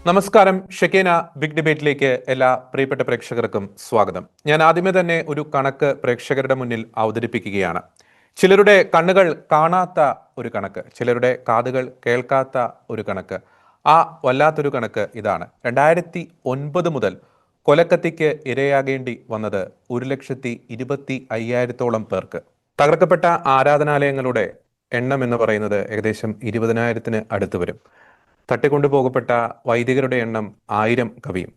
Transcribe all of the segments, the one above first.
നമസ്കാരം. ഷെക്കേന ബിഗ് ഡിബേറ്റിലേക്ക് എല്ലാ പ്രിയപ്പെട്ട പ്രേക്ഷകർക്കും സ്വാഗതം. ഞാൻ ആദ്യമേ തന്നെ ഒരു കണക്ക് പ്രേക്ഷകരുടെ മുന്നിൽ അവതരിപ്പിക്കുകയാണ്. ചിലരുടെ കണ്ണുകൾ കാണാത്ത ഒരു കണക്ക്, ചിലരുടെ കാതുകൾ കേൾക്കാത്ത ഒരു കണക്ക്. ആ വല്ലാത്തൊരു കണക്ക് ഇതാണ്. 2009 മുതൽ കൊലക്കത്തിക്ക് ഇരയാകേണ്ടി വന്നത് 1,25,000-ഓളം പേർക്ക്. തകർക്കപ്പെട്ട ആരാധനാലയങ്ങളുടെ എണ്ണം എന്ന് പറയുന്നത് ഏകദേശം 20,000-ന് അടുത്ത് വരും. തട്ടിക്കൊണ്ടുപോകപ്പെട്ട വൈദികരുടെ എണ്ണം 1000 കവിയും.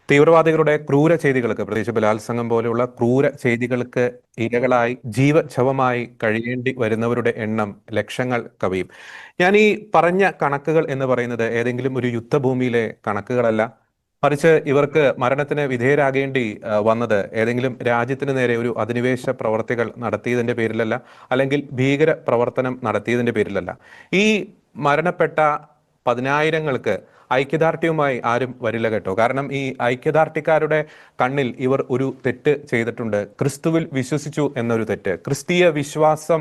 തീവ്രവാദികളുടെ ക്രൂര ചെയ്തികൾക്ക്, പ്രത്യേകിച്ച് ബലാത്സംഗം പോലെയുള്ള ക്രൂര ചെയ്തികൾക്ക് ഇരകളായി ജീവച്ഛവമായി കഴിയേണ്ടി വരുന്നവരുടെ എണ്ണം ലക്ഷങ്ങൾ കവിയും. ഞാൻ ഈ പറഞ്ഞ കണക്കുകൾ എന്ന് പറയുന്നത് ഏതെങ്കിലും ഒരു യുദ്ധഭൂമിയിലെ കണക്കുകളല്ല, മറിച്ച് ഇവർക്ക് മരണത്തിന് വിധേയരാകേണ്ടി വന്നത് ഏതെങ്കിലും രാജ്യത്തിന് നേരെ ഒരു അധിനിവേശ പ്രവർത്തികൾ നടത്തിയതിന്റെ പേരിലല്ല, അല്ലെങ്കിൽ ഭീകര പ്രവർത്തനം നടത്തിയതിന്റെ പേരിലല്ല. ഈ മരണപ്പെട്ട പതിനായിരങ്ങൾക്ക് ഐക്യദാർഢ്യവുമായി ആരും വരില്ല കേട്ടോ. കാരണം ഈ ഐക്യദാർഢ്യക്കാരുടെ കണ്ണിൽ ഇവർ ഒരു തെറ്റ് ചെയ്തിട്ടുണ്ട്. ക്രിസ്തുവിൽ വിശ്വസിച്ചു എന്നൊരു തെറ്റ്. ക്രിസ്തീയ വിശ്വാസം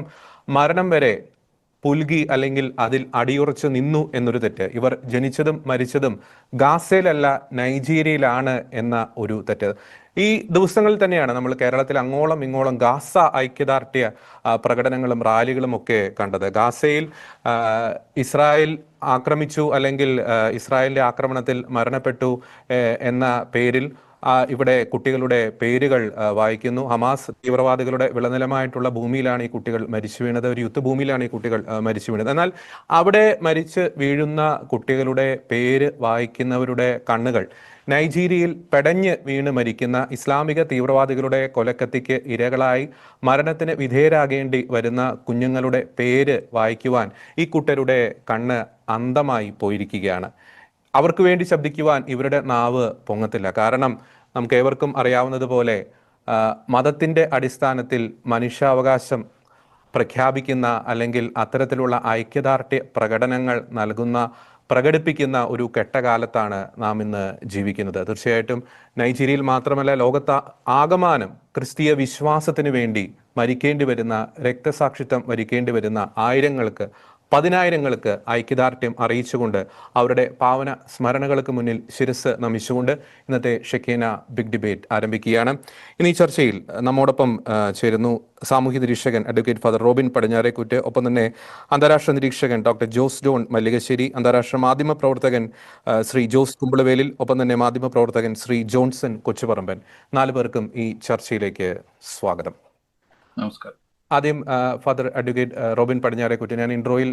മരണം വരെ പുൽകി അല്ലെങ്കിൽ അതിൽ അടിയുറച്ചു നിന്നു എന്നൊരു തെറ്റ്. ഇവർ ജനിച്ചതും മരിച്ചതും ഗാസയിലല്ല നൈജീരിയയിലാണ് എന്ന ഒരു തെറ്റ്. ഈ ദിവസങ്ങളിൽ തന്നെയാണ് നമ്മൾ കേരളത്തിൽ അങ്ങോളം ഇങ്ങോളം ഗാസ ഐക്യദാർഢ്യ പ്രകടനങ്ങളും റാലികളും ഒക്കെ കണ്ടത്. ഗാസയിൽ ഇസ്രായേൽ ആക്രമിച്ചു അല്ലെങ്കിൽ ഇസ്രായേലിന്റെ ആക്രമണത്തിൽ മരണപ്പെട്ടു എന്ന പേരിൽ ഇവിടെ കുട്ടികളുടെ പേരുകൾ വായിക്കുന്നു. ഹമാസ് തീവ്രവാദികളുടെ വിളനിലമായിട്ടുള്ള ഭൂമിയിലാണ് ഈ കുട്ടികൾ മരിച്ചു വീണത്. ഒരു യുദ്ധഭൂമിയിലാണ് ഈ കുട്ടികൾ മരിച്ചു വീണത്. എന്നാൽ അവിടെ മരിച്ച് വീഴുന്ന കുട്ടികളുടെ പേര് വായിക്കുന്നവരുടെ കണ്ണുകൾ നൈജീരിയയിൽ പെടഞ്ഞ് വീണ് മരിക്കുന്ന ഇസ്ലാമിക തീവ്രവാദികളുടെ കൊലക്കത്തിക്ക് ഇരകളായി മരണത്തിന് വിധേയരാകേണ്ടി വരുന്ന കുഞ്ഞുങ്ങളുടെ പേര് വായിക്കുവാൻ ഈ കൂട്ടരുടെ കണ്ണ് അന്ധമായി പോയിരിക്കുകയാണ്. അവർക്ക് വേണ്ടി ശബ്ദിക്കുവാൻ ഇവരുടെ നാവ് പൊങ്ങത്തില്ല. കാരണം നമുക്ക് ഏവർക്കും അറിയാവുന്നതുപോലെ മതത്തിൻ്റെ അടിസ്ഥാനത്തിൽ മനുഷ്യാവകാശം പ്രഖ്യാപിക്കുന്ന അല്ലെങ്കിൽ അത്തരത്തിലുള്ള ഐക്യദാർഢ്യ പ്രകടനങ്ങൾ പ്രകടിപ്പിക്കുന്ന ഒരു കെട്ടകാലത്താണ് നാം ഇന്ന് ജീവിക്കുന്നത്. തീർച്ചയായിട്ടും നൈജീരിയയിൽ മാത്രമല്ല, ലോകത്ത് ആകമാനം ക്രിസ്തീയ വിശ്വാസത്തിന് വേണ്ടി മരിക്കേണ്ടി വരുന്ന, രക്തസാക്ഷിത്വം വരിക്കേണ്ടി വരുന്ന ആയിരങ്ങൾക്ക്, പതിനായിരങ്ങൾക്ക് ഐക്യദാർഢ്യം അറിയിച്ചുകൊണ്ട് അവരുടെ പാവന സ്മരണകൾക്ക് മുന്നിൽ ശിരസ് നമിച്ചുകൊണ്ട് ഇന്നത്തെ ഷെക്കേന ബിഗ് ഡിബേറ്റ് ആരംഭിക്കുകയാണ്. ഇന്ന് ഈ ചർച്ചയിൽ നമ്മോടൊപ്പം ചേരുന്നു സാമൂഹ്യ നിരീക്ഷകൻ അഡ്വക്കേറ്റ് ഫാദർ റോബിൻ പടിഞ്ഞാറേക്കുറ്റ്, ഒപ്പം തന്നെ അന്താരാഷ്ട്ര നിരീക്ഷകൻ ഡോക്ടർ ജോസ് ജോൺ മല്ലികശ്ശേരി, അന്താരാഷ്ട്ര മാധ്യമ പ്രവർത്തകൻ ശ്രീ ജോസ് കുമ്പളവേലിൽ, ഒപ്പം തന്നെ മാധ്യമ പ്രവർത്തകൻ ശ്രീ ജോൺസൺ കൊച്ചുപറമ്പൻ. 4 പേർക്കും ഈ ചർച്ചയിലേക്ക് സ്വാഗതം. നമസ്കാരം. ആദ്യം ഫാദർ അഡ്വക്കേറ്റ് റോബിൻ പടിഞ്ഞാറേക്കുറ്റി, ഞാൻ ഇൻട്രോയിൽ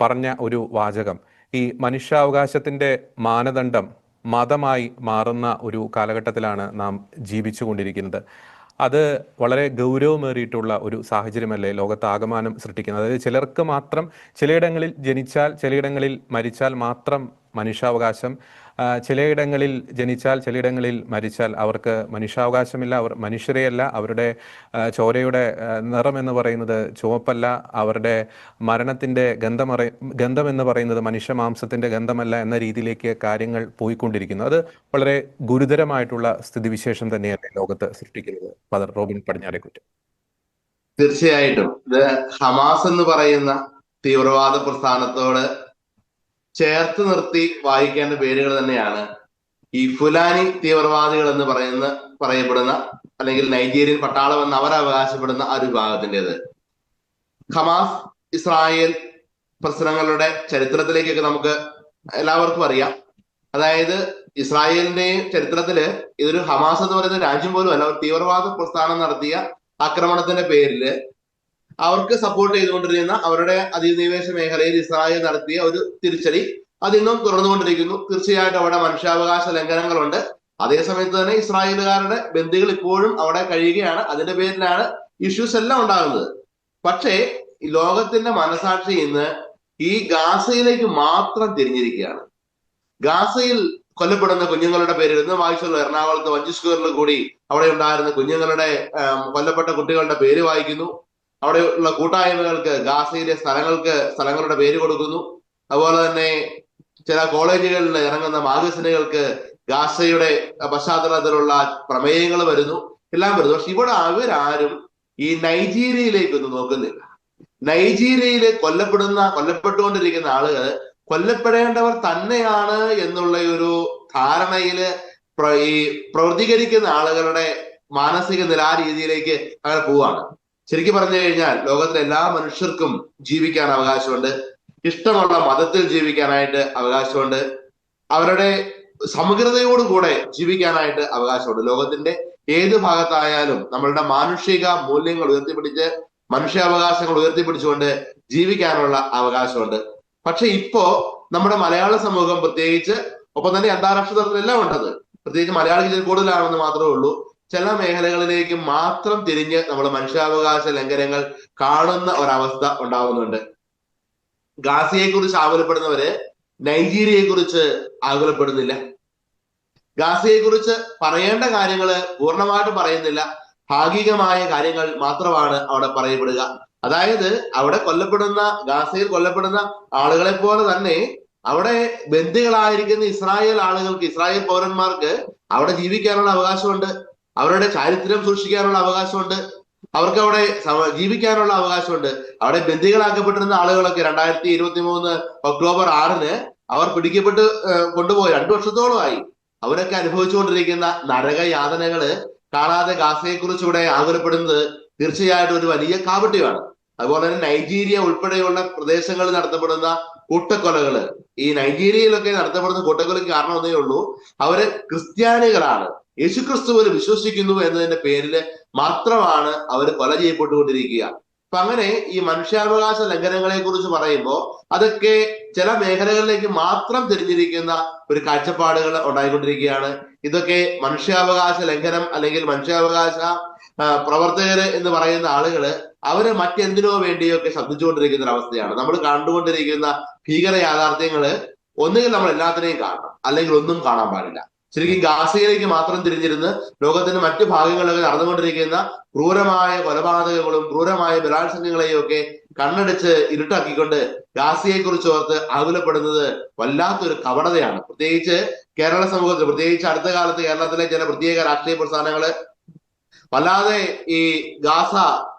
പറഞ്ഞ ഒരു വാചകം, ഈ മനുഷ്യാവകാശത്തിൻ്റെ മാനദണ്ഡം മതമായി മാറുന്ന ഒരു കാലഘട്ടത്തിലാണ് നാം ജീവിച്ചു കൊണ്ടിരിക്കുന്നത്. അത് വളരെ ഗൗരവമേറിയിട്ടുള്ള ഒരു സാഹചര്യമല്ലേ ലോകത്താകമാനം സൃഷ്ടിക്കുന്നത്. അതായത് ചിലർക്ക് മാത്രം, ചിലയിടങ്ങളിൽ ജനിച്ചാൽ, ചിലയിടങ്ങളിൽ മരിച്ചാൽ മാത്രം മനുഷ്യാവകാശം, ചിലയിടങ്ങളിൽ ജനിച്ചാൽ, ചിലയിടങ്ങളിൽ മരിച്ചാൽ അവർക്ക് മനുഷ്യാവകാശമില്ല, അവർ മനുഷ്യരെയല്ല, അവരുടെ ചോരയുടെ നിറം എന്ന് പറയുന്നത് ചുവപ്പല്ല, അവരുടെ മരണത്തിൻ്റെ ഗന്ധം എന്ന് പറയുന്നത് മനുഷ്യമാംസത്തിൻ്റെ ഗന്ധമല്ല എന്ന രീതിയിലേക്ക് കാര്യങ്ങൾ പോയിക്കൊണ്ടിരിക്കുന്നു. അത് വളരെ ഗുരുതരമായിട്ടുള്ള സ്ഥിതിവിശേഷം തന്നെയല്ലേ ലോകത്ത് സൃഷ്ടിക്കുന്നത്? Father Robin Padinjarekkutty. തീർച്ചയായിട്ടും ഇത് ഹമാസ് എന്ന് പറയുന്ന തീവ്രവാദ പ്രസ്ഥാനത്തോട് ചേർത്ത് നിർത്തി വായിക്കേണ്ട പേരുകൾ തന്നെയാണ് ഈ ഫുലാനി തീവ്രവാദികൾ എന്ന് പറയപ്പെടുന്ന അല്ലെങ്കിൽ നൈജീരിയൻ പട്ടാളം എന്ന് അവർ അവകാശപ്പെടുന്ന ആ ഒരു വിഭാഗത്തിൻ്റെത്. ഹമാസ് ഇസ്രായേൽ പ്രശ്നങ്ങളുടെ ചരിത്രത്തിലേക്കൊക്കെ നമുക്ക് എല്ലാവർക്കും അറിയാം. അതായത് ഇസ്രായേലിന്റെ ചരിത്രത്തില് ഇതൊരു ഹമാസ് എന്ന് പറയുന്ന രാജ്യം പോലും അല്ല, ഒരു തീവ്രവാദ പ്രസ്ഥാനം നടത്തിയ ആക്രമണത്തിന്റെ പേരില് അവർക്ക് സപ്പോർട്ട് ചെയ്തുകൊണ്ടിരുന്ന അവരുടെ അധിനിവേശ മേഖലയിൽ ഇസ്രായേൽ നടത്തിയ ഒരു തിരിച്ചടി അതിന്നും തുടർന്നുകൊണ്ടിരിക്കുന്നു. തീർച്ചയായിട്ടും അവിടെ മനുഷ്യാവകാശ ലംഘനങ്ങളുണ്ട്. അതേസമയത്ത് തന്നെ ഇസ്രായേലുകാരുടെ ബന്ദികൾ ഇപ്പോഴും അവിടെ കഴിയുകയാണ്. അതിന്റെ പേരിലാണ് ഇഷ്യൂസ് എല്ലാം ഉണ്ടാകുന്നത്. പക്ഷേ ലോകത്തിന്റെ മനസാക്ഷി ഇന്ന് ഈ ഗാസയിലേക്ക് മാത്രം തിരിഞ്ഞിരിക്കുകയാണ്. ഗാസയിൽ കൊല്ലപ്പെടുന്ന കുഞ്ഞുങ്ങളുടെ പേര് ഇന്ന് വായിച്ചുള്ളൂ. എറണാകുളത്ത് വഞ്ചി സ്ക്വയറിൽ കൂടി അവിടെ ഉണ്ടായിരുന്ന കുഞ്ഞുങ്ങളുടെ കൊല്ലപ്പെട്ട കുട്ടികളുടെ പേര് വായിക്കുന്നു. അവിടെയുള്ള കൂട്ടായ്മകൾക്ക്, ഗാസയിലെ സ്ഥലങ്ങളുടെ പേര് കൊടുക്കുന്നു. അതുപോലെ തന്നെ ചില കോളേജുകളിൽ ഇറങ്ങുന്ന മാഗസിനുകൾക്ക് ഗാസയുടെ പശ്ചാത്തലത്തിലുള്ള പ്രമേയങ്ങൾ വരുന്നു, എല്ലാം വരുന്നു. പക്ഷെ ഇവിടെ അവരാരും ഈ നൈജീരിയയിലേക്കൊന്നും നോക്കുന്നില്ല. നൈജീരിയയിൽ കൊല്ലപ്പെട്ടുകൊണ്ടിരിക്കുന്ന ആളുകൾ കൊല്ലപ്പെടേണ്ടവർ തന്നെയാണ് എന്നുള്ള ഒരു ധാരണയില് ഈ പ്രതികരിക്കുന്ന ആളുകളുടെ മാനസിക നില ആ രീതിയിലേക്ക് അങ്ങനെ പോവാണ്. ശരിക്കും പറഞ്ഞു കഴിഞ്ഞാൽ ലോകത്തിലെ എല്ലാ മനുഷ്യർക്കും ജീവിക്കാൻ അവകാശമുണ്ട്, ഇഷ്ടമുള്ള മതത്തിൽ ജീവിക്കാനായിട്ട് അവകാശമുണ്ട്, അവരുടെ സമഗ്രതയോടും കൂടെ ജീവിക്കാനായിട്ട് അവകാശമുണ്ട്. ലോകത്തിന്റെ ഏത് ഭാഗത്തായാലും നമ്മളുടെ മാനുഷിക മൂല്യങ്ങൾ ഉയർത്തിപ്പിടിച്ച് മനുഷ്യാവകാശങ്ങൾ ഉയർത്തിപ്പിടിച്ചുകൊണ്ട് ജീവിക്കാനുള്ള അവകാശമുണ്ട്. പക്ഷെ ഇപ്പോ നമ്മുടെ മലയാള സമൂഹം പ്രത്യേകിച്ച്, ഒപ്പം തന്നെ അന്താരാഷ്ട്ര തലത്തിലെല്ലാം ഉണ്ടത്, പ്രത്യേകിച്ച് മലയാളികൾ കൂടുതലാണെന്ന് മാത്രമേ ഉള്ളൂ, ചില മേഖലകളിലേക്ക് മാത്രം തിരിഞ്ഞ് നമ്മൾ മനുഷ്യാവകാശ ലംഘനങ്ങൾ കാണുന്ന ഒരവസ്ഥ ഉണ്ടാവുന്നുണ്ട്. ഗാസയെ കുറിച്ച് ആകുലപ്പെടുന്നവര് നൈജീരിയയെ കുറിച്ച് ആകുലപ്പെടുന്നില്ല. ഗാസയെ കുറിച്ച് പറയേണ്ട കാര്യങ്ങള് പൂർണ്ണമായിട്ടും പറയുന്നില്ല, ഭാഗികമായ കാര്യങ്ങൾ മാത്രമാണ് അവിടെ പറയപ്പെടുക. അതായത് അവിടെ ഗാസയിൽ കൊല്ലപ്പെടുന്ന ആളുകളെ പോലെ തന്നെ അവിടെ ബന്ദികളായിരിക്കുന്ന ഇസ്രായേൽ ആളുകൾക്ക്, ഇസ്രായേൽ പൗരന്മാർക്ക് അവിടെ ജീവിക്കാനുള്ള അവകാശമുണ്ട്, അവരുടെ ചാരിത്രം സൂക്ഷിക്കാനുള്ള അവകാശമുണ്ട്, അവർക്ക് അവിടെ ജീവിക്കാനുള്ള അവകാശമുണ്ട്. അവിടെ ബന്ദികളാക്കപ്പെട്ടിരുന്ന ആളുകളൊക്കെ 2023 ഒക്ടോബർ 6 അവർ പിടിക്കപ്പെട്ട് കൊണ്ടുപോയി 2 വർഷത്തോളമായി. അവരൊക്കെ അനുഭവിച്ചുകൊണ്ടിരിക്കുന്ന നരകയാതനകള് കാണാതെ ഗാസയെ കുറിച്ച് ഇവിടെ ആകുലപ്പെടുന്നത് തീർച്ചയായിട്ടും ഒരു വലിയ കാപട്യമാണ്. അതുപോലെ തന്നെ നൈജീരിയ ഉൾപ്പെടെയുള്ള പ്രദേശങ്ങളിൽ നടത്തപ്പെടുന്ന കൂട്ടക്കൊലകള്, ഈ നൈജീരിയയിലൊക്കെ നടത്തപ്പെടുന്ന കൂട്ടക്കൊലയ്ക്ക് കാരണം ഒന്നേ ഉള്ളൂ, അവര് ക്രിസ്ത്യാനികളാണ്, യേശുക്രിസ്തുവിൽ വിശ്വസിക്കുന്നു എന്നതിന്റെ പേരിൽ മാത്രമാണ് അവർ കൊല ചെയ്യപ്പെട്ടുകൊണ്ടിരിക്കുക. അപ്പൊ അങ്ങനെ ഈ മനുഷ്യാവകാശ ലംഘനങ്ങളെ കുറിച്ച് പറയുമ്പോൾ അതൊക്കെ ചില മേഖലകളിലേക്ക് മാത്രം തിരിഞ്ഞിരിക്കുന്ന ഒരു കാഴ്ചപ്പാടുകൾ ഉണ്ടായിക്കൊണ്ടിരിക്കുകയാണ്. ഇതൊക്കെ മനുഷ്യാവകാശ ലംഘനം അല്ലെങ്കിൽ മനുഷ്യാവകാശ പ്രവർത്തകര് എന്ന് പറയുന്ന ആളുകള് അവര് മറ്റെന്തിനോ വേണ്ടിയോ ഒക്കെ ശബ്ദിച്ചുകൊണ്ടിരിക്കുന്ന ഒരു അവസ്ഥയാണ്. നമ്മൾ കണ്ടുകൊണ്ടിരിക്കുന്ന ഭീകര യാഥാർത്ഥ്യങ്ങള് ഒന്നുകിൽ നമ്മൾ എല്ലാത്തിനെയും കാണണം, അല്ലെങ്കിൽ ഒന്നും കാണാൻ പാടില്ല. ശരിക്കും ഗാസയിലേക്ക് മാത്രം തിരിഞ്ഞിരുന്ന് ലോകത്തിന്റെ മറ്റു ഭാഗങ്ങളിലൊക്കെ നടന്നുകൊണ്ടിരിക്കുന്ന ക്രൂരമായ കൊലപാതകങ്ങളും ക്രൂരമായ ബലാത്സംഗങ്ങളെയും ഒക്കെ കണ്ണടച്ച് ഇരുട്ടാക്കിക്കൊണ്ട് ഗാസയെ കുറിച്ച് ഓർത്ത് ആകുലപ്പെടുന്നത് വല്ലാത്തൊരു കപടതയാണ്. പ്രത്യേകിച്ച് കേരള സമൂഹത്തിൽ, പ്രത്യേകിച്ച് അടുത്ത കാലത്ത് കേരളത്തിലെ ചില പ്രത്യേക രാഷ്ട്രീയ പ്രസ്ഥാനങ്ങള് വല്ലാതെ ഈ ഗാസ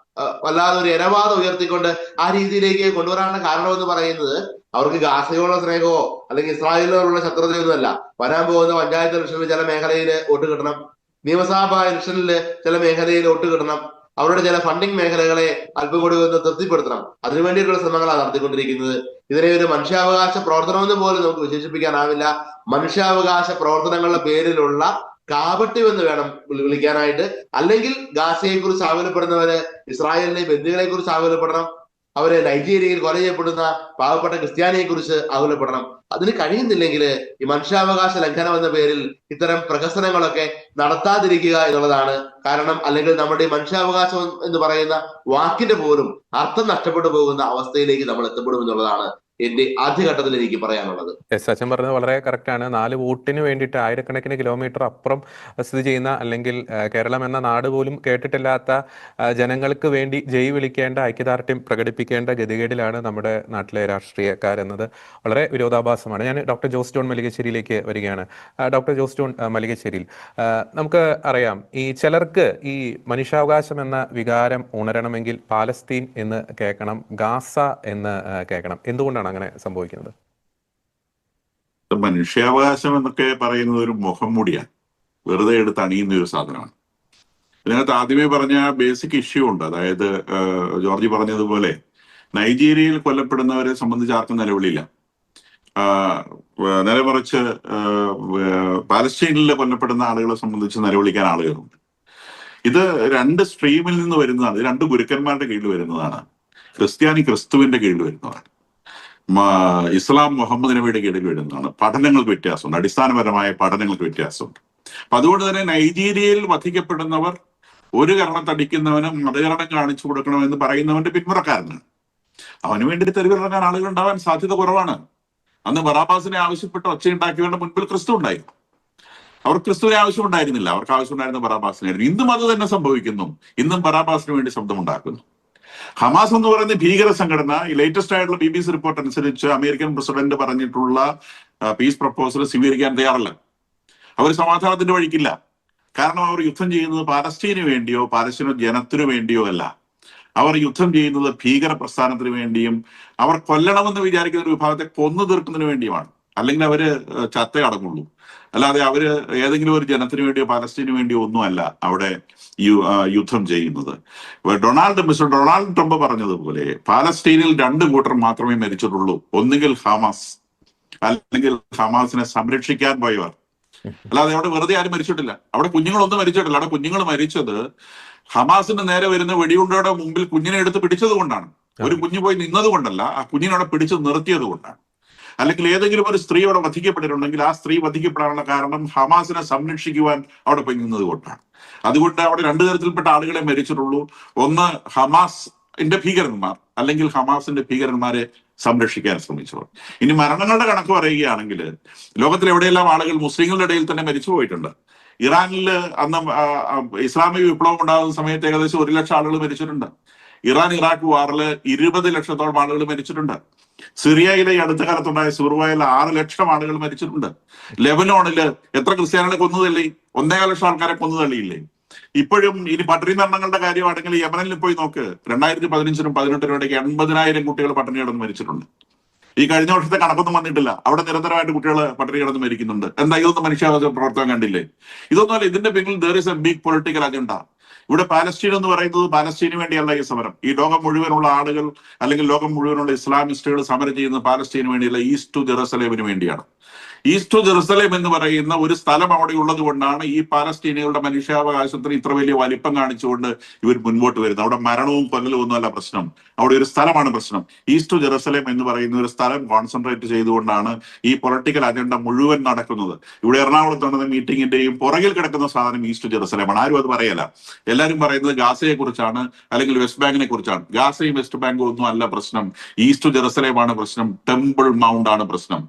വല്ലാതെ ഒരു ഇരവാദം ഉയർത്തിക്കൊണ്ട് ആ രീതിയിലേക്ക് കൊണ്ടുവരാനുള്ള കാരണമെന്ന് പറയുന്നത് അവർക്ക് ഗാസയോടുള്ള സ്നേഹമോ അല്ലെങ്കിൽ ഇസ്രായേലിനോടുള്ള ശത്രുതയൊന്നുമല്ല. വരാൻ പോകുന്ന പഞ്ചായത്ത് ഇലക്ഷനിൽ ചില മേഖലയിൽ വോട്ട് കിട്ടണം, നിയമസഭാ ഇലക്ഷനിൽ ചില മേഖലയിൽ വോട്ട് കിട്ടണം, അവരുടെ ചില ഫണ്ടിങ് മേഖലകളെ അല്പം കൂടി ഒന്ന് തൃപ്തിപ്പെടുത്തണം, അതിനു വേണ്ടിയിട്ടുള്ള ശ്രമങ്ങളാണ് നടത്തിക്കൊണ്ടിരിക്കുന്നത്. ഇതിനെ ഒരു മനുഷ്യാവകാശ പ്രവർത്തനമെന്ന് പോലും നമുക്ക് വിശേഷിപ്പിക്കാനാവില്ല. മനുഷ്യാവകാശ പ്രവർത്തനങ്ങളുടെ പേരിലുള്ള കാപട്യം എന്ന് വേണം വിളിക്കാനായിട്ട്. അല്ലെങ്കിൽ ഗാസയെ കുറിച്ച് ആകുലപ്പെടുന്നവര് ഇസ്രായേലിലെ ബന്ദികളെ കുറിച്ച് ആകുലപ്പെടണം, അവര് നൈജീരിയയിൽ കൊല ചെയ്യപ്പെടുന്ന പാവപ്പെട്ട ക്രിസ്ത്യാനിയെ കുറിച്ച് ആകുലപ്പെടണം. അതിന് കഴിയുന്നില്ലെങ്കിൽ ഈ മനുഷ്യാവകാശ ലംഘനം എന്ന പേരിൽ ഇത്തരം പ്രഹസനങ്ങളൊക്കെ നടത്താതിരിക്കുക എന്നുള്ളതാണ് കാരണം. അല്ലെങ്കിൽ നമ്മുടെ ഈ മനുഷ്യാവകാശം എന്ന് പറയുന്ന വാക്കിന്റെ പോലും അർത്ഥം നഷ്ടപ്പെട്ടു പോകുന്ന അവസ്ഥയിലേക്ക് നമ്മൾ എത്തപ്പെടും എന്നുള്ളതാണ് എന്റെ ആദ്യഘട്ടത്തിൽ എനിക്ക് പറയാനുള്ളത്. സച്ചിൻ പറഞ്ഞത് വളരെ കറക്റ്റാണ്. 4 വോട്ടിന് വേണ്ടിയിട്ട് ആയിരക്കണക്കിന് കിലോമീറ്റർ അപ്പുറം സ്ഥിതി ചെയ്യുന്ന, അല്ലെങ്കിൽ കേരളം എന്ന നാട് പോലും കേട്ടിട്ടില്ലാത്ത ജനങ്ങൾക്ക് വേണ്ടി ജയ് വിളിക്കേണ്ട, ഐക്യദാർഢ്യം പ്രകടിപ്പിക്കേണ്ട ഗതികേടിലാണ് നമ്മുടെ നാട്ടിലെ രാഷ്ട്രീയക്കാരെന്നത് വളരെ വിരോധാഭാസമാണ്. ഞാൻ ഡോക്ടർ ജോസ് ജോൺ മല്ലികശ്ശേരിയിലേക്ക് വരികയാണ്. ഡോക്ടർ ജോസ് ജോൺ മല്ലികശ്ശേരിയിൽ, നമുക്ക് അറിയാം, ഈ ചിലർക്ക് ഈ മനുഷ്യാവകാശം എന്ന വികാരം ഉണരണമെങ്കിൽ പാലസ്തീൻ എന്ന് കേൾക്കണം, ഗാസ എന്ന് കേൾക്കണം. എന്തുകൊണ്ടാണ് അങ്ങനെ സംഭവിക്കുന്നത്? മനുഷ്യാവകാശം എന്നൊക്കെ പറയുന്നത് ഒരു മുഖം മൂടിയാണ്, വെറുതെ എടുത്ത് അണിയുന്ന ഒരു സാധനമാണ്. ഇതിനകത്ത് ആദ്യമേ പറഞ്ഞ ബേസിക് ഇഷ്യൂ ഉണ്ട്. അതായത് ജോർജ് പറഞ്ഞതുപോലെ നൈജീരിയയിൽ കൊല്ലപ്പെടുന്നവരെ സംബന്ധിച്ച് ആർക്കും നിലവിളിയില്ല. നേരെ മറിച്ച് പാലസ്തീനിൽ കൊല്ലപ്പെടുന്ന ആളുകളെ സംബന്ധിച്ച് നിലവിളിക്കാൻ ആളുകളുണ്ട്. ഇത് 2 സ്ട്രീമിൽ നിന്ന് വരുന്നതാണ്, 2 ഗുരുക്കന്മാരുടെ കീഴിൽ വരുന്നതാണ്. ക്രിസ്ത്യാനി ക്രിസ്തുവിന്റെ കീഴിൽ വരുന്നതാണ്, ഇസ്ലാം മുഹമ്മദ് നബിയുടെ കീഴിൽ വരുന്നതാണ്. പഠനങ്ങൾക്ക് വ്യത്യാസമുണ്ട്, അടിസ്ഥാനപരമായ പഠനങ്ങൾക്ക് വ്യത്യാസമുണ്ട്. അപ്പൊ അതുകൊണ്ട് തന്നെ നൈജീരിയയിൽ വധിക്കപ്പെടുന്നവർ ഒരു കരണത്തടിക്കുന്നവനും മതകരണം കാണിച്ചു കൊടുക്കണമെന്ന് പറയുന്നവന്റെ പിന്മുറക്കാരനാണ്. അവന് വേണ്ടി തെരുവിലിറങ്ങാൻ ആളുകൾ ഉണ്ടാവാൻ സാധ്യത കുറവാണ്. അന്ന് ബറാബാസിനെ ആവശ്യപ്പെട്ട് ഒച്ചയുണ്ടാക്കിയവരുടെ മുൻപിൽ ക്രിസ്തു ഉണ്ടായിരുന്നു. അവർ ക്രിസ്തുവിനെ ആവശ്യമുണ്ടായിരുന്നില്ല, അവർക്ക് ആവശ്യമുണ്ടായിരുന്ന ബറാബാസിനായിരുന്നു. ഇന്നും അത് തന്നെ സംഭവിക്കുന്നു. ഇന്നും ബറാബാസിന് വേണ്ടി ശബ്ദമുണ്ടാക്കുന്നു. ഹമാസ് എന്ന് പറയുന്ന ഭീകര സംഘടന, ഈ ലേറ്റസ്റ്റ് ആയിട്ടുള്ള BBC റിപ്പോർട്ട് അനുസരിച്ച് അമേരിക്കൻ പ്രസിഡന്റ് പറഞ്ഞിട്ടുള്ള പീസ് പ്രപ്പോസൽ സ്വീകരിക്കാൻ തയ്യാറല്ല. അവർ സമാധാനത്തിന്റെ വഴിക്കില്ല. കാരണം അവർ യുദ്ധം ചെയ്യുന്നത് പാലസ്തീന് വേണ്ടിയോ പാലസ്തീന ജനത്തിനു വേണ്ടിയോ അല്ല, അവർ യുദ്ധം ചെയ്യുന്നത് ഭീകര പ്രസ്ഥാനത്തിന് വേണ്ടിയും അവർ കൊല്ലണമെന്ന് വിചാരിക്കുന്ന ഒരു വിഭാഗത്തെ കൊന്നു തീർക്കുന്നതിന് വേണ്ടിയുമാണ്. അല്ലെങ്കിൽ അവര് ചത്തേ അടങ്ങുള്ളൂ. അല്ലാതെ അവര് ഏതെങ്കിലും ഒരു ജനത്തിന് വേണ്ടിയോ പലസ്തീനു വേണ്ടിയോ ഒന്നുമല്ല അവിടെ യുദ്ധം ചെയ്യുന്നത്. മിസ്റ്റർ ഡൊണാൾഡ് ട്രംപ് പറഞ്ഞതുപോലെ പാലസ്തീനിൽ 2 കൂട്ടർ മാത്രമേ മരിച്ചിട്ടുള്ളൂ. ഒന്നുകിൽ ഹമാസ്, അല്ലെങ്കിൽ ഹമാസിനെ സംരക്ഷിക്കാൻ പോയവർ. അല്ലാതെ അവിടെ വെറുതെ ആരും മരിച്ചിട്ടില്ല. അവിടെ കുഞ്ഞുങ്ങളൊന്നും മരിച്ചിട്ടില്ല. അവിടെ കുഞ്ഞുങ്ങൾ മരിച്ചത് ഹമാസിന് നേരെ വരുന്ന വെടിയുണ്ടയുടെ മുമ്പിൽ കുഞ്ഞിനെ എടുത്ത് പിടിച്ചത് കൊണ്ടാണ്. ഒരു കുഞ്ഞു പോയി നിന്നത് കൊണ്ടല്ല, ആ കുഞ്ഞിനെ അവിടെ പിടിച്ച് നിർത്തിയത് കൊണ്ടാണ്. അല്ലെങ്കിൽ ഏതെങ്കിലും ഒരു സ്ത്രീ അവിടെ വധിക്കപ്പെട്ടിട്ടുണ്ടെങ്കിൽ ആ സ്ത്രീ വധിക്കപ്പെടാനുള്ള കാരണം ഹമാസിനെ സംരക്ഷിക്കുവാൻ അവിടെ പോയി നിന്നത് കൊണ്ടാണ്. അതുകൊണ്ട് അവിടെ 2 തരത്തിൽപ്പെട്ട ആളുകളെ മരിച്ചിട്ടുള്ളൂ. ഒന്ന് ഹമാസിന്റെ ഭീകരന്മാർ, അല്ലെങ്കിൽ ഹമാസിന്റെ ഭീകരന്മാരെ സംരക്ഷിക്കാൻ ശ്രമിച്ചവർ. ഇനി മരണങ്ങളുടെ കണക്ക് പറയുകയാണെങ്കിൽ ലോകത്തിൽ എവിടെയെല്ലാം ആളുകൾ മുസ്ലിങ്ങളുടെ ഇടയിൽ തന്നെ മരിച്ചു പോയിട്ടുണ്ട്. ഇറാനിൽ അന്ന് ഇസ്ലാമിക വിപ്ലവം ഉണ്ടാകുന്ന സമയത്ത് ഏകദേശം 1 ലക്ഷം ആളുകൾ മരിച്ചിട്ടുണ്ട്. ഇറാൻ ഇറാഖ് വാറിൽ 20 ലക്ഷത്തോളം ആളുകൾ മരിച്ചിട്ടുണ്ട്. സിറിയയിലെ ഈ അടുത്ത കാലത്തുണ്ടായ സിറുവയിൽ 6 ലക്ഷം ആളുകൾ മരിച്ചിട്ടുണ്ട്. ലെബനോണില് എത്ര ക്രിസ്ത്യാനികളെ കൊന്നുതള്ളി? 1.5 ലക്ഷം ആൾക്കാരെ കൊന്നുതള്ളിയില്ലേ? ഇപ്പോഴും ഇനി പട്ടിണി മരണങ്ങളുടെ കാര്യമാണെങ്കിൽ യമനിൽ പോയി നോക്ക്. 2015-നും 2018-നും ഇടയ്ക്ക് 80,000 കുട്ടികൾ പട്ടിണി കിടന്ന് മരിച്ചിട്ടുണ്ട്. ഈ കഴിഞ്ഞ വർഷത്തെ കണക്കൊന്നും വന്നിട്ടില്ല. അവിടെ നിരന്തരമായിട്ട് കുട്ടികൾ പട്ടിണി കിടന്ന് മരിക്കുന്നുണ്ട്. എന്താ, ഇതൊന്നും മനുഷ്യാവകാശ പ്രവർത്തനം കണ്ടില്ലേ? ഇതൊന്നുമല്ല. ഇതിന്റെ പിന്നിൽ there is a big political agenda. ഇവിടെ പാലസ്തീൻ എന്ന് പറയുന്നത് പാലസ്തീന് വേണ്ടിയല്ല ഈ സമരം. ഈ ലോകം മുഴുവനുള്ള ആളുകൾ, അല്ലെങ്കിൽ ലോകം മുഴുവനുള്ള ഇസ്ലാമിസ്റ്റുകൾ സമരം ചെയ്യുന്നത് പാലസ്തീന് വേണ്ടിയല്ല, ഈസ്റ്റ് ടു ജെറുസലേമിന് വേണ്ടിയാണ്. ഈസ്റ്റ് ടു ജെറുസലേം എന്ന് പറയുന്ന ഒരു സ്ഥലം അവിടെ ഉള്ളത് കൊണ്ടാണ് ഈ പാലസ്തീനികളുടെ മനുഷ്യാവകാശത്തിന് ഇത്ര വലിയ വലിപ്പം കാണിച്ചുകൊണ്ട് ഇവർ മുൻപോട്ട് വരുന്നത്. അവിടെ മരണവും കൊല്ലലും ഒന്നുമല്ല പ്രശ്നം, അവിടെ ഒരു സ്ഥലമാണ് പ്രശ്നം. ഈസ്റ്റ് ടു ജെറുസലേം എന്ന് പറയുന്ന ഒരു സ്ഥലം കോൺസെൻട്രേറ്റ് ചെയ്തുകൊണ്ടാണ് ഈ പൊളിറ്റിക്കൽ അജണ്ട മുഴുവൻ നടക്കുന്നത്. ഇവിടെ എറണാകുളത്ത് നടന്ന മീറ്റിംഗിന്റെയും പുറകിൽ കിടക്കുന്ന സാധനം ഈസ്റ്റ് ടു ജെറുസലേമാണ്. ആരും അത് പറയല. എല്ലാവരും പറയുന്നത് ഗാസയെ കുറിച്ചാണ്, അല്ലെങ്കിൽ വെസ്റ്റ് ബാങ്കിനെ കുറിച്ചാണ്. ഗാസയും വെസ്റ്റ് ബാങ്കും ഒന്നും അല്ല പ്രശ്നം, ഈസ്റ്റ് ടു ജെറുസലേമാണ് പ്രശ്നം. ടെമ്പിൾ മൗണ്ട് ആണ് പ്രശ്നം.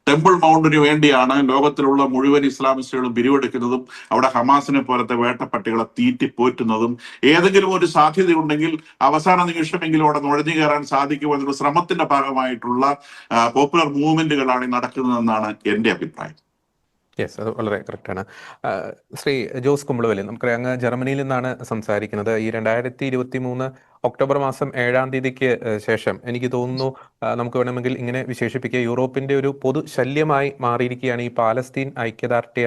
ടെമ്പിൾ മൗണ്ടിന് വേണ്ടിയാണ് ലോകത്തിലുള്ള മുഴുവൻ ഇസ്ലാമിസ്റ്റുകളും പിരിവെടുക്കുന്നതും അവിടെ ഹമാസിനെ പോലത്തെ വേട്ടപ്പട്ടികളെ തീറ്റിപ്പോറ്റുന്നതും. ഏതെങ്കിലും ഒരു സാധ്യതയുണ്ടെങ്കിൽ അവസാന നിമിഷമെങ്കിലും അവിടെ നുഴഞ്ഞു കയറാൻ സാധിക്കുമെന്നുള്ള ശ്രമത്തിന്റെ ഭാഗമായിട്ടുള്ള പോപ്പുലർ മൂവ്മെന്റുകളാണ് നടക്കുന്നതെന്നാണ് എന്റെ അഭിപ്രായം. യെസ്, അത് വളരെ കറക്റ്റാണ്. ശ്രീ ജോസ് കുമ്പളവല്ലി, നമുക്കറിയാം അങ്ങ് ജർമ്മനിയിൽ നിന്നാണ് സംസാരിക്കുന്നത്. ഈ 2023 ഒക്ടോബർ മാസം 7-ാം തീയതിക്ക് ശേഷം എനിക്ക് തോന്നുന്നു നമുക്ക് വേണമെങ്കിൽ ഇങ്ങനെ വിശേഷിപ്പിക്കുക, യൂറോപ്പിന്റെ ഒരു പൊതു ശല്യമായി മാറിയിരിക്കുകയാണ് ഈ പാലസ്തീൻ ഐക്യദാർഢ്യ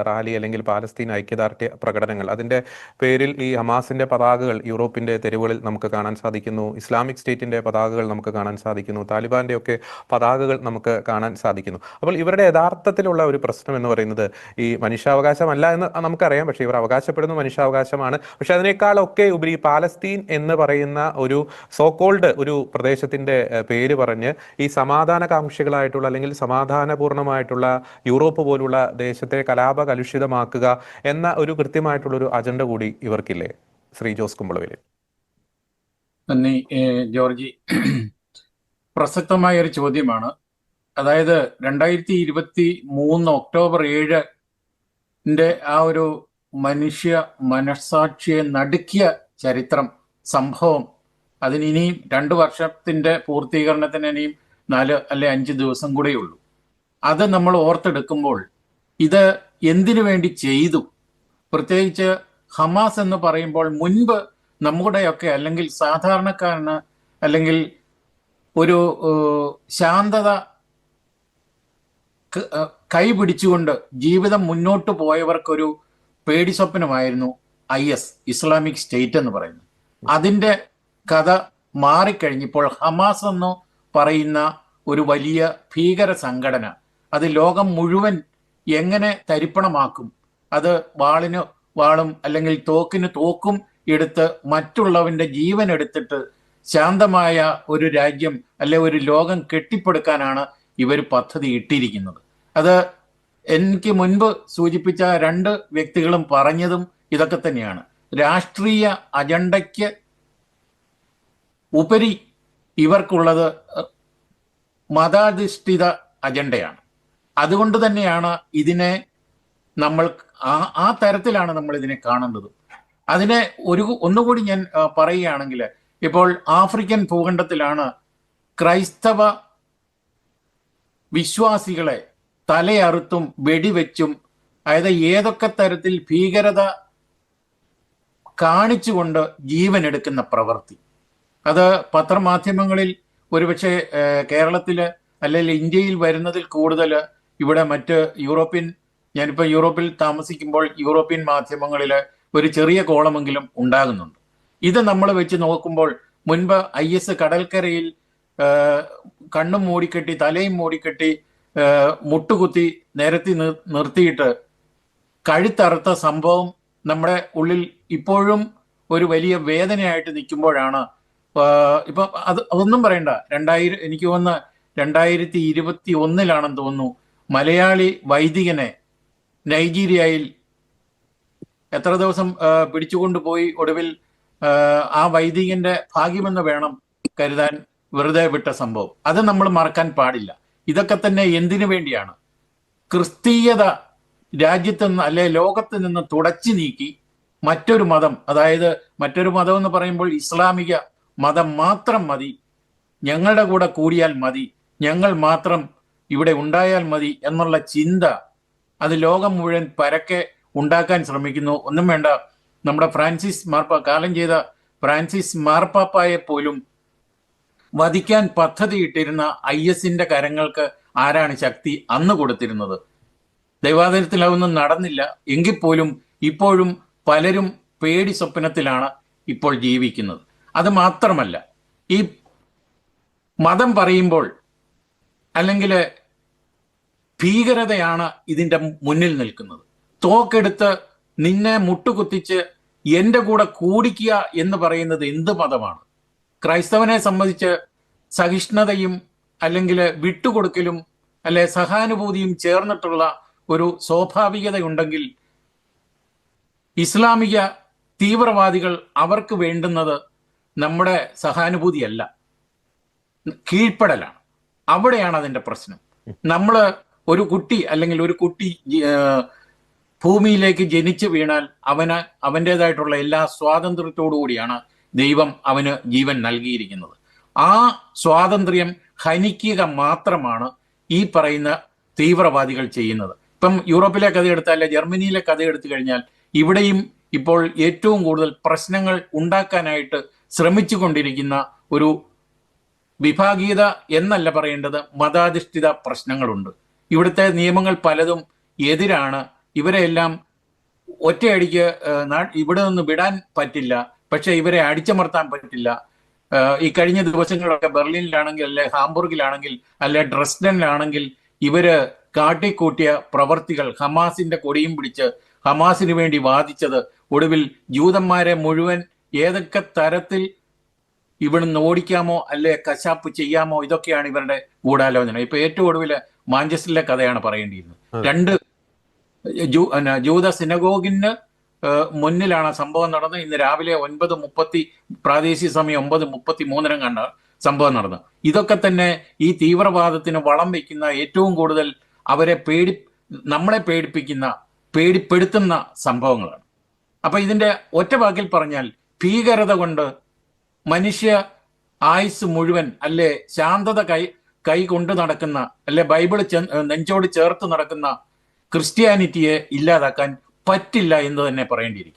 റാലി, അല്ലെങ്കിൽ പാലസ്തീൻ ഐക്യദാർഢ്യ പ്രകടനങ്ങൾ. അതിന്റെ പേരിൽ ഈ ഹമാസിന്റെ പതാകകൾ യൂറോപ്പിന്റെ തെരുവുകളിൽ നമുക്ക് കാണാൻ സാധിക്കുന്നു, ഇസ്ലാമിക് സ്റ്റേറ്റിന്റെ പതാകകൾ നമുക്ക് കാണാൻ സാധിക്കുന്നു, താലിബാന്റെ ഒക്കെ പതാകകൾ നമുക്ക് കാണാൻ സാധിക്കുന്നു. അപ്പോൾ ഇവരുടെ യഥാർത്ഥത്തിലുള്ള ഒരു പ്രശ്നം എന്ന് പറയുന്നത് ഈ മനുഷ്യാവകാശമല്ല എന്ന് നമുക്കറിയാം, പക്ഷേ ഇവർ അവകാശപ്പെടുന്ന മനുഷ്യാവകാശമാണ്. പക്ഷെ അതിനേക്കാളൊക്കെ ഉപരി പാലസ്തീൻ എന്ന് പറയുന്ന ഒരു സോകോൾഡ് ഒരു പ്രദേശത്തിന്റെ പേര് പറഞ്ഞ് ഈ സമാധാനകാംക്ഷികളായിട്ടുള്ള, അല്ലെങ്കിൽ സമാധാനപൂർണമായിട്ടുള്ള യൂറോപ്പ് പോലുള്ള ദേശത്തെ കലാപ കലുഷിതമാക്കുക എന്ന ഒരു കൃത്യമായിട്ടുള്ള ഒരു അജണ്ട കൂടി ഇവർക്കില്ലേ? ശ്രീ ജോസ് കുമ്പളവേലി. നന്ദി ജോർജി. പ്രസക്തമായ ഒരു ചോദ്യമാണ്. അതായത് 2023 ഒക്ടോബർ 7 ആ ഒരു മനുഷ്യ മനസാക്ഷിയെ നടുക്കിയ ചരിത്രം സംഭവം, അതിനിനിയും 2 വർഷത്തിന്റെ പൂർത്തീകരണത്തിന് ഇനിയും 4 അല്ലെ 5 ദിവസം കൂടെയുള്ളൂ. അത് നമ്മൾ ഓർത്തെടുക്കുമ്പോൾ ഇത് എന്തിനു വേണ്ടി ചെയ്തു? പ്രത്യേകിച്ച് ഹമാസ് എന്ന് പറയുമ്പോൾ മുൻപ് നമ്മുടെയൊക്കെ, അല്ലെങ്കിൽ സാധാരണക്കാരന്, അല്ലെങ്കിൽ ഒരു ശാന്തത കൈപിടിച്ചുകൊണ്ട് ജീവിതം മുന്നോട്ട് പോയവർക്കൊരു പേടി സ്വപ്നമായിരുന്നു IS, ഇസ്ലാമിക് സ്റ്റേറ്റ് എന്ന് പറയുന്നത്. അതിൻ്റെ കഥ മാറിക്കഴിഞ്ഞപ്പോൾ ഹമാസ് എന്ന് പറയുന്ന ഒരു വലിയ ഭീകര സംഘടന അത് ലോകം മുഴുവൻ എങ്ങനെ തരിപ്പണമാക്കും, അത് വാളിന് വാളും അല്ലെങ്കിൽ തോക്കിന് തോക്കും എടുത്ത് മറ്റുള്ളവന്റെ ജീവൻ എടുത്തിട്ട് ശാന്തമായ ഒരു രാജ്യം അല്ലെ ഒരു ലോകം കെട്ടിപ്പടുക്കാനാണ് ഇവർ പദ്ധതി ഇട്ടിരിക്കുന്നത്. അത് എനിക്ക് മുൻപ് സൂചിപ്പിച്ച 2 വ്യക്തികളും പറഞ്ഞതും ഇതൊക്കെ തന്നെയാണ്. രാഷ്ട്രീയ അജണ്ടയ്ക്ക് ഉപരി ഇവർക്കുള്ളത് മതാധിഷ്ഠിത അജണ്ടയാണ്. അതുകൊണ്ട് തന്നെയാണ് ഇതിനെ നമ്മൾ ആ തരത്തിലാണ് നമ്മൾ ഇതിനെ കാണുന്നത്. അതിനെ ഒന്നുകൂടി ഞാൻ പറയുകയാണെങ്കിൽ, ഇപ്പോൾ ആഫ്രിക്കൻ ഭൂഖണ്ഡത്തിലാണ് ക്രൈസ്തവ വിശ്വാസികളെ തലയറുത്തും വെടിവെച്ചും, അതായത് ഏതൊക്കെ തരത്തിൽ ഭീകരത കാണിച്ചുകൊണ്ട് ജീവൻ എടുക്കുന്ന പ്രവൃത്തി. അത് പത്രമാധ്യമങ്ങളിൽ ഒരുപക്ഷെ കേരളത്തില് അല്ലെങ്കിൽ ഇന്ത്യയിൽ വരുന്നതിൽ കൂടുതൽ ഇവിടെ മറ്റ് ഞാനിപ്പോൾ യൂറോപ്പിൽ താമസിക്കുമ്പോൾ യൂറോപ്യൻ മാധ്യമങ്ങളിൽ ഒരു ചെറിയ കോളമെങ്കിലും ഉണ്ടാകുന്നുണ്ട്. ഇത് നമ്മൾ വെച്ച് നോക്കുമ്പോൾ മുൻപ് IS കടൽക്കരയിൽ കണ്ണും മൂടിക്കെട്ടി തലയും മൂടിക്കെട്ടി മുട്ടുകുത്തി നിരത്തി നിർത്തിയിട്ട് കഴുത്തറുത്ത സംഭവം നമ്മുടെ ഉള്ളിൽ ഇപ്പോഴും ഒരു വലിയ വേദനയായിട്ട് നിൽക്കുമ്പോഴാണ് ഇപ്പൊ അതൊന്നും പറയണ്ട. എനിക്ക് തോന്നുന്നു 2021 തോന്നുന്നു മലയാളി വൈദികനെ നൈജീരിയയിൽ എത്ര ദിവസം പിടിച്ചുകൊണ്ടുപോയി ഒടുവിൽ ആ വൈദികന്റെ ഭാഗ്യമെന്ന് വേണം കരുതാൻ വെറുതെ വിട്ട സംഭവം. അത് നമ്മൾ മറക്കാൻ പാടില്ല. ഇതൊക്കെ തന്നെ എന്തിനു വേണ്ടിയാണ്? ക്രിസ്തീയത രാജ്യത്ത് നിന്ന് അല്ലെ ലോകത്ത് നിന്ന് തുടച്ചു നീക്കി മറ്റൊരു മതം, അതായത് മറ്റൊരു മതം എന്ന് പറയുമ്പോൾ ഇസ്ലാമിക മതം മാത്രം മതി, ഞങ്ങളുടെ കൂടെ കൂടിയാൽ മതി, ഞങ്ങൾ മാത്രം ഇവിടെ ഉണ്ടായാൽ മതി എന്നുള്ള ചിന്ത അത് ലോകം മുഴുവൻ പരക്കെ ഉണ്ടാക്കാൻ ശ്രമിക്കുന്നു. ഒന്നും വേണ്ട, നമ്മുടെ കാലം ചെയ്ത ഫ്രാൻസിസ് മാർപ്പാപ്പായെ പോലും വധിക്കാൻ പദ്ധതിയിട്ടിരുന്ന IS-ന്റെ കരങ്ങൾക്ക് ആരാണ് ശക്തി അന്ന് കൊടുത്തിരുന്നത്? ദൈവാധീനത്തിൽ അതൊന്നും നടന്നില്ല. എങ്കിൽ പോലും ഇപ്പോഴും പലരും പേടി സ്വപ്നത്തിലാണ് ഇപ്പോൾ ജീവിക്കുന്നത്. അത് മാത്രമല്ല, ഈ മതം പറയുമ്പോൾ അല്ലെങ്കിൽ ഭീകരതയാണ് ഇതിൻ്റെ മുന്നിൽ നിൽക്കുന്നത്. തോക്കെടുത്ത് നിന്നെ മുട്ടുകുത്തിച്ച് എൻ്റെ കൂടെ കൂടിക്കുക എന്ന് പറയുന്നത് എന്ത് മതമാണ്? ക്രൈസ്തവനെ സംബന്ധിച്ച് സഹിഷ്ണുതയും അല്ലെങ്കിൽ വിട്ടുകൊടുക്കലും അല്ലെ സഹാനുഭൂതിയും ചേർന്നിട്ടുള്ള ഒരു സ്വാഭാവികതയുണ്ടെങ്കിൽ ഇസ്ലാമിക തീവ്രവാദികൾ അവർക്ക് വേണ്ടുന്നത് നമ്മുടെ സഹാനുഭൂതിയല്ല, കീഴ്പ്പെടലാണ്. അവിടെയാണ് അതിൻ്റെ പ്രശ്നം. നമ്മൾ ഒരു കുട്ടി ഭൂമിയിലേക്ക് ജനിച്ചു വീണാൽ അവൻ്റെതായിട്ടുള്ള എല്ലാ സ്വാതന്ത്ര്യത്തോടു കൂടിയാണ് ദൈവം അവന് ജീവൻ നൽകിയിരിക്കുന്നത്. ആ സ്വാതന്ത്ര്യം ഹനിക്കുക മാത്രമാണ് ഈ പറയുന്ന തീവ്രവാദികൾ ചെയ്യുന്നത്. ഇപ്പം യൂറോപ്പിലെ കഥ എടുത്താൽ, ജർമ്മനിയിലെ കഥ എടുത്തു കഴിഞ്ഞാൽ ഇവിടെയും ഇപ്പോൾ ഏറ്റവും കൂടുതൽ പ്രശ്നങ്ങൾ ഉണ്ടാക്കാനായിട്ട് ശ്രമിച്ചു കൊണ്ടിരിക്കുന്ന ഒരു വിഭാഗീയത എന്നല്ല പറയേണ്ടത്, മതാധിഷ്ഠിത പ്രശ്നങ്ങളുണ്ട്. ഇവിടുത്തെ നിയമങ്ങൾ പലതും എതിരാണ്. ഇവരെല്ലാം ഒറ്റയടിക്ക് ഇവിടെ നിന്ന് വിടാൻ പറ്റില്ല, പക്ഷെ ഇവരെ അടിച്ചമർത്താൻ പറ്റില്ല. ഈ കഴിഞ്ഞ ദിവസങ്ങളൊക്കെ ബെർലിനിലാണെങ്കിൽ അല്ലെ ഹാംബുർഗിലാണെങ്കിൽ അല്ലെ ഡ്രസ്ഡനിലാണെങ്കിൽ ഇവര് കാട്ടിക്കൂട്ടിയ പ്രവർത്തികൾ, ഹമാസിന്റെ കൊടിയും പിടിച്ച് ഹമാസിന് വേണ്ടി വാദിച്ചത്, ഒടുവിൽ ജൂതന്മാരെ മുഴുവൻ ഏതൊക്കെ തരത്തിൽ ഇവിടുന്ന് ഓടിക്കാമോ അല്ലെ കശാപ്പ് ചെയ്യാമോ, ഇതൊക്കെയാണ് ഇവരുടെ ഗൂഢാലോചന. ഇപ്പൊ ഏറ്റവും ഒടുവിൽ മാഞ്ചസ്റ്ററിലെ കഥയാണ് പറയേണ്ടിയിരുന്നത്. 2 ജൂത സിനഗോഗിന് മുന്നിലാണ് സംഭവം നടന്നത്. ഇന്ന് രാവിലെ 9:30 പ്രാദേശിക സമയം 9:33 കണ്ട സംഭവം നടന്നത്. ഇതൊക്കെ തന്നെ ഈ തീവ്രവാദത്തിന് വളം വയ്ക്കുന്ന, ഏറ്റവും കൂടുതൽ അവരെ നമ്മളെ പേടിപ്പെടുത്തുന്ന സംഭവങ്ങളാണ്. അപ്പൊ ഇതിന്റെ ഒറ്റ വാക്കിൽ പറഞ്ഞാൽ, ഭീകരത കൊണ്ട് മനുഷ്യ ആയുസ് മുഴുവൻ അല്ലെ ശാന്തത കൈ കൊണ്ട് നടക്കുന്ന അല്ലെ ബൈബിൾ നെഞ്ചോട് ചേർത്ത് നടക്കുന്ന ക്രിസ്ത്യാനിറ്റിയെ ഇല്ലാതാക്കാൻ പറ്റില്ല എന്ന് തന്നെ പറയേണ്ടിയിരിക്കും.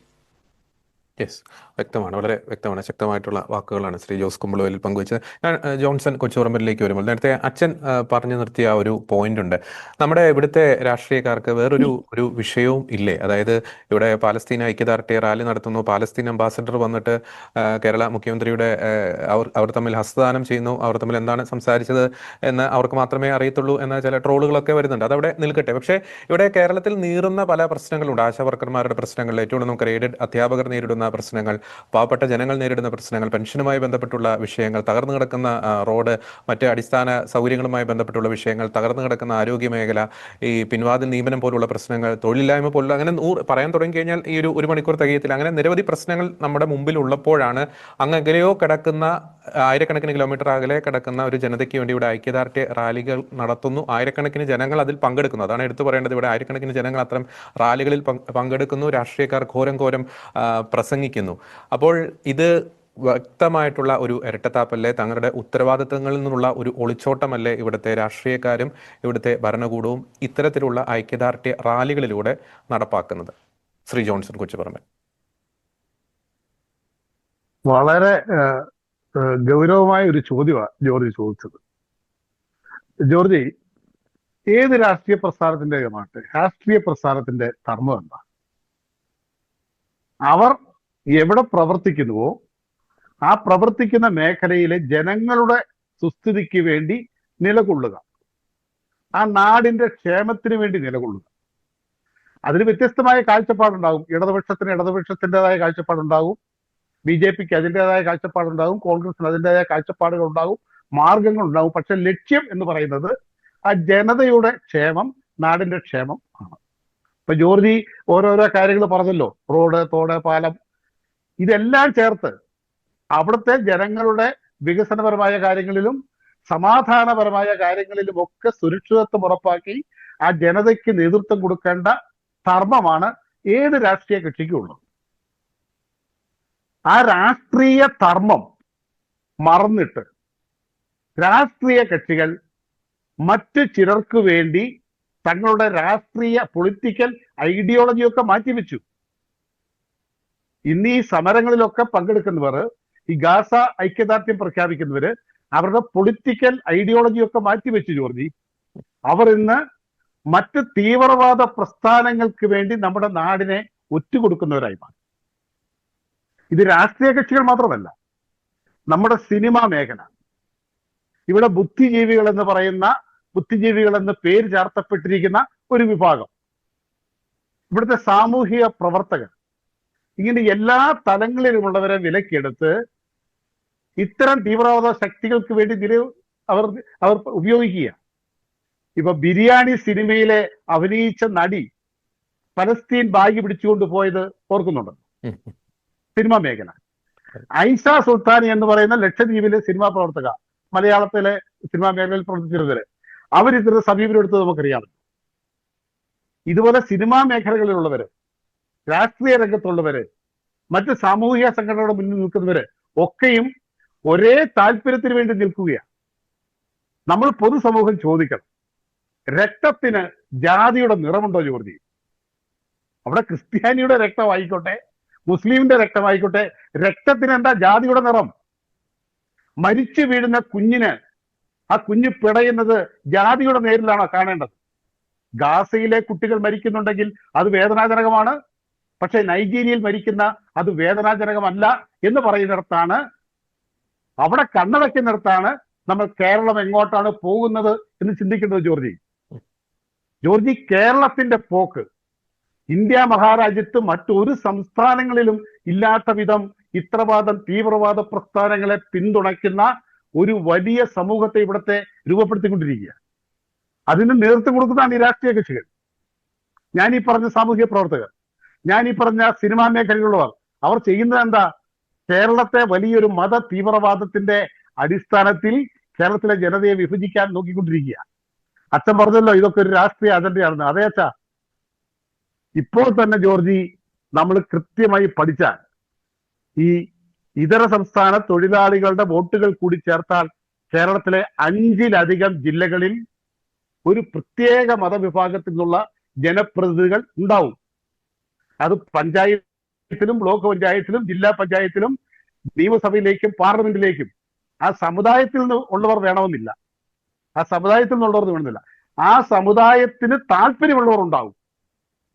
യെസ്, വ്യക്തമാണ്, വളരെ വ്യക്തമാണ്. ശക്തമായിട്ടുള്ള വാക്കുകളാണ് ശ്രീ ജോസ് കുമ്പളൂരിൽ പങ്കുവച്ചത്. ഞാൻ ജോൺസൺ കൊച്ചുപറമ്പിലേക്ക് വരുമ്പോൾ നേരത്തെ അച്ഛൻ പറഞ്ഞു നിർത്തിയ ഒരു പോയിന്റ് ഉണ്ട്. നമ്മുടെ ഇവിടുത്തെ രാഷ്ട്രീയക്കാർക്ക് വേറൊരു വിഷയവും ഇല്ലേ? അതായത് ഇവിടെ പാലസ്തീൻ ഐക്യദാർഢ്യ റാലി നടത്തുന്നു, പാലസ്തീൻ അംബാസഡർ വന്നിട്ട് കേരള മുഖ്യമന്ത്രിയുടെ അവർ തമ്മിൽ ഹസ്തദാനം ചെയ്യുന്നു, അവർ തമ്മിൽ എന്താണ് സംസാരിച്ചത് എന്ന് അവർക്ക് മാത്രമേ അറിയത്തുള്ളൂ എന്ന ചില ട്രോളുകളൊക്കെ വരുന്നുണ്ട്. അതവിടെ നിൽക്കട്ടെ. പക്ഷേ ഇവിടെ കേരളത്തിൽ നീറുന്ന പല പ്രശ്നങ്ങളുണ്ട്. ആശാ വർക്കർമാരുടെ പ്രശ്നങ്ങൾ, ഏറ്റവും നമുക്ക് എയ്ഡഡ് അധ്യാപകർ നേരിടുന്ന പ്രശ്നങ്ങൾ, പാവപ്പെട്ട ജനങ്ങൾ നേരിടുന്ന പ്രശ്നങ്ങൾ, പെൻഷനുമായി ബന്ധപ്പെട്ടുള്ള വിഷയങ്ങൾ, തകർന്നു കിടക്കുന്ന റോഡ്, മറ്റ് അടിസ്ഥാന സൗകര്യങ്ങളുമായി ബന്ധപ്പെട്ടുള്ള വിഷയങ്ങൾ, തകർന്നു കിടക്കുന്ന ആരോഗ്യ മേഖല, ഈ പിൻവാതിൽ നിയമനം പോലുള്ള പ്രശ്നങ്ങൾ, തൊഴിലില്ലായ്മ പോലുള്ള, അങ്ങനെ പറയാൻ തുടങ്ങി കഴിഞ്ഞാൽ ഈ ഒരു മണിക്കൂർ തികയത്തില്ല. അങ്ങനെ നിരവധി പ്രശ്നങ്ങൾ നമ്മുടെ മുമ്പിൽ ഉള്ളപ്പോഴാണ് അങ്ങനെയോ കിടക്കുന്ന ആയിരക്കണക്കിന് കിലോമീറ്റർ അകലെ കിടക്കുന്ന ഒരു ജനതയ്ക്ക് വേണ്ടി ഇവിടെ ഐക്യദാർഢ്യ റാലികൾ നടത്തുന്നു. ആയിരക്കണക്കിന് ജനങ്ങൾ അതിൽ പങ്കെടുക്കുന്നു. അതാണ് എടുത്തു പറയേണ്ടത്. ഇവിടെ ആയിരക്കണക്കിന് ജനങ്ങൾ അത്തരം റാലികളിൽ പങ്കെടുക്കുന്നു. രാഷ്ട്രീയക്കാർ ഘോരം പ്രസംഗിക്കുന്നു. അപ്പോൾ ഇത് വ്യക്തമായിട്ടുള്ള ഒരു ഇരട്ടത്താപ്പല്ലേ? തങ്ങളുടെ ഉത്തരവാദിത്തങ്ങളിൽ നിന്നുള്ള ഒരു ഒളിച്ചോട്ടമല്ലേ ഇവിടുത്തെ രാഷ്ട്രീയക്കാരും ഇവിടുത്തെ ഭരണകൂടവും ഇത്തരത്തിലുള്ള ഐക്യദാർഢ്യ റാലികളിലൂടെ നടപ്പാക്കുന്നത്? ശ്രീ ജോൺസൺ കൊച്ചുപറമ്പൻ. വളരെ ഗൗരവമായ ഒരു ചോദ്യമാണ് ജോർജ് ചോദിച്ചത്. ജോർജ്, ഏത് രാഷ്ട്രീയ പ്രസ്ഥാനത്തിൻ്റെയുമായിട്ട് രാഷ്ട്രീയ പ്രസ്ഥാനത്തിന്റെ ധർമ്മം എന്താ? അവർ എവിടെ പ്രവർത്തിക്കുന്നുവോ ആ പ്രവർത്തിക്കുന്ന മേഖലയിലെ ജനങ്ങളുടെ സുസ്ഥിതിക്ക് വേണ്ടി നിലകൊള്ളുക, ആ നാടിന്റെ ക്ഷേമത്തിന് വേണ്ടി നിലകൊള്ളുക. അതിന് വ്യത്യസ്തമായ കാഴ്ചപ്പാടുണ്ടാകും. ഇടതുപക്ഷത്തിന് ഇടതുപക്ഷത്തിൻ്റെതായ കാഴ്ചപ്പാടുണ്ടാകും, BJPക്ക് അതിൻ്റെതായ കാഴ്ചപ്പാടുണ്ടാകും, കോൺഗ്രസിന് അതിൻ്റെതായ കാഴ്ചപ്പാടുകൾ ഉണ്ടാകും, മാർഗങ്ങൾ ഉണ്ടാകും. പക്ഷെ ലക്ഷ്യം എന്ന് പറയുന്നത് ആ ജനതയുടെ ക്ഷേമം, നാടിന്റെ ക്ഷേമം ആണ്. ഇപ്പൊ ജോർജി ഓരോരോ കാര്യങ്ങൾ പറഞ്ഞല്ലോ, റോഡ്, തോട്, പാലം, ഇതെല്ലാം ചേർത്ത് അവിടുത്തെ ജനങ്ങളുടെ വികസനപരമായ കാര്യങ്ങളിലും സമാധാനപരമായ കാര്യങ്ങളിലും ഒക്കെ സുരക്ഷിതത്വം ഉറപ്പാക്കി ആ ജനതയ്ക്ക് നേതൃത്വം കൊടുക്കേണ്ട ധർമ്മമാണ് ഏത് രാഷ്ട്രീയ കക്ഷിക്കും ഉള്ളത്. ആ രാഷ്ട്രീയ ധർമ്മം മറന്നിട്ട് രാഷ്ട്രീയ കക്ഷികൾ മറ്റു ചിലർക്ക് വേണ്ടി തങ്ങളുടെ രാഷ്ട്രീയ പൊളിറ്റിക്കൽ ഐഡിയോളജിയൊക്കെ മാറ്റിവെച്ചു. ഇന്ന് ഈ സമരങ്ങളിലൊക്കെ പങ്കെടുക്കുന്നവർ, ഈ ഗാസ ഐക്യദാർഢ്യം പ്രഖ്യാപിക്കുന്നവര് അവരുടെ പൊളിറ്റിക്കൽ ഐഡിയോളജിയൊക്കെ മാറ്റിവെച്ചു ജോർജി. അവർ ഇന്ന് മറ്റ് തീവ്രവാദ പ്രസ്ഥാനങ്ങൾക്ക് വേണ്ടി നമ്മുടെ നാടിനെ ഒറ്റുകൊടുക്കുന്നവരായി മാറി. ഇത് രാഷ്ട്രീയ കക്ഷികൾ മാത്രമല്ല, നമ്മുടെ സിനിമാ മേഖല, ഇവിടെ ബുദ്ധിജീവികൾ എന്ന് പറയുന്ന, ബുദ്ധിജീവികൾ എന്ന് പേര് ചാർത്തപ്പെട്ടിരിക്കുന്ന ഒരു വിഭാഗം, ഇവിടുത്തെ സാമൂഹിക പ്രവർത്തകർ, ഇങ്ങനെ എല്ലാ തലങ്ങളിലുമുള്ളവരെ വിലക്കെടുത്ത് ഇത്തരം തീവ്രവാദ ശക്തികൾക്ക് വേണ്ടി അവർ ഉപയോഗിക്കുക. ഇപ്പൊ ബിരിയാണി സിനിമയിലെ അഭിനയിച്ച നടി പലസ്തീൻ ബാഗ് പിടിച്ചുകൊണ്ട് പോയത് ഓർക്കുന്നുണ്ടോ? സിനിമാ മേഖല. ഐഷ സുൽത്താനി എന്ന് പറയുന്ന ലക്ഷദ്വീപിലെ സിനിമാ പ്രവർത്തക, മലയാളത്തിലെ സിനിമാ മേഖലയിൽ പ്രവർത്തിച്ചിരുന്നവര്, അവരിത്ര സമീപനം എടുത്തത് നമുക്കറിയാം. ഇതുപോലെ സിനിമാ മേഖലകളിലുള്ളവര്, രാഷ്ട്രീയ രംഗത്തുള്ളവര്, മറ്റ് സാമൂഹിക സംഘടനകളുടെ മുന്നിൽ നിൽക്കുന്നവര് ഒക്കെയും ഒരേ താല്പര്യത്തിന് വേണ്ടി നിൽക്കുകയാണ്. നമ്മൾ പൊതുസമൂഹം ചോദിക്കണം, രക്തത്തിന് ജാതിയുടെ നിറമുണ്ടോ ജോർജി? അവിടെ ക്രിസ്ത്യാനിയുടെ രക്തമായിക്കോട്ടെ, മുസ്ലിമിന്റെ രക്തമായിക്കോട്ടെ, രക്തത്തിന് എന്താ ജാതിയുടെ നിറം? മരിച്ചു വീഴുന്ന കുഞ്ഞിന് ആ കുഞ്ഞ് പിടയുന്നത് ജാതിയുടെ നേരിലാണോ കാണേണ്ടത്? ഗാസയിലെ കുട്ടികൾ മരിക്കുന്നുണ്ടെങ്കിൽ അത് വേദനാജനകമാണ്, പക്ഷെ നൈജീരിയയിൽ മരിക്കുന്ന അത് വേദനാജനകമല്ല എന്ന് പറയുന്നിടത്താണ്, അവിടെ കണ്ണടയ്ക്കുന്നിടത്താണ് നമ്മൾ കേരളം എങ്ങോട്ടാണ് പോകുന്നത് എന്ന് ചിന്തിക്കേണ്ടത് ജോർജി. ജോർജി, കേരളത്തിന്റെ പോക്ക് ഇന്ത്യ മഹാരാജ്യത്ത് മറ്റൊരു സംസ്ഥാനങ്ങളിലും ഇല്ലാത്ത വിധം ഇത്രവാദം തീവ്രവാദ പ്രസ്ഥാനങ്ങളെ പിന്തുണയ്ക്കുന്ന ഒരു വലിയ സമൂഹത്തെ ഇവിടത്തെ രൂപപ്പെടുത്തിക്കൊണ്ടിരിക്കുക. അതിന് നേതൃത്വം കൊടുക്കുന്നതാണ് ഈ രാഷ്ട്രീയ കക്ഷികൾ. ഞാൻ ഈ പറഞ്ഞ സാമൂഹ്യ പ്രവർത്തകർ, ഞാൻ ഈ പറഞ്ഞ സിനിമാ മേഖലയിലുള്ളവർ, അവർ ചെയ്യുന്നത് എന്താ? കേരളത്തെ വലിയൊരു മത തീവ്രവാദത്തിന്റെ അടിസ്ഥാനത്തിൽ കേരളത്തിലെ ജനതയെ വിഭജിക്കാൻ നോക്കിക്കൊണ്ടിരിക്കുക. അച്ഛൻ പറഞ്ഞല്ലോ ഇതൊക്കെ ഒരു രാഷ്ട്രീയ അജണ്ടയാണെന്ന്. അതേ അച്ഛാ, ഇപ്പോൾ തന്നെ ജോർജി നമ്മൾ കൃത്യമായി പഠിച്ചാൽ ഈ ഇതര സംസ്ഥാന തൊഴിലാളികളുടെ വോട്ടുകൾ കൂടി ചേർത്താൽ കേരളത്തിലെ 5-ലധികം ജില്ലകളിൽ ഒരു പ്രത്യേക മതവിഭാഗത്തിൽ നിന്നുള്ള ജനപ്രതിനിധികൾ ഉണ്ടാവും. അത് പഞ്ചായത്തിലും ബ്ലോക്ക് പഞ്ചായത്തിലും ജില്ലാ പഞ്ചായത്തിലും നിയമസഭയിലേക്കും പാർലമെന്റിലേക്കും ആ സമുദായത്തിൽ നിന്ന് ഉള്ളവർ വേണമെന്നില്ല, ആ സമുദായത്തിൽ നിന്നുള്ളവർ വേണമെന്നില്ല, ആ സമുദായത്തിന് താല്പര്യമുള്ളവർ ഉണ്ടാവും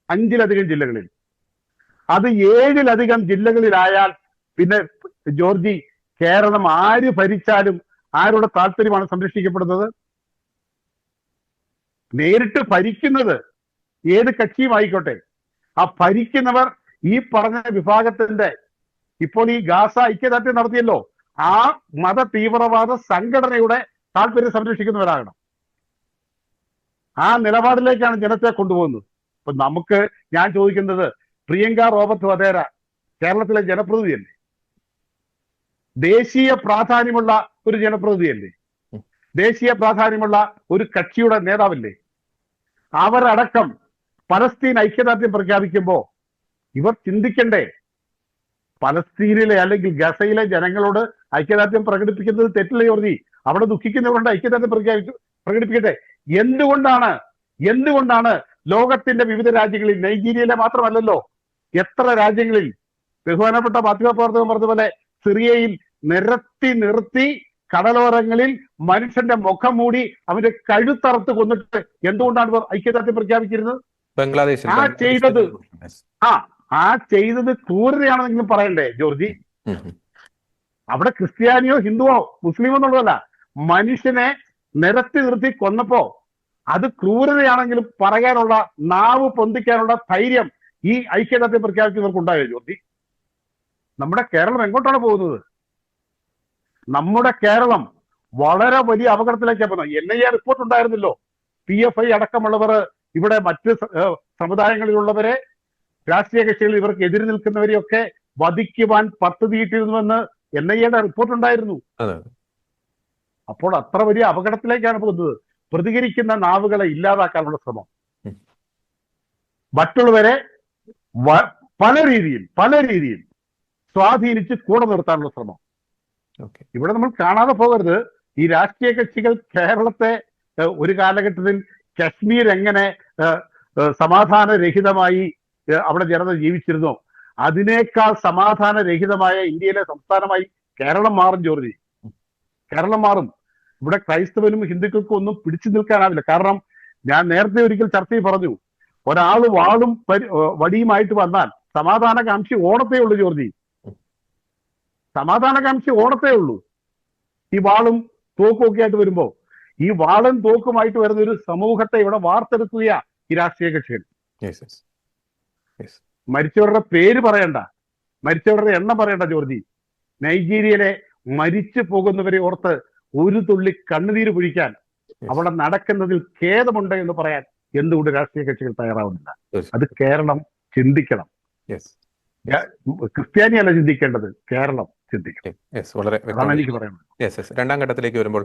5-ലധികം ജില്ലകളിൽ. അത് 7-ലധികം ജില്ലകളിലായാൽ പിന്നെ ജോർജി, കേരളം ആര് ഭരിച്ചാലും ആരുടെ താല്പര്യമാണ് സംരക്ഷിക്കപ്പെടുന്നത്? നേരിട്ട് ഭരിക്കുന്നത് ഏത് കക്ഷിയുമായിക്കോട്ടെ, ആ ഭരിക്കുന്നവർ ഈ പറഞ്ഞ വിഭാഗത്തിന്റെ, ഇപ്പോൾ ഈ ഗാസ ഐക്യദാർഢ്യം നടത്തിയല്ലോ, ആ മത തീവ്രവാദ സംഘടനയുടെ താല്പര്യം സംരക്ഷിക്കുന്നവരാകണം. ആ നിലപാടിലേക്കാണ് ജനത്തെ കൊണ്ടുപോകുന്നത്. അപ്പൊ നമുക്ക്, ഞാൻ ചോദിക്കുന്നത്, പ്രിയങ്ക റോബർട്ട് വധേര കേരളത്തിലെ ജനപ്രതിനിധിയല്ലേ? ദേശീയ പ്രാധാന്യമുള്ള ഒരു ജനപ്രതിനിധിയല്ലേ? ദേശീയ പ്രാധാന്യമുള്ള ഒരു കക്ഷിയുടെ നേതാവല്ലേ? അവരടക്കം പലസ്തീൻ ഐക്യദാർഢ്യം പ്രഖ്യാപിക്കുമ്പോൾ ഇവർ ചിന്തിക്കണ്ടേ, പലസ്തീനിലെ അല്ലെങ്കിൽ ഗസയിലെ ജനങ്ങളോട് ഐക്യദാർഢ്യം പ്രകടിപ്പിക്കുന്നത് തെറ്റില്ല ജോർജി. അവിടെ ദുഃഖിക്കുന്നവരുണ്ട്, ഐക്യദാർഢ്യം പ്രകടിപ്പിക്കട്ടെ. എന്തുകൊണ്ടാണ് ലോകത്തിന്റെ വിവിധ രാജ്യങ്ങളിൽ, നൈജീരിയയിലെ മാത്രമല്ലല്ലോ, എത്ര രാജ്യങ്ങളിൽ, ബഹുമാനപ്പെട്ട മാധ്യമപ്രവർത്തകൻ പറഞ്ഞതുപോലെ സിറിയയിൽ നിരത്തി നിർത്തി കടലോരങ്ങളിൽ മനുഷ്യന്റെ മുഖം മൂടി അവന്റെ കഴുത്തറുത്ത് കൊന്നിട്ട് എന്തുകൊണ്ടാണ് ഇവർ ഐക്യദാർഢ്യം പ്രഖ്യാപിച്ചിരുന്നത്? ബംഗ്ലാദേശിൽ ആ ചെയ്തത് ആ ചെയ്തത് ക്രൂരതയാണെന്നെങ്കിലും പറയണ്ടേ ജോർജി? അവിടെ ക്രിസ്ത്യാനിയോ ഹിന്ദുവോ മുസ്ലിമോ എന്നുള്ളതല്ല, മനുഷ്യനെ നിരത്തി നിർത്തി കൊന്നപ്പോ അത് ക്രൂരതയാണെങ്കിലും പറയാനുള്ള, നാവ് പൊന്തിക്കാനുള്ള ധൈര്യം ഈ ഐക്യദാർഢ്യം പ്രഖ്യാപിച്ചവർക്ക് ഉണ്ടായോ ജോർജി? നമ്മുടെ കേരളം എങ്ങോട്ടാണ് പോകുന്നത്? നമ്മുടെ കേരളം വളരെ വലിയ അപകടത്തിലേക്കാണ് പോകുന്നത്. NIA റിപ്പോർട്ട് ഉണ്ടായിരുന്നല്ലോ, PFI അടക്കമുള്ളവർ ഇവിടെ മറ്റ് സമുദായങ്ങളിലുള്ളവരെ, രാഷ്ട്രീയ കക്ഷികൾ ഇവർക്ക് എതിര് നിൽക്കുന്നവരെയൊക്കെ വധിക്കുവാൻ പദ്ധതിയിട്ടിരുന്നുവെന്ന് NIA റിപ്പോർട്ട് ഉണ്ടായിരുന്നു. അപ്പോൾ അത്ര വലിയ അപകടത്തിലേക്കാണ് പോകുന്നത്. പ്രതികരിക്കുന്ന നാവുകളെ ഇല്ലാതാക്കാനുള്ള ശ്രമം, മറ്റുള്ളവരെ പല രീതിയിൽ സ്വാധീനിച്ച് കൂടെ നിർത്താനുള്ള ശ്രമം. ഇവിടെ നമ്മൾ കാണാതെ പോകരുത്, ഈ രാഷ്ട്രീയ കക്ഷികൾ കേരളത്തെ ഒരു കാലഘട്ടത്തിൽ കശ്മീർ എങ്ങനെ സമാധാനരഹിതമായി അവിടെ ജനത ജീവിച്ചിരുന്നോ അതിനേക്കാൾ സമാധാനരഹിതമായ ഇന്ത്യയിലെ സംസ്ഥാനമായി കേരളം മാറും ജോർജി. കേരളം മാറും. ഇവിടെ ക്രൈസ്തവനും ഹിന്ദുക്കൾക്കും ഒന്നും പിടിച്ചു നിൽക്കാനാവില്ല. കാരണം ഞാൻ നേരത്തെ ഒരിക്കൽ ചർച്ചയിൽ പറഞ്ഞു, ഒരാൾ വാളും വടിയുമായിട്ട് വന്നാൽ സമാധാനകാംക്ഷി ഓടത്തേ ഉള്ളൂ ജോർജി, സമാധാനകാംക്ഷി ഓടത്തേ ഉള്ളൂ. ഈ വാളും തോക്കും ഒക്കെ ആയിട്ട് വരുമ്പോ ഈ വാളും തോക്കുമായിട്ട് വരുന്ന ഒരു സമൂഹത്തെ ഇവിടെ വാർത്തെടുക്കുക ഈ രാഷ്ട്രീയ കക്ഷികൾ. മരിച്ചവരുടെ പേര് പറയണ്ട, മരിച്ചവരുടെ എണ്ണം പറയണ്ട ജോർജി. നൈജീരിയയിലെ മരിച്ചു പോകുന്നവരെ ഓർത്ത് ഒരു തുള്ളി കണ്ണുനീര് പൊഴിക്കാൻ അവിടെ നടക്കുന്നതിൽ ഖേദമുണ്ട് എന്ന് പറയാൻ എന്തുകൊണ്ട് രാഷ്ട്രീയ കക്ഷികൾ തയ്യാറാവുന്നില്ല? അത് കേരളം ചിന്തിക്കണം. ക്രിസ്ത്യാനിയല്ല ചിന്തിക്കേണ്ടത്, കേരളം ചിന്തിക്കണം. വളരെ എനിക്ക് പറയാനുള്ളത്. രണ്ടാം ഘട്ടത്തിലേക്ക് വരുമ്പോൾ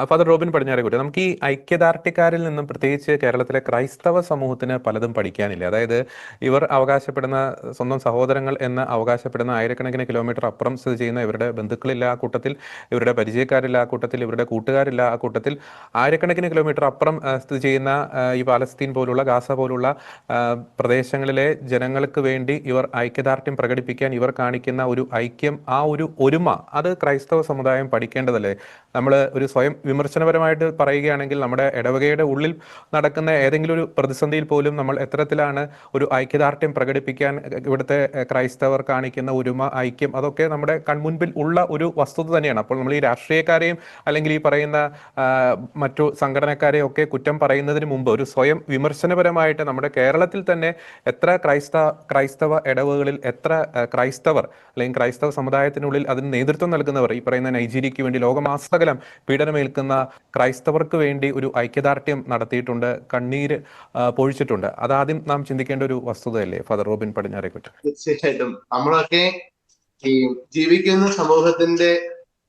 ഫാദർ റോബിൻ പടിഞ്ഞാറേക്കോട്ടെ, നമുക്ക് ഈ ഐക്യദാർഢ്യക്കാരിൽ നിന്നും പ്രത്യേകിച്ച് കേരളത്തിലെ ക്രൈസ്തവ സമൂഹത്തിന് പലതും പഠിക്കാനില്ല. അതായത് ഇവർ അവകാശപ്പെടുന്ന സ്വന്തം സഹോദരങ്ങൾ എന്ന് അവകാശപ്പെടുന്ന ആയിരക്കണക്കിന് കിലോമീറ്റർ അപ്പുറം സ്ഥിതി ചെയ്യുന്ന ഇവരുടെ ബന്ധുക്കളില്ല ആ കൂട്ടത്തിൽ, ഇവരുടെ പരിചയക്കാരില്ല ആ കൂട്ടത്തിൽ, ഇവരുടെ കൂട്ടുകാരില്ല ആ കൂട്ടത്തിൽ, ആയിരക്കണക്കിന് കിലോമീറ്റർ അപ്പുറം സ്ഥിതി ചെയ്യുന്ന ഈ പാലസ്തീൻ പോലുള്ള, ഗാസ പോലുള്ള പ്രദേശങ്ങളിലെ ജനങ്ങൾക്ക് വേണ്ടി ഇവർ ഐക്യദാർഢ്യം പ്രകടിപ്പിക്കാൻ ഇവർ കാണിക്കുന്ന ഒരു ഐക്യം, ആ ഒരു ഒരുമ, അത് ക്രൈസ്തവ സമുദായം പഠിക്കേണ്ടതല്ലേ? നമ്മൾ ഒരു സ്വയം വിമർശനപരമായിട്ട് പറയുകയാണെങ്കിൽ നമ്മുടെ ഇടവകയുടെ ഉള്ളിൽ നടക്കുന്ന ഏതെങ്കിലും ഒരു പ്രതിസന്ധിയിൽ പോലും നമ്മൾ എത്തരത്തിലാണ് ഒരു ഐക്യദാർഢ്യം പ്രകടിപ്പിക്കാൻ ഇവിടുത്തെ ക്രൈസ്തവർ കാണിക്കുന്ന ഒരുമ, ഐക്യം, അതൊക്കെ നമ്മുടെ കൺമുൻപിൽ ഉള്ള ഒരു വസ്തുത തന്നെയാണ്. അപ്പോൾ നമ്മൾ ഈ രാഷ്ട്രീയക്കാരെയും അല്ലെങ്കിൽ ഈ പറയുന്ന മറ്റു സംഘടനക്കാരെയും ഒക്കെ കുറ്റം പറയുന്നതിന് മുമ്പ് ഒരു സ്വയം വിമർശനപരമായിട്ട് നമ്മുടെ കേരളത്തിൽ തന്നെ എത്ര ക്രൈസ്തവ ഇടവകളിൽ എത്ര ക്രൈസ്തവർ അല്ലെങ്കിൽ ക്രൈസ്തവ സമുദായത്തിനുള്ളിൽ അതിന് നേതൃത്വം നൽകുന്നവർ, ഈ പറയുന്ന നൈജീരിയയ്ക്ക് വേണ്ടി ലോകമാസകലം പീഡനമേൽക്കുന്ന ക്രൈസ്തവർക്ക് വേണ്ടി ഒരു ഐക്യദാർഢ്യം നടത്തിയിട്ടുണ്ട്, കണ്ണീര് പൊഴിച്ചിട്ടുണ്ട്. അതാദ്യം നാം ചിന്തിക്കേണ്ട ഒരു വസ്തുതയല്ലേ ഫാദർ റോബിൻ പടിഞ്ഞാറേക്കോട്ടെ? തീർച്ചയായിട്ടും നമ്മളൊക്കെ ഈ ജീവിക്കുന്ന സമൂഹത്തിന്റെ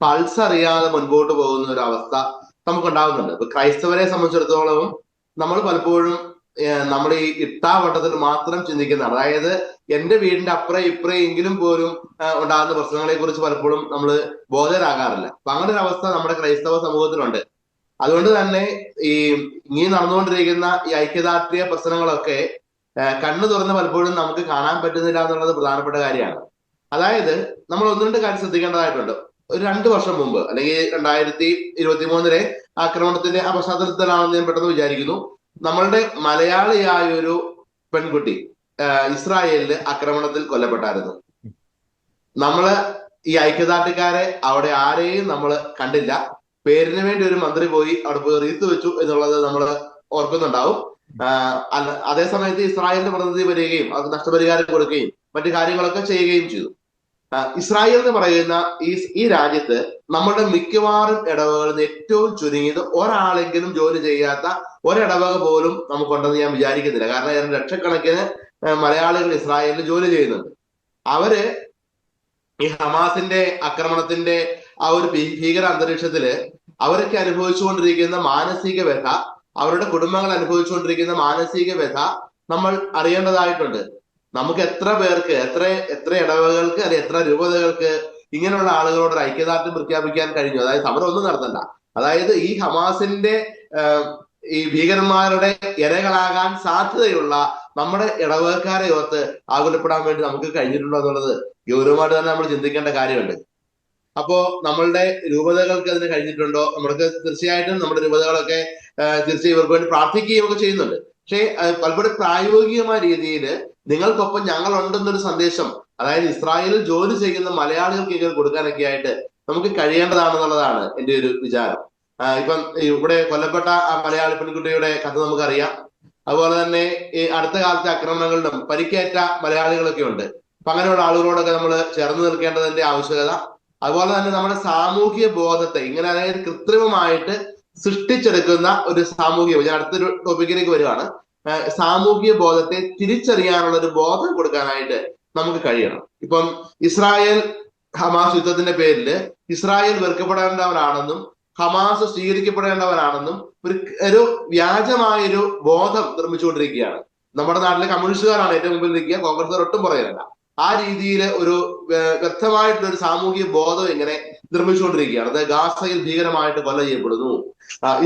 പൾസ് അറിയാതെ മുൻപോട്ട് പോകുന്ന ഒരു അവസ്ഥ നമുക്കുണ്ടാകുന്നുണ്ട്. ഇപ്പൊ ക്രൈസ്തവരെ സംബന്ധിച്ചിടത്തോളം നമ്മൾ പലപ്പോഴും നമ്മൾ ഈ ഇട്ടാവട്ടത്തിൽ മാത്രം ചിന്തിക്കുന്നതാണ്. അതായത് എന്റെ വീടിന്റെ അപ്പുറം ഇപ്പുറം എങ്കിലും പോലും ഉണ്ടാകുന്ന പ്രശ്നങ്ങളെ കുറിച്ച് പലപ്പോഴും നമ്മൾ ബോധരാകാറില്ല. അപ്പൊ അങ്ങനെ ഒരു അവസ്ഥ നമ്മുടെ ക്രൈസ്തവ സമൂഹത്തിലുണ്ട്. അതുകൊണ്ട് തന്നെ ഈ നടന്നുകൊണ്ടിരിക്കുന്ന ഈ ഐക്യദാർഢ്യ പ്രശ്നങ്ങളൊക്കെ കണ്ണു തുറന്ന് പലപ്പോഴും നമുക്ക് കാണാൻ പറ്റുന്നില്ല എന്നുള്ളത് പ്രധാനപ്പെട്ട കാര്യമാണ്. അതായത് നമ്മൾ ഒന്ന് രണ്ട് കാര്യം ശ്രദ്ധിക്കേണ്ടതായിട്ടുണ്ട്. ഒരു 2 വർഷം മുമ്പ് അല്ലെങ്കിൽ 2023 ആക്രമണത്തിന്റെ ആ പശ്ചാത്തലത്തിലാണെന്ന് ഞാൻ പെട്ടെന്ന് വിചാരിക്കുന്നു, നമ്മളുടെ മലയാളിയായ ഒരു പെൺകുട്ടി ഇസ്രായേലില് ആക്രമണത്തിൽ കൊല്ലപ്പെട്ടായിരുന്നു. നമ്മള് ഈ ഐക്യദാർഢ്യക്കാരെ അവിടെ ആരെയും നമ്മൾ കണ്ടില്ല. പേരിന് വേണ്ടി ഒരു മന്ത്രി പോയി അവിടെ പോയി റീത്ത് വെച്ചു എന്നുള്ളത് നമ്മൾ ഓർക്കുന്നുണ്ടാവും. അതേ സമയത്ത് ഇസ്രായേലിന്റെ പ്രതിനിധി വരികയും അത് നഷ്ടപരിഹാരം കൊടുക്കുകയും മറ്റു കാര്യങ്ങളൊക്കെ ചെയ്യുകയും ചെയ്തു. ഇസ്രായേൽ എന്ന് പറയുന്ന ഈ രാജ്യത്ത് നമ്മുടെ മിക്കവാറും ഇടവകളിൽ ഏറ്റവും ചുരുങ്ങിയത് ഒരാളെങ്കിലും ജോലി ചെയ്യാത്ത ഒരിടവക പോലും നമുക്കുണ്ടെന്ന് ഞാൻ വിചാരിക്കുന്നില്ല. കാരണം ലക്ഷക്കണക്കിന് മലയാളികൾ ഇസ്രായേലിൽ ജോലി ചെയ്യുന്നുണ്ട്. അവര് ഈ ഹമാസിന്റെ ആക്രമണത്തിന്റെ ആ ഒരു ഭീകര അന്തരീക്ഷത്തില് അവരൊക്കെ അനുഭവിച്ചുകൊണ്ടിരിക്കുന്ന മാനസിക വ്യഥ, അവരുടെ കുടുംബങ്ങൾ അനുഭവിച്ചുകൊണ്ടിരിക്കുന്ന മാനസിക വ്യഥ നമ്മൾ അറിയേണ്ടതായിട്ടുണ്ട്. നമുക്ക് എത്ര പേർക്ക്, എത്ര ഇടവകൾക്ക് അല്ലെങ്കിൽ എത്ര രൂപതകൾക്ക് ഇങ്ങനെയുള്ള ആളുകളോട് ഒരു ഐക്യദാർഢ്യം പ്രഖ്യാപിക്കാൻ കഴിഞ്ഞു? അതായത് സമരം ഒന്നും നടത്തണ്ട, അതായത് ഈ ഹമാസിന്റെ ഈ ഭീകരന്മാരുടെ ഇരകളാകാൻ സാധ്യതയുള്ള നമ്മുടെ ഇടവകക്കാരെ ഓർത്ത് ആകുലപ്പെടാൻ വേണ്ടി നമുക്ക് കഴിഞ്ഞിട്ടുണ്ടോ എന്നുള്ളത് ഗൗരവമായിട്ട് തന്നെ നമ്മൾ ചിന്തിക്കേണ്ട കാര്യമുണ്ട്. അപ്പോ നമ്മളുടെ രൂപതകൾക്ക് അതിന് കഴിഞ്ഞിട്ടുണ്ടോ? നമ്മൾക്ക് തീർച്ചയായിട്ടും നമ്മുടെ രൂപതകളൊക്കെ തീർച്ചയായും ഇവർക്ക് വേണ്ടി പ്രാർത്ഥിക്കുകയും ഒക്കെ ചെയ്യുന്നുണ്ട്. പക്ഷേ പലപ്പോഴും പ്രായോഗികമായ രീതിയിൽ നിങ്ങൾക്കൊപ്പം ഞങ്ങൾ ഉണ്ടെന്നൊരു സന്ദേശം, അതായത് ഇസ്രായേലിൽ ജോലി ചെയ്യുന്ന മലയാളികൾക്ക് കൊടുക്കാനൊക്കെ ആയിട്ട് നമുക്ക് കഴിയേണ്ടതാണെന്നുള്ളതാണ് എൻ്റെ ഒരു വിചാരം. ഇപ്പം ഇവിടെ കൊല്ലപ്പെട്ട ആ മലയാളി പെൺകുട്ടിയുടെ കഥ നമുക്കറിയാം. അതുപോലെ തന്നെ ഈ അടുത്ത കാലത്തെ ആക്രമണങ്ങളിലും പരിക്കേറ്റ മലയാളികളൊക്കെ ഉണ്ട്. അപ്പൊ അങ്ങനെയുള്ള ആളുകളോടൊക്കെ നമ്മൾ ചേർന്ന് നിൽക്കേണ്ടതിന്റെ ആവശ്യകത, അതുപോലെ തന്നെ നമ്മുടെ സാമൂഹ്യ ബോധത്തെ ഇങ്ങനെ അതായത് കൃത്രിമമായിട്ട് സൃഷ്ടിച്ചെടുക്കുന്ന ഒരു സാമൂഹ്യ, ഞാൻ അടുത്തൊരു ടോപ്പിക്കിലേക്ക് വരുവാണ്, സാമൂഹ്യ ബോധത്തെ തിരിച്ചറിയാനുള്ള ഒരു ബോധം കൊടുക്കാനായിട്ട് നമുക്ക് കഴിയണം. ഇപ്പം ഇസ്രായേൽ ഹമാസ് യുദ്ധത്തിന്റെ പേരിൽ ഇസ്രായേൽ വെറുക്കപ്പെടേണ്ടവരാണെന്നും ഹമാസ് സ്വീകരിക്കപ്പെടേണ്ടവരാണെന്നും ഒരു വ്യാജമായൊരു ബോധം നിർമ്മിച്ചുകൊണ്ടിരിക്കുകയാണ്. നമ്മുടെ നാട്ടിലെ കമ്മ്യൂണിസ്റ്റുകാരാണ് ഏറ്റവും മുമ്പിൽ നിൽക്കുക, കോൺഗ്രസ്സുകാർ ഒട്ടും പറയുന്നില്ല. ആ രീതിയിൽ ഒരു വ്യക്തമായിട്ടുള്ള ഒരു സാമൂഹിക ബോധം ഇങ്ങനെ നിർമ്മിച്ചുകൊണ്ടിരിക്കുകയാണ്. അത് ഗാസയിൽ ഭീകരമായിട്ട് കൊല ചെയ്യപ്പെടുന്നു,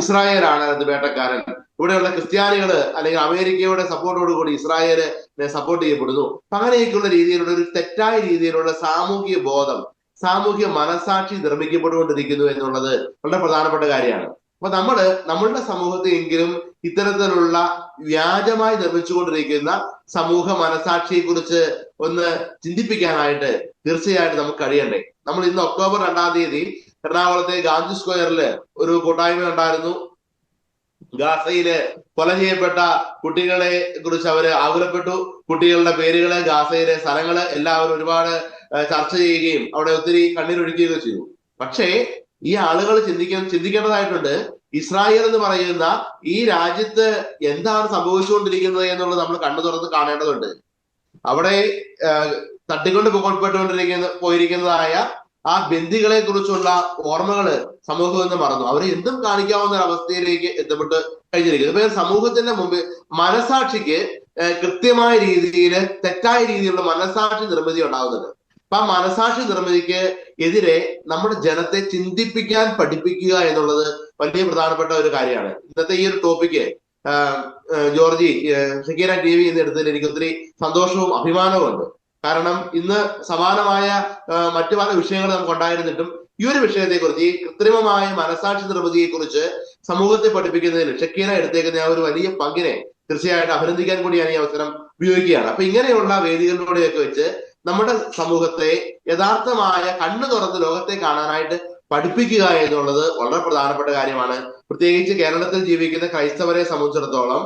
ഇസ്രായേലാണ് അത് വേട്ടക്കാരൻ, ഇവിടെയുള്ള ക്രിസ്ത്യാനികള് അല്ലെങ്കിൽ അമേരിക്കയുടെ സപ്പോർട്ടോട് കൂടി ഇസ്രായേല് സപ്പോർട്ട് ചെയ്യപ്പെടുന്നു. അങ്ങനെയൊക്കെയുള്ള രീതിയിലുള്ള ഒരു തെറ്റായ രീതിയിലുള്ള സാമൂഹിക ബോധം, സാമൂഹിക മനസാക്ഷി നിർമ്മിക്കപ്പെട്ടുകൊണ്ടിരിക്കുന്നു എന്നുള്ളത് വളരെ പ്രധാനപ്പെട്ട കാര്യമാണ്. അപ്പൊ നമ്മളുടെ സമൂഹത്തെ എങ്കിലും ഇത്തരത്തിലുള്ള വ്യാജമായി നിർമ്മിച്ചുകൊണ്ടിരിക്കുന്ന സമൂഹ മനസാക്ഷിയെ കുറിച്ച് ഒന്ന് ചിന്തിപ്പിക്കാനായിട്ട് തീർച്ചയായിട്ടും നമുക്ക് കഴിയണ്ടേ. നമ്മൾ ഇന്ന് ഒക്ടോബർ 2-ാം തീയതി എറണാകുളത്തെ ഗാന്ധി സ്ക്വയറിൽ ഒരു കൂട്ടായ്മ ഉണ്ടായിരുന്നു. ഗാസയില് കൊല ചെയ്യപ്പെട്ട കുട്ടികളെ കുറിച്ച് അവര് ആകുലപ്പെട്ടു. കുട്ടികളുടെ പേരുകള്, ഗാസയിലെ സ്ഥലങ്ങള് എല്ലാവരും ഒരുപാട് ചർച്ച ചെയ്യുകയും അവിടെ ഒത്തിരി കണ്ണീരൊഴുക്കുകയൊക്കെ ചെയ്തു. പക്ഷേ ഈ ആളുകൾ ചിന്തിക്കേണ്ടതായിട്ടുണ്ട്, ഇസ്രായേൽ എന്ന് പറയുന്ന ഈ രാജ്യത്ത് എന്താണ് സംഭവിച്ചുകൊണ്ടിരിക്കുന്നത് എന്നുള്ളത് നമ്മൾ കണ്ണു തുറന്ന് കാണേണ്ടതുണ്ട്. അവിടെ തട്ടിക്കൊണ്ട് പോയിരിക്കുന്നതായ ആ ബന്ദികളെ കുറിച്ചുള്ള ഓർമ്മകള് സമൂഹം എന്ന് മറന്നു. അവരെ എന്തും കാണിക്കാവുന്ന ഒരു അവസ്ഥയിലേക്ക് എത്തപ്പെട്ട് കഴിഞ്ഞിരിക്കുന്നു. ഇപ്പൊ സമൂഹത്തിന്റെ മുമ്പിൽ മനസാക്ഷിക്ക് കൃത്യമായ രീതിയിൽ തെറ്റായ രീതിയിലുള്ള മനസാക്ഷി നിർമ്മിതി ഉണ്ടാകുന്നുണ്ട്. അപ്പൊ ആ മനസാക്ഷി നിർമ്മിതിക്ക് എതിരെ നമ്മുടെ ജനത്തെ ചിന്തിപ്പിക്കാൻ പഠിപ്പിക്കുക എന്നുള്ളത് വലിയ പ്രധാനപ്പെട്ട ഒരു കാര്യമാണ്. ഇന്നത്തെ ഈ ഒരു ടോപ്പിക്ക് ജോർജി ഷക്കീന TV എന്ന് എടുത്തതിൽ എനിക്ക് ഒത്തിരി സന്തോഷവും അഭിമാനവും ഉണ്ട്. കാരണം ഇന്ന് സമാനമായ മറ്റു പല വിഷയങ്ങൾ നമുക്ക് ഉണ്ടായിരുന്നിട്ടും ഈ ഒരു വിഷയത്തെക്കുറിച്ച്, ഈ കൃത്രിമമായ മനസാക്ഷി നിർമ്മിതിയെ കുറിച്ച് സമൂഹത്തെ പഠിപ്പിക്കുന്നതിൽ ഷക്കീന എടുത്തേക്കുന്ന ആ ഒരു വലിയ പങ്കിനെ തീർച്ചയായിട്ടും അഭിനന്ദിക്കാൻ കൂടി ഞാൻ ഈ അവസരം ഉപയോഗിക്കുകയാണ്. അപ്പൊ ഇങ്ങനെയുള്ള വേദികളിലൂടെയൊക്കെ വെച്ച് നമ്മുടെ സമൂഹത്തെ യഥാർത്ഥമായ കണ്ണു തുറന്ന് ലോകത്തെ കാണാനായിട്ട് പഠിപ്പിക്കുക എന്നുള്ളത് വളരെ പ്രധാനപ്പെട്ട കാര്യമാണ്. പ്രത്യേകിച്ച് കേരളത്തിൽ ജീവിക്കുന്ന ക്രൈസ്തവരെ സംബന്ധിച്ചിടത്തോളം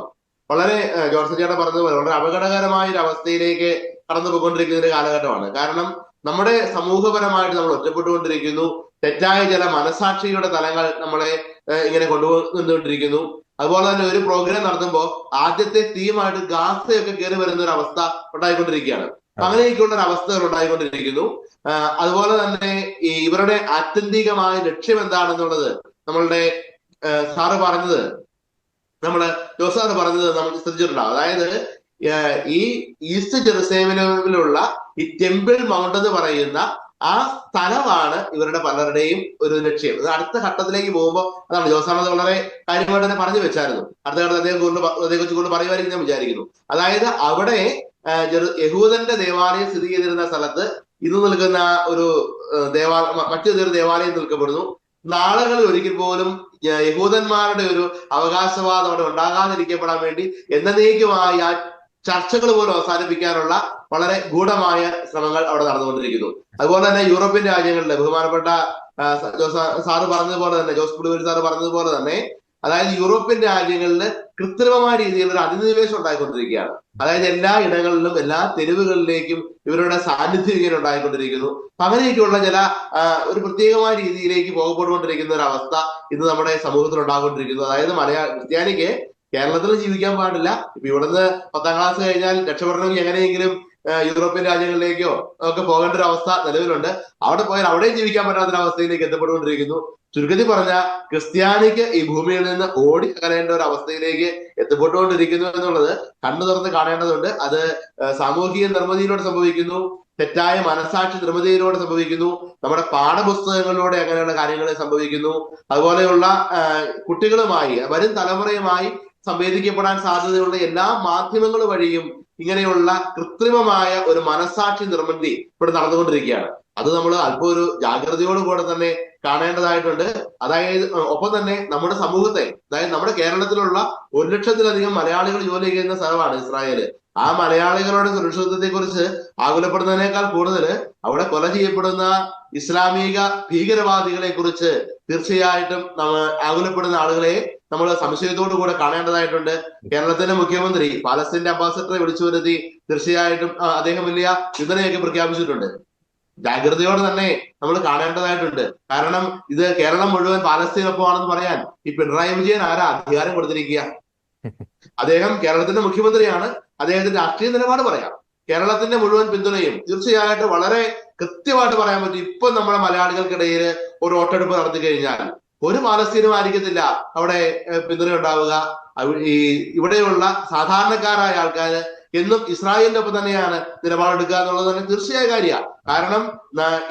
വളരെ ജോൺസൺ ചേട്ടൻ പറഞ്ഞതുപോലെ വളരെ അപകടകരമായ ഒരു അവസ്ഥയിലേക്ക് കടന്നു പോയിക്കൊണ്ടിരിക്കുന്ന ഒരു കാലഘട്ടമാണ്. കാരണം നമ്മുടെ സമൂഹപരമായിട്ട് നമ്മൾ ഒറ്റപ്പെട്ടുകൊണ്ടിരിക്കുന്നു. തെറ്റായ ചില മനസാക്ഷിയുടെ തലങ്ങൾ നമ്മളെ ഇങ്ങനെ കൊണ്ടുപോയിക്കൊണ്ടിരിക്കുന്നു. അതുപോലെ തന്നെ ഒരു പ്രോഗ്രാം നടത്തുമ്പോൾ ആദ്യത്തെ തീമായിട്ട് ഗാസയൊക്കെ കയറി വരുന്ന ഒരു അവസ്ഥ ഉണ്ടായിക്കൊണ്ടിരിക്കുകയാണ്. അങ്ങനെയൊക്കെയുള്ള ഒരു അവസ്ഥകൾ ഉണ്ടായിക്കൊണ്ടിരിക്കുന്നു. അതുപോലെ തന്നെ ഇവരുടെ ആത്യന്തികമായ ലക്ഷ്യം എന്താണെന്നുള്ളത് നമ്മളുടെ സാറ് പറഞ്ഞത്, നമ്മുടെ ജോസാറ് പറഞ്ഞത് നമ്മൾ ശ്രദ്ധിച്ചിട്ടുണ്ടാവും. അതായത് ഈ ഈസ്റ്റ് ജെറുസലേമിലുള്ള ഈ ടെമ്പിൾ മൗണ്ട് എന്ന് പറയുന്ന ആ സ്ഥലമാണ് ഇവരുടെ പലരുടെയും ഒരു ലക്ഷ്യം. അടുത്ത ഘട്ടത്തിലേക്ക് പോകുമ്പോൾ അതാണ് ജോസാണത് വളരെ കാര്യമായിട്ട് തന്നെ പറഞ്ഞു വെച്ചായിരുന്നു. അടുത്ത ഘട്ടത്തിൽ അതേക്കുറിച്ച് കൊണ്ട് പറയുമായിരിക്കും ഞാൻ വിചാരിക്കുന്നു. അതായത് അവിടെ യഹൂദന്റെ ദേവാലയം സ്ഥിതി ചെയ്തിരുന്ന സ്ഥലത്ത് ഇന്ന് നിൽക്കുന്ന ഒരു മറ്റൊരു ദേവാലയം നിൽക്കപ്പെടുന്നു. നാളുകളിൽ ഒരിക്കൽ പോലും യഹൂദന്മാരുടെ ഒരു അവകാശവാദം അവിടെ ഉണ്ടാകാതിരിക്കപ്പെടാൻ വേണ്ടി എന്നേക്കുമായി ആ ചർച്ചകൾ പോലും അവസാനിപ്പിക്കാനുള്ള വളരെ ഗൂഢമായ ശ്രമങ്ങൾ അവിടെ നടന്നുകൊണ്ടിരിക്കുന്നു. അതുപോലെ തന്നെ യൂറോപ്യൻ രാജ്യങ്ങളിലെ ബഹുമാനപ്പെട്ട സാറ് പറഞ്ഞതുപോലെ തന്നെ, ജോസ് പുളിയൂർ സാറ് പറഞ്ഞതുപോലെ തന്നെ, അതായത് യൂറോപ്യൻ രാജ്യങ്ങളിൽ കൃത്രിമമായ രീതിയിൽ ഒരു അധിനിവേശം ഉണ്ടായിക്കൊണ്ടിരിക്കുകയാണ്. അതായത് എല്ലാ ഇടങ്ങളിലും എല്ലാ തെരുവുകളിലേക്കും ഇവരുടെ സാന്നിധ്യം ഇങ്ങനെ ഉണ്ടായിക്കൊണ്ടിരിക്കുന്നു. അങ്ങനെയൊക്കെയുള്ള ചില ഒരു പ്രത്യേകമായ രീതിയിലേക്ക് പോകപ്പെട്ടുകൊണ്ടിരിക്കുന്ന ഒരു അവസ്ഥ ഇന്ന് നമ്മുടെ സമൂഹത്തിൽ ഉണ്ടാകൊണ്ടിരിക്കുന്നു. അതായത് ക്രിസ്ത്യാനിക്ക് കേരളത്തിൽ ജീവിക്കാൻ പാടില്ല. ഇപ്പൊ ഇവിടുന്ന് 10ാം ക്ലാസ് കഴിഞ്ഞാൽ രക്ഷപ്പെടണമെങ്കിൽ എങ്ങനെയെങ്കിലും യൂറോപ്യൻ രാജ്യങ്ങളിലേക്കോ ഒക്കെ പോകേണ്ട ഒരു അവസ്ഥ നിലവിലുണ്ട്. അവിടെ പോയാൽ അവിടെയും ജീവിക്കാൻ പറ്റാത്ത അവസ്ഥയിലേക്ക് എത്തപ്പെട്ടുകൊണ്ടിരിക്കുന്നു. ചുരുക്കത്തിൽ പറഞ്ഞ ക്രിസ്ത്യാനിക്ക് ഈ ഭൂമിയിൽ നിന്ന് ഓടി അകലേണ്ട ഒരു അവസ്ഥയിലേക്ക് എത്തപ്പെട്ടുകൊണ്ടിരിക്കുന്നു എന്നുള്ളത് കണ്ണു തുറന്ന് കാണേണ്ടതുണ്ട്. അത് സാമൂഹിക നിർമ്മിതിയിലൂടെ സംഭവിക്കുന്നു, തെറ്റായ മനസാക്ഷി നിർമ്മിതിയിലൂടെ സംഭവിക്കുന്നു, നമ്മുടെ പാഠപുസ്തകങ്ങളിലൂടെ അങ്ങനെയുള്ള കാര്യങ്ങൾ സംഭവിക്കുന്നു. അതുപോലെയുള്ള കുട്ടികളുമായി വരും തലമുറയുമായി സംവേദിക്കപ്പെടാൻ സാധ്യതയുള്ള എല്ലാ മാധ്യമങ്ങൾ വഴിയും ഇങ്ങനെയുള്ള കൃത്രിമമായ ഒരു മനസാക്ഷി നിർമ്മിതി ഇവിടെ നടന്നുകൊണ്ടിരിക്കുകയാണ്. അത് നമ്മൾ അല്പം ഒരു ജാഗ്രതയോടുകൂടെ തന്നെ കാണേണ്ടതായിട്ടുണ്ട്. അതായത് ഒപ്പം തന്നെ നമ്മുടെ സമൂഹത്തെ, അതായത് നമ്മുടെ കേരളത്തിലുള്ള 1 ലക്ഷത്തിലധികം മലയാളികൾ ജോലി ചെയ്യുന്ന സ്ഥലമാണ് ഇസ്രായേല്. ആ മലയാളികളുടെ സുരക്ഷിതത്വത്തെ കുറിച്ച് ആകുലപ്പെടുന്നതിനേക്കാൾ കൂടുതൽ അവിടെ കൊല ചെയ്യപ്പെടുന്ന ഇസ്ലാമിക ഭീകരവാദികളെ കുറിച്ച് തീർച്ചയായിട്ടും ആകുലപ്പെടുന്ന ആളുകളെ നമ്മൾ സംശയത്തോടു കൂടെ കാണേണ്ടതായിട്ടുണ്ട്. കേരളത്തിന്റെ മുഖ്യമന്ത്രി പാലസ്തീന്റെ അംബാസഡറെ വിളിച്ചു വരുത്തി തീർച്ചയായിട്ടും അദ്ദേഹം വലിയ യുദ്ധനയൊക്കെ പ്രഖ്യാപിച്ചിട്ടുണ്ട്. ജാഗ്രതയോടെ തന്നെ നമ്മൾ കാണേണ്ടതായിട്ടുണ്ട്. കാരണം ഇത് കേരളം മുഴുവൻ പാലസ്തീനൊപ്പമാണെന്ന് പറയാൻ ഈ പിണറായി വിജയൻ ആരാ അധികാരം കൊടുത്തിരിക്കുക? അദ്ദേഹം കേരളത്തിന്റെ മുഖ്യമന്ത്രിയാണ്. അദ്ദേഹത്തിന്റെ രാഷ്ട്രീയ നിലപാട് പറയാം. കേരളത്തിന്റെ മുഴുവൻ പിന്തുണയും തീർച്ചയായിട്ടും വളരെ കൃത്യമായിട്ട് പറയാൻ പറ്റും. ഇപ്പൊ നമ്മുടെ മലയാളികൾക്കിടയിൽ ഒരു വോട്ടെടുപ്പ് നടത്തി കഴിഞ്ഞാൽ ഒരു പാലസ്തീനും ആയിരിക്കത്തില്ല അവിടെ പിന്തുണ ഉണ്ടാവുക. ഇവിടെയുള്ള സാധാരണക്കാരായ ആൾക്കാര് എന്നും ഇസ്രായേലിന്റെ ഒപ്പം തന്നെയാണ് നിലപാടെടുക്കുക എന്നുള്ളത് തന്നെ തീർച്ചയായ കാര്യമാണ്. കാരണം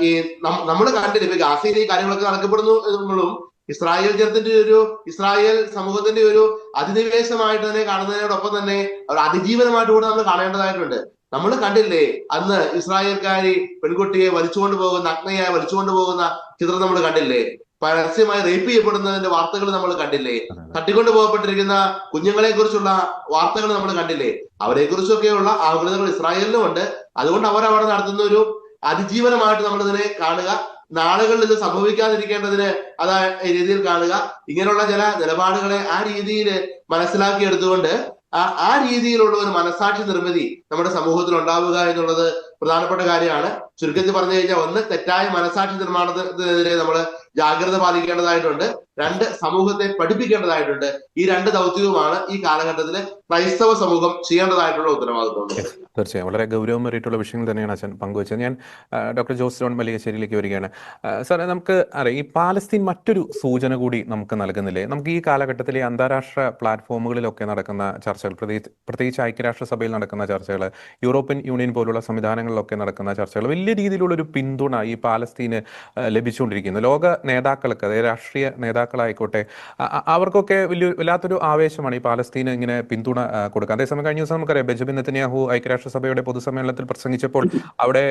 ഈ നമ്മൾ കണ്ടില്ല, ഇപ്പൊ ഗാസയിൽ ഈ കാര്യങ്ങളൊക്കെ നടക്കപ്പെടുന്നു എന്നുള്ളതും ഇസ്രായേൽ സമൂഹത്തിന്റെ ഒരു അധിനിവേശമായിട്ട് തന്നെ കാണുന്നതിനോടൊപ്പം തന്നെ ഒരു അതിജീവനമായിട്ട് കൂടെ നമ്മൾ കാണേണ്ടതായിട്ടുണ്ട്. നമ്മൾ കണ്ടില്ലേ അന്ന് ഇസ്രായേൽക്കാരി പെൺകുട്ടിയെ വലിച്ചുകൊണ്ട് പോകുന്ന, നഗ്നയായി വലിച്ചുകൊണ്ട് പോകുന്ന ചിത്രം നമ്മൾ കണ്ടില്ലേ? പരസ്യമായി റേപ്പ് ചെയ്യപ്പെടുന്നതിന്റെ വാർത്തകൾ നമ്മൾ കണ്ടില്ലേ? തട്ടിക്കൊണ്ടു പോകപ്പെട്ടിരിക്കുന്ന കുഞ്ഞുങ്ങളെ കുറിച്ചുള്ള വാർത്തകൾ നമ്മൾ കണ്ടില്ലേ? അവരെ കുറിച്ചൊക്കെയുള്ള ആകുലതകൾ ഇസ്രായേലിനും ഉണ്ട്. അതുകൊണ്ട് അവർ അവിടെ നടത്തുന്ന ഒരു അതിജീവനമായിട്ട് നമ്മൾ ഇതിനെ കാണുക. നാളുകളിൽ ഇത് സംഭവിക്കാതിരിക്കേണ്ടതിന് രീതിയിൽ കാണുക. ഇങ്ങനെയുള്ള ചില നിലപാടുകളെ ആ രീതിയിൽ മനസ്സിലാക്കിയെടുത്തുകൊണ്ട് ആ രീതിയിലുള്ള ഒരു മനസാക്ഷി നിർമ്മിതി നമ്മുടെ സമൂഹത്തിൽ ഉണ്ടാവുക എന്നുള്ളത് പ്രധാനപ്പെട്ട കാര്യമാണ്. ചുരുക്കത്തിൽ പറഞ്ഞു കഴിഞ്ഞാൽ, 1, തെറ്റായ മനസാക്ഷി നിർമ്മാണത്തിനെതിരെ നമ്മൾ ജാഗ്രത പാലിക്കേണ്ടതായിട്ടുണ്ട്. 2, സമൂഹത്തെ പഠിപ്പിക്കേണ്ടതായിട്ടുണ്ട്. ഈ 2 ദൗത്യവുമാണ് ഈ കാലഘട്ടത്തിൽ ക്രൈസ്തവ സമൂഹം ചെയ്യേണ്ടതായിട്ടുള്ള ഉത്തരവാദിത്വം. തീർച്ചയായും വളരെ ഗൗരവമേറിയിട്ടുള്ള വിഷയങ്ങൾ തന്നെയാണ് അച്ഛൻ പങ്കുവച്ചത്. ഞാൻ ഡോക്ടർ ജോസ് ജോൺ മല്ലികശ്ശേരിയിലേക്ക് വരികയാണ്. സാറേ, നമുക്ക് അറിയാം, ഈ പാലസ്തീൻ മറ്റൊരു സൂചന കൂടി നമുക്ക് നൽകുന്നില്ലേ? നമുക്ക് ഈ കാലഘട്ടത്തിലെ അന്താരാഷ്ട്ര പ്ലാറ്റ്ഫോമുകളിലൊക്കെ നടക്കുന്ന ചർച്ചകൾ, പ്രത്യേകിച്ച് ഐക്യരാഷ്ട്രസഭയിൽ നടക്കുന്ന ചർച്ചകൾ, യൂറോപ്യൻ യൂണിയൻ പോലുള്ള സംവിധാനങ്ങളിലൊക്കെ നടക്കുന്ന ചർച്ചകൾ, വലിയ രീതിയിലുള്ള ഒരു പിന്തുണ ഈ പാലസ്തീന് ലഭിച്ചുകൊണ്ടിരിക്കുന്നു. ലോക നേതാക്കൾക്ക്, അതായത് രാഷ്ട്രീയ നേതാക്കളായിക്കോട്ടെ, അവർക്കൊക്കെ വല്ലാത്തൊരു ആവേശമാണ് ഈ പാലസ്തീന് ഇങ്ങനെ പിന്തുണ കൊടുക്കുക. അതേസമയം കഴിഞ്ഞ ദിവസം നമുക്കറിയാം, ബെഞ്ചമിൻ നെതന്യാഹു ഐക്യരാഷ്ട്രസഭയുടെ പൊതുസമ്മേളനത്തിൽ പ്രസംഗിച്ചപ്പോൾ അവിടെ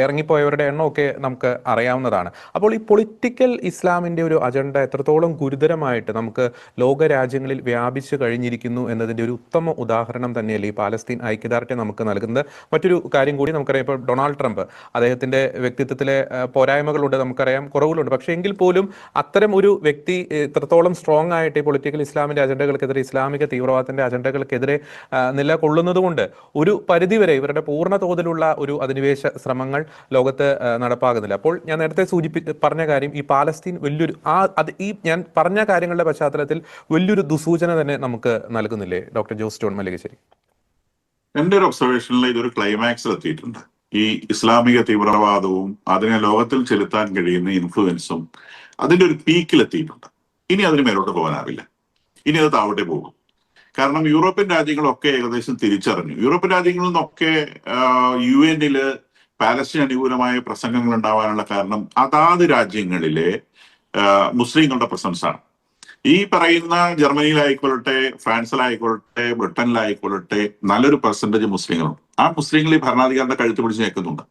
ഇറങ്ങിപ്പോയവരുടെ എണ്ണമൊക്കെ നമുക്ക് അറിയാവുന്നതാണ്. അപ്പോൾ ഈ പൊളിറ്റിക്കൽ ഇസ്ലാമിന്റെ ഒരു അജണ്ട എത്രത്തോളം ഗുരുതരമായിട്ട് നമുക്ക് ലോക രാജ്യങ്ങളിൽ വ്യാപിച്ചു കഴിഞ്ഞിരിക്കുന്നു എന്നതിന്റെ ഒരു ഉത്തമ ഉദാഹരണം തന്നെയല്ലേ ഈ പാലസ്തീൻ ഐക്യദാർഢ്യം നമുക്ക് നൽകുന്നത്. മറ്റൊരു കാര്യം കൂടി നമുക്കറിയാം, ഇപ്പോൾ ഡൊണാൾഡ് ട്രംപ്, അദ്ദേഹത്തിന്റെ വ്യക്തിത്വത്തിലെ പോരായ്മകളുണ്ട്, നമുക്കറിയാം, കുറവുകളുണ്ട്. പക്ഷേ എങ്കിൽ പോലും അത്തരം ഒരു വ്യക്തി ഇത്രത്തോളം സ്ട്രോങ് ആയിട്ട് ഈ പൊളിറ്റിക്കൽ ഇസ്ലാമിന്റെ അജണ്ടകൾക്കെതിരെ, ഇസ്ലാമിക തീവ്രവാദത്തിന്റെ അജണ്ടകൾക്കെതിരെ നിലകൊള്ളുന്നത് കൊണ്ട് ഒരു പരിധിവരെ ഇവരുടെ പൂർണ്ണ തോതിലുള്ള ഒരു അധിനിവേശ ശ്രമങ്ങൾ ലോകത്ത് നടപ്പാകുന്നില്ല. അപ്പോൾ ഞാൻ നേരത്തെ പറഞ്ഞ കാര്യം, ഈ പാലസ്തീൻ വലിയൊരു ഈ ഞാൻ പറഞ്ഞ കാര്യങ്ങളുടെ പശ്ചാത്തലത്തിൽ വലിയൊരു ദുസൂചന തന്നെ നമുക്ക് നൽകുന്നില്ലേ ഡോക്ടർ ജോസ് ജോൺ മല്ലികശ്ശേരി? എന്റെ ഒരു ഒബ്സർവേഷനിൽ ഇതൊരു ക്ലൈമാക്സിൽ എത്തിയിട്ടുണ്ട്. ഈ ഇസ്ലാമിക തീവ്രവാദവും അതിനെ ലോകത്തിൽ ചെലുത്താൻ കഴിയുന്ന ഇൻഫ്ലുവൻസും അതിന്റെ ഒരു പീക്കിൽ എത്തിയിട്ടുണ്ട്. ഇനി അതിന് മേലോട്ട് പോകാനാവില്ല. ഇനി അത് താഴോട്ടേ പോകും. കാരണം യൂറോപ്യൻ രാജ്യങ്ങളൊക്കെ ഏകദേശം തിരിച്ചറിഞ്ഞു. യൂറോപ്യൻ രാജ്യങ്ങളിൽ നിന്നൊക്കെ UN പാലസ്തീൻ അനുകൂലമായ പ്രസംഗങ്ങൾ ഉണ്ടാവാനുള്ള കാരണം അതാത് രാജ്യങ്ങളിലെ മുസ്ലിങ്ങളുടെ പ്രസൻസ് ആണ്. ഈ പറയുന്ന ജർമ്മനിയിലായിക്കൊള്ളട്ടെ, ഫ്രാൻസിലായിക്കൊള്ളട്ടെ, ബ്രിട്ടനിലായിക്കൊള്ളട്ടെ നല്ലൊരു പെർസെന്റേജ് മുസ്ലിങ്ങളുണ്ട്. ആ മുസ്ലിങ്ങൾ ഈ ഭരണാധികാരിയുടെ കഴുത്ത് പിടിച്ച് ഞെക്കുന്നുണ്ട്.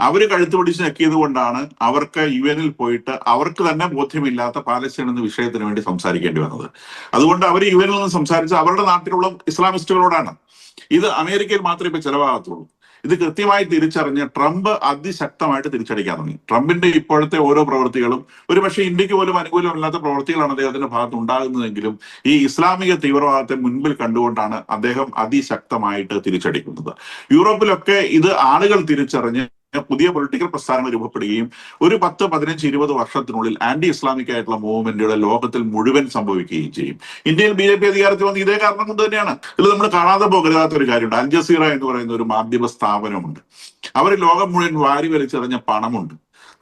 അവര് കഴുത്ത് പിടിച്ച് ഞെക്കിയത് കൊണ്ടാണ് അവർക്ക് UN പോയിട്ട് അവർക്ക് തന്നെ ബോധ്യമില്ലാത്ത പാലസ്തീൻ എന്ന വിഷയത്തിന് വേണ്ടി സംസാരിക്കേണ്ടി വന്നത്. അതുകൊണ്ട് അവർ UN നിന്ന് സംസാരിച്ച് അവരുടെ നാട്ടിലുള്ള ഇസ്ലാമിസ്റ്റുകളോടാണ്. ഇത് അമേരിക്കയിൽ മാത്രമേ ഇപ്പൊ ചെലവാകത്തുള്ളൂ. ഇത് കൃത്യമായി തിരിച്ചറിഞ്ഞ് ട്രംപ് അതിശക്തമായിട്ട് തിരിച്ചടിക്കാൻ തുടങ്ങി. ട്രംപിന്റെ ഇപ്പോഴത്തെ ഓരോ പ്രവൃത്തികളും ഒരുപക്ഷെ ഇന്ത്യക്ക് പോലും അനുകൂലമല്ലാത്ത പ്രവൃത്തികളാണ് അദ്ദേഹത്തിന്റെ ഭാഗത്ത് ഉണ്ടാകുന്നതെങ്കിലും ഈ ഇസ്ലാമിക തീവ്രവാദത്തെ മുൻപിൽ കണ്ടുകൊണ്ടാണ് അദ്ദേഹം അതിശക്തമായിട്ട് തിരിച്ചടിക്കുന്നത്. യൂറോപ്പിലൊക്കെ ഇത് ആളുകൾ തിരിച്ചറിഞ്ഞ് പുതിയ പൊളിറ്റിക്കൽ പ്രസ്ഥാനങ്ങൾ രൂപപ്പെടുകയും ഒരു 10, 15, 20 വർഷത്തിനുള്ളിൽ ആന്റി ഇസ്ലാമിക് ആയിട്ടുള്ള മൂവ്മെന്റുകൾ ലോകത്തിൽ മുഴുവൻ സംഭവിക്കുകയും ചെയ്യും. ഇന്ത്യയിൽ BJP അധികാരത്തിൽ വന്ന് ഇതേ കാരണം കൊണ്ട് തന്നെയാണ്. ഇതിൽ നമ്മൾ കാണാതെ പോകരുതാത്ത ഒരു കാര്യമുണ്ട്. അൽ ജസീറ എന്ന് പറയുന്ന ഒരു മാധ്യമ സ്ഥാപനമുണ്ട്. അവർ ലോകം മുഴുവൻ വാരി വലിച്ചെറിഞ്ഞ പണമുണ്ട്.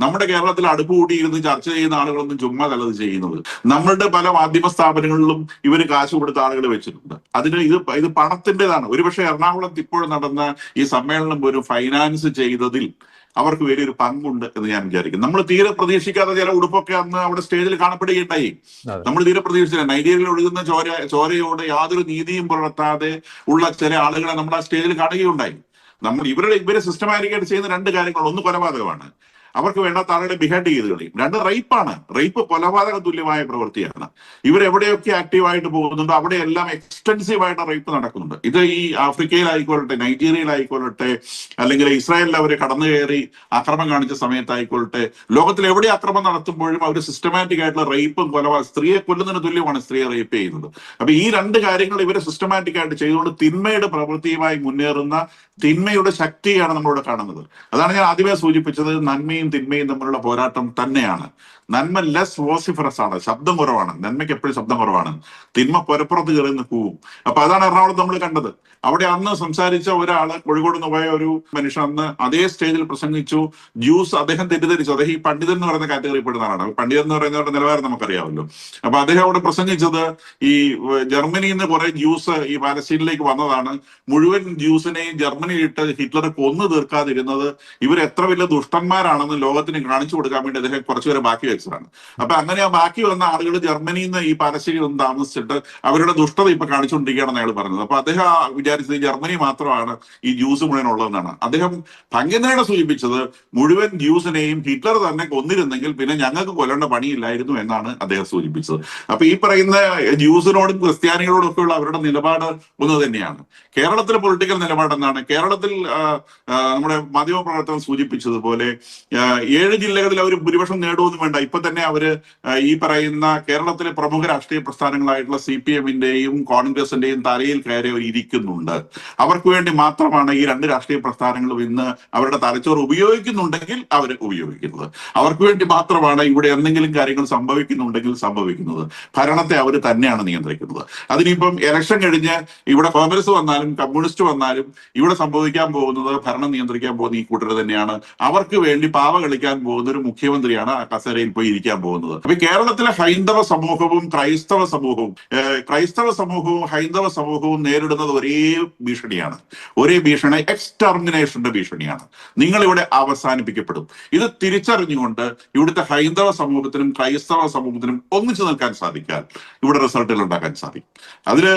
നമ്മുടെ കേരളത്തിൽ അടുപ്പ് കൂടിയിരുന്ന് ചർച്ച ചെയ്യുന്ന ആളുകളൊന്നും ചുമ്മാ നല്ലത് ചെയ്യുന്നത്. നമ്മളുടെ പല മാധ്യമ സ്ഥാപനങ്ങളിലും ഇവര് കാശ് കൊടുത്ത ആളുകൾ വെച്ചിട്ടുണ്ട്. അതിന് ഇത് പണത്തിൻ്റെതാണ്. ഒരുപക്ഷെ എറണാകുളത്ത് ഇപ്പോൾ നടന്ന ഈ സമ്മേളനം ഒരു ഫൈനാൻസ് ചെയ്തതിൽ അവർക്ക് വലിയൊരു പങ്കുണ്ട് എന്ന് ഞാൻ വിചാരിക്കുന്നു. നമ്മൾ തീരെ പ്രതീക്ഷിക്കാത്ത ചില ഉടുപ്പൊക്കെ അന്ന് അവിടെ സ്റ്റേജിൽ കാണപ്പെടുകയുണ്ടായി. നമ്മൾ തീരെ പ്രതീക്ഷിച്ചില്ല. നൈജീരിയയിൽ ഒഴുകുന്ന ചോരയോട് യാതൊരു നീതിയും പുലർത്താതെ ഉള്ള ചില ആളുകളെ നമ്മൾ ആ സ്റ്റേജിൽ കാണുകയുണ്ടായി. ഇവരെ സിസ്റ്റമാറ്റിക്കായിട്ട് ചെയ്യുന്ന 2 കാര്യങ്ങൾ. ഒന്ന് കൊലപാതകമാണ്, അവർക്ക് വേണ്ടാത്ത ആളുകളെ ബിഹേഡ് ചെയ്ത് കളയും. രണ്ട് റേപ്പാണ്. റേപ്പ് കൊലപാതക തുല്യമായ പ്രവൃത്തിയാണ്. ഇവരെവിടെയൊക്കെ ആക്റ്റീവായിട്ട് പോകുന്നുണ്ടോ അവിടെയെല്ലാം എക്സ്റ്റൻസീവായിട്ട് റേപ്പ് നടക്കുന്നുണ്ട്. ഇത് ഈ ആഫ്രിക്കയിലായിക്കൊള്ളട്ടെ, നൈജീരിയയിലായിക്കൊള്ളട്ടെ, അല്ലെങ്കിൽ ഇസ്രായേലിൽ അവർ കടന്നു കയറി അക്രമം കാണിച്ച സമയത്തായിക്കൊള്ളട്ടെ, ലോകത്തിൽ എവിടെ അക്രമം നടത്തുമ്പോഴും അവർ സിസ്റ്റമാറ്റിക് ആയിട്ടുള്ള റേപ്പും സ്ത്രീയെ കൊല്ലുന്നതിന് തുല്യമാണ് സ്ത്രീയെ റേപ്പ് ചെയ്യുന്നത്. അപ്പൊ ഈ രണ്ട് കാര്യങ്ങൾ ഇവരെ സിസ്റ്റമാറ്റിക് ആയിട്ട് ചെയ്തുകൊണ്ട് തിന്മയുടെ പ്രവൃത്തിയുമായി മുന്നേറുന്ന തിന്മയുടെ ശക്തിയാണ് നമ്മളിവിടെ കാണുന്നത്. അതാണ് ഞാൻ ആദ്യമേ സൂചിപ്പിച്ചത്. നന്മയും തിന്മയും തമ്മിലുള്ള പോരാട്ടം തന്നെയാണ്. നന്മ ലെസ് വോസിഫറസ് ആണ്, ശബ്ദം കുറവാണ്. നന്മയ്ക്ക് എപ്പോഴും ശബ്ദം കുറവാണ്. തിന്മ പുരപ്പുറത്ത് കയറി നിൽക്കും. അപ്പൊ അതാണ് എറണാകുളത്ത് നമ്മൾ കണ്ടത്. അവിടെ അന്ന് സംസാരിച്ച ഒരാള്, കോഴിക്കോട് നിന്ന് പോയ ഒരു മനുഷ്യൻ അന്ന് അതേ സ്റ്റേജിൽ പ്രസംഗിച്ചു. ജ്യൂസ് അദ്ദേഹം തെറ്റിദ്ധരിച്ചു. അദ്ദേഹം ഈ പണ്ഡിതൻ എന്ന് പറയുന്ന കാറ്റഗറി പെടുന്ന ആളാണ്. പണ്ഡിതൻ എന്ന് പറയുന്നവരുടെ നിലവാരം നമുക്കറിയാമല്ലോ. അപ്പൊ അദ്ദേഹം അവിടെ പ്രസംഗിച്ചത് ഈ ജർമ്മനിയിൽ നിന്ന് കുറെ ജ്യൂസ് ഈ പാലസ്തീനിലേക്ക് വന്നതാണ്. മുഴുവൻ ജ്യൂസിനെയും ജർമ്മനിയിലിട്ട് ഹിറ്റ്ലർ കൊന്നു തീർക്കാതിരുന്നത് ഇവർ എത്ര വലിയ ദുഷ്ടന്മാരാണെന്ന് ലോകത്തിന് കാണിച്ചു കൊടുക്കാൻ വേണ്ടി അദ്ദേഹം കുറച്ചുപേരെ ബാക്കി വെച്ചതാണ്. അപ്പൊ അങ്ങനെ ആ ബാക്കി വന്ന ആളുകൾ ജർമ്മനിയിൽ നിന്ന് ഈ പാലസ്തീനിൽ നിന്ന് താമസിച്ചിട്ട് അവരുടെ ദുഷ്ടത ഇപ്പൊ കാണിച്ചുകൊണ്ടിരിക്കുകയാണെന്ന് അയാൾ പറഞ്ഞത്. അപ്പൊ അദ്ദേഹം വിചാരിച്ചത് ജർമ്മനി മാത്രമാണ് ഈ ജ്യൂസ് മുഴുവൻ ഉള്ളതെന്നാണ്. അദ്ദേഹം ഭംഗ്യനയുടെ സൂചിപ്പിച്ചത് മുഴുവൻ ജ്യൂസിനെയും ഹിറ്റ്ലർ തന്നെ കൊന്നിരുന്നെങ്കിൽ പിന്നെ ഞങ്ങൾക്ക് കൊല്ലേണ്ട പണിയില്ലായിരുന്നു എന്നാണ് അദ്ദേഹം സൂചിപ്പിച്ചത്. അപ്പൊ ഈ പറയുന്ന ജ്യൂസിനോടും ക്രിസ്ത്യാനികളോടും ഒക്കെയുള്ള അവരുടെ നിലപാട് ഒന്ന് തന്നെയാണ്. കേരളത്തിലെ പൊളിറ്റിക്കൽ നിലപാട് എന്താണ്? കേരളത്തിൽ നമ്മുടെ മാധ്യമപ്രവർത്തകൻ സൂചിപ്പിച്ചതുപോലെ 7 ജില്ലകളിൽ അവർ ഭൂരിപക്ഷം നേടുമെന്നും വേണ്ട. ഇപ്പൊ തന്നെ അവര് ഈ പറയുന്ന കേരളത്തിലെ പ്രമുഖ രാഷ്ട്രീയ പ്രസ്ഥാനങ്ങളായിട്ടുള്ള CPM-ന്റെയും കോൺഗ്രസിന്റെയും തലയിൽ കയറി അവർ ഇരിക്കുന്നുണ്ട്. അവർക്ക് വേണ്ടി മാത്രമാണ് ഈ രണ്ട് രാഷ്ട്രീയ പ്രസ്ഥാനങ്ങളും ഇന്ന് അവരുടെ തലച്ചോറ് ഉപയോഗിക്കുന്നുണ്ടെങ്കിൽ അവർ ഉപയോഗിക്കുന്നത്. അവർക്ക് വേണ്ടി മാത്രമാണ് ഇവിടെ എന്തെങ്കിലും കാര്യങ്ങൾ സംഭവിക്കുന്നുണ്ടെങ്കിൽ സംഭവിക്കുന്നത്. ഭരണത്തെ അവർ തന്നെയാണ് നിയന്ത്രിക്കുന്നത്. അതിനിപ്പം ഇലക്ഷൻ കഴിഞ്ഞ് ഇവിടെ കോൺഗ്രസ് വന്നാലും കമ്മ്യൂണിസ്റ്റ് വന്നാലും ഇവിടെ സംഭവിക്കാൻ പോകുന്നത് ഭരണം നിയന്ത്രിക്കാൻ പോകുന്ന ഈ കൂട്ടർ തന്നെയാണ്. അവർക്ക് വേണ്ടി പാവ കളിക്കാൻ പോകുന്ന ഒരു മുഖ്യമന്ത്രിയാണ് ആ കസേരയിൽ പോയി ഇരിക്കാൻ പോകുന്നത്. അപ്പൊ കേരളത്തിലെ ഹൈന്ദവ സമൂഹവും ക്രൈസ്തവ സമൂഹവും ഹൈന്ദവ സമൂഹവും നേരിടുന്നത് ഒരേ ഭീഷണിയാണ്. ഒരേ ഭീഷണി എക്സ്റ്റർമിനേഷന്റെ ഭീഷണിയാണ്. നിങ്ങൾ ഇവിടെ അവസാനിപ്പിക്കപ്പെടും. ഇത് തിരിച്ചറിഞ്ഞുകൊണ്ട് ഇവിടുത്തെ ഹൈന്ദവ സമൂഹത്തിനും ക്രൈസ്തവ സമൂഹത്തിനും ഒന്നിച്ചു നിൽക്കാൻ സാധിക്കാൻ ഇവിടെ റിസൾട്ടുകൾ ഉണ്ടാക്കാൻ സാധിക്കും. അതില്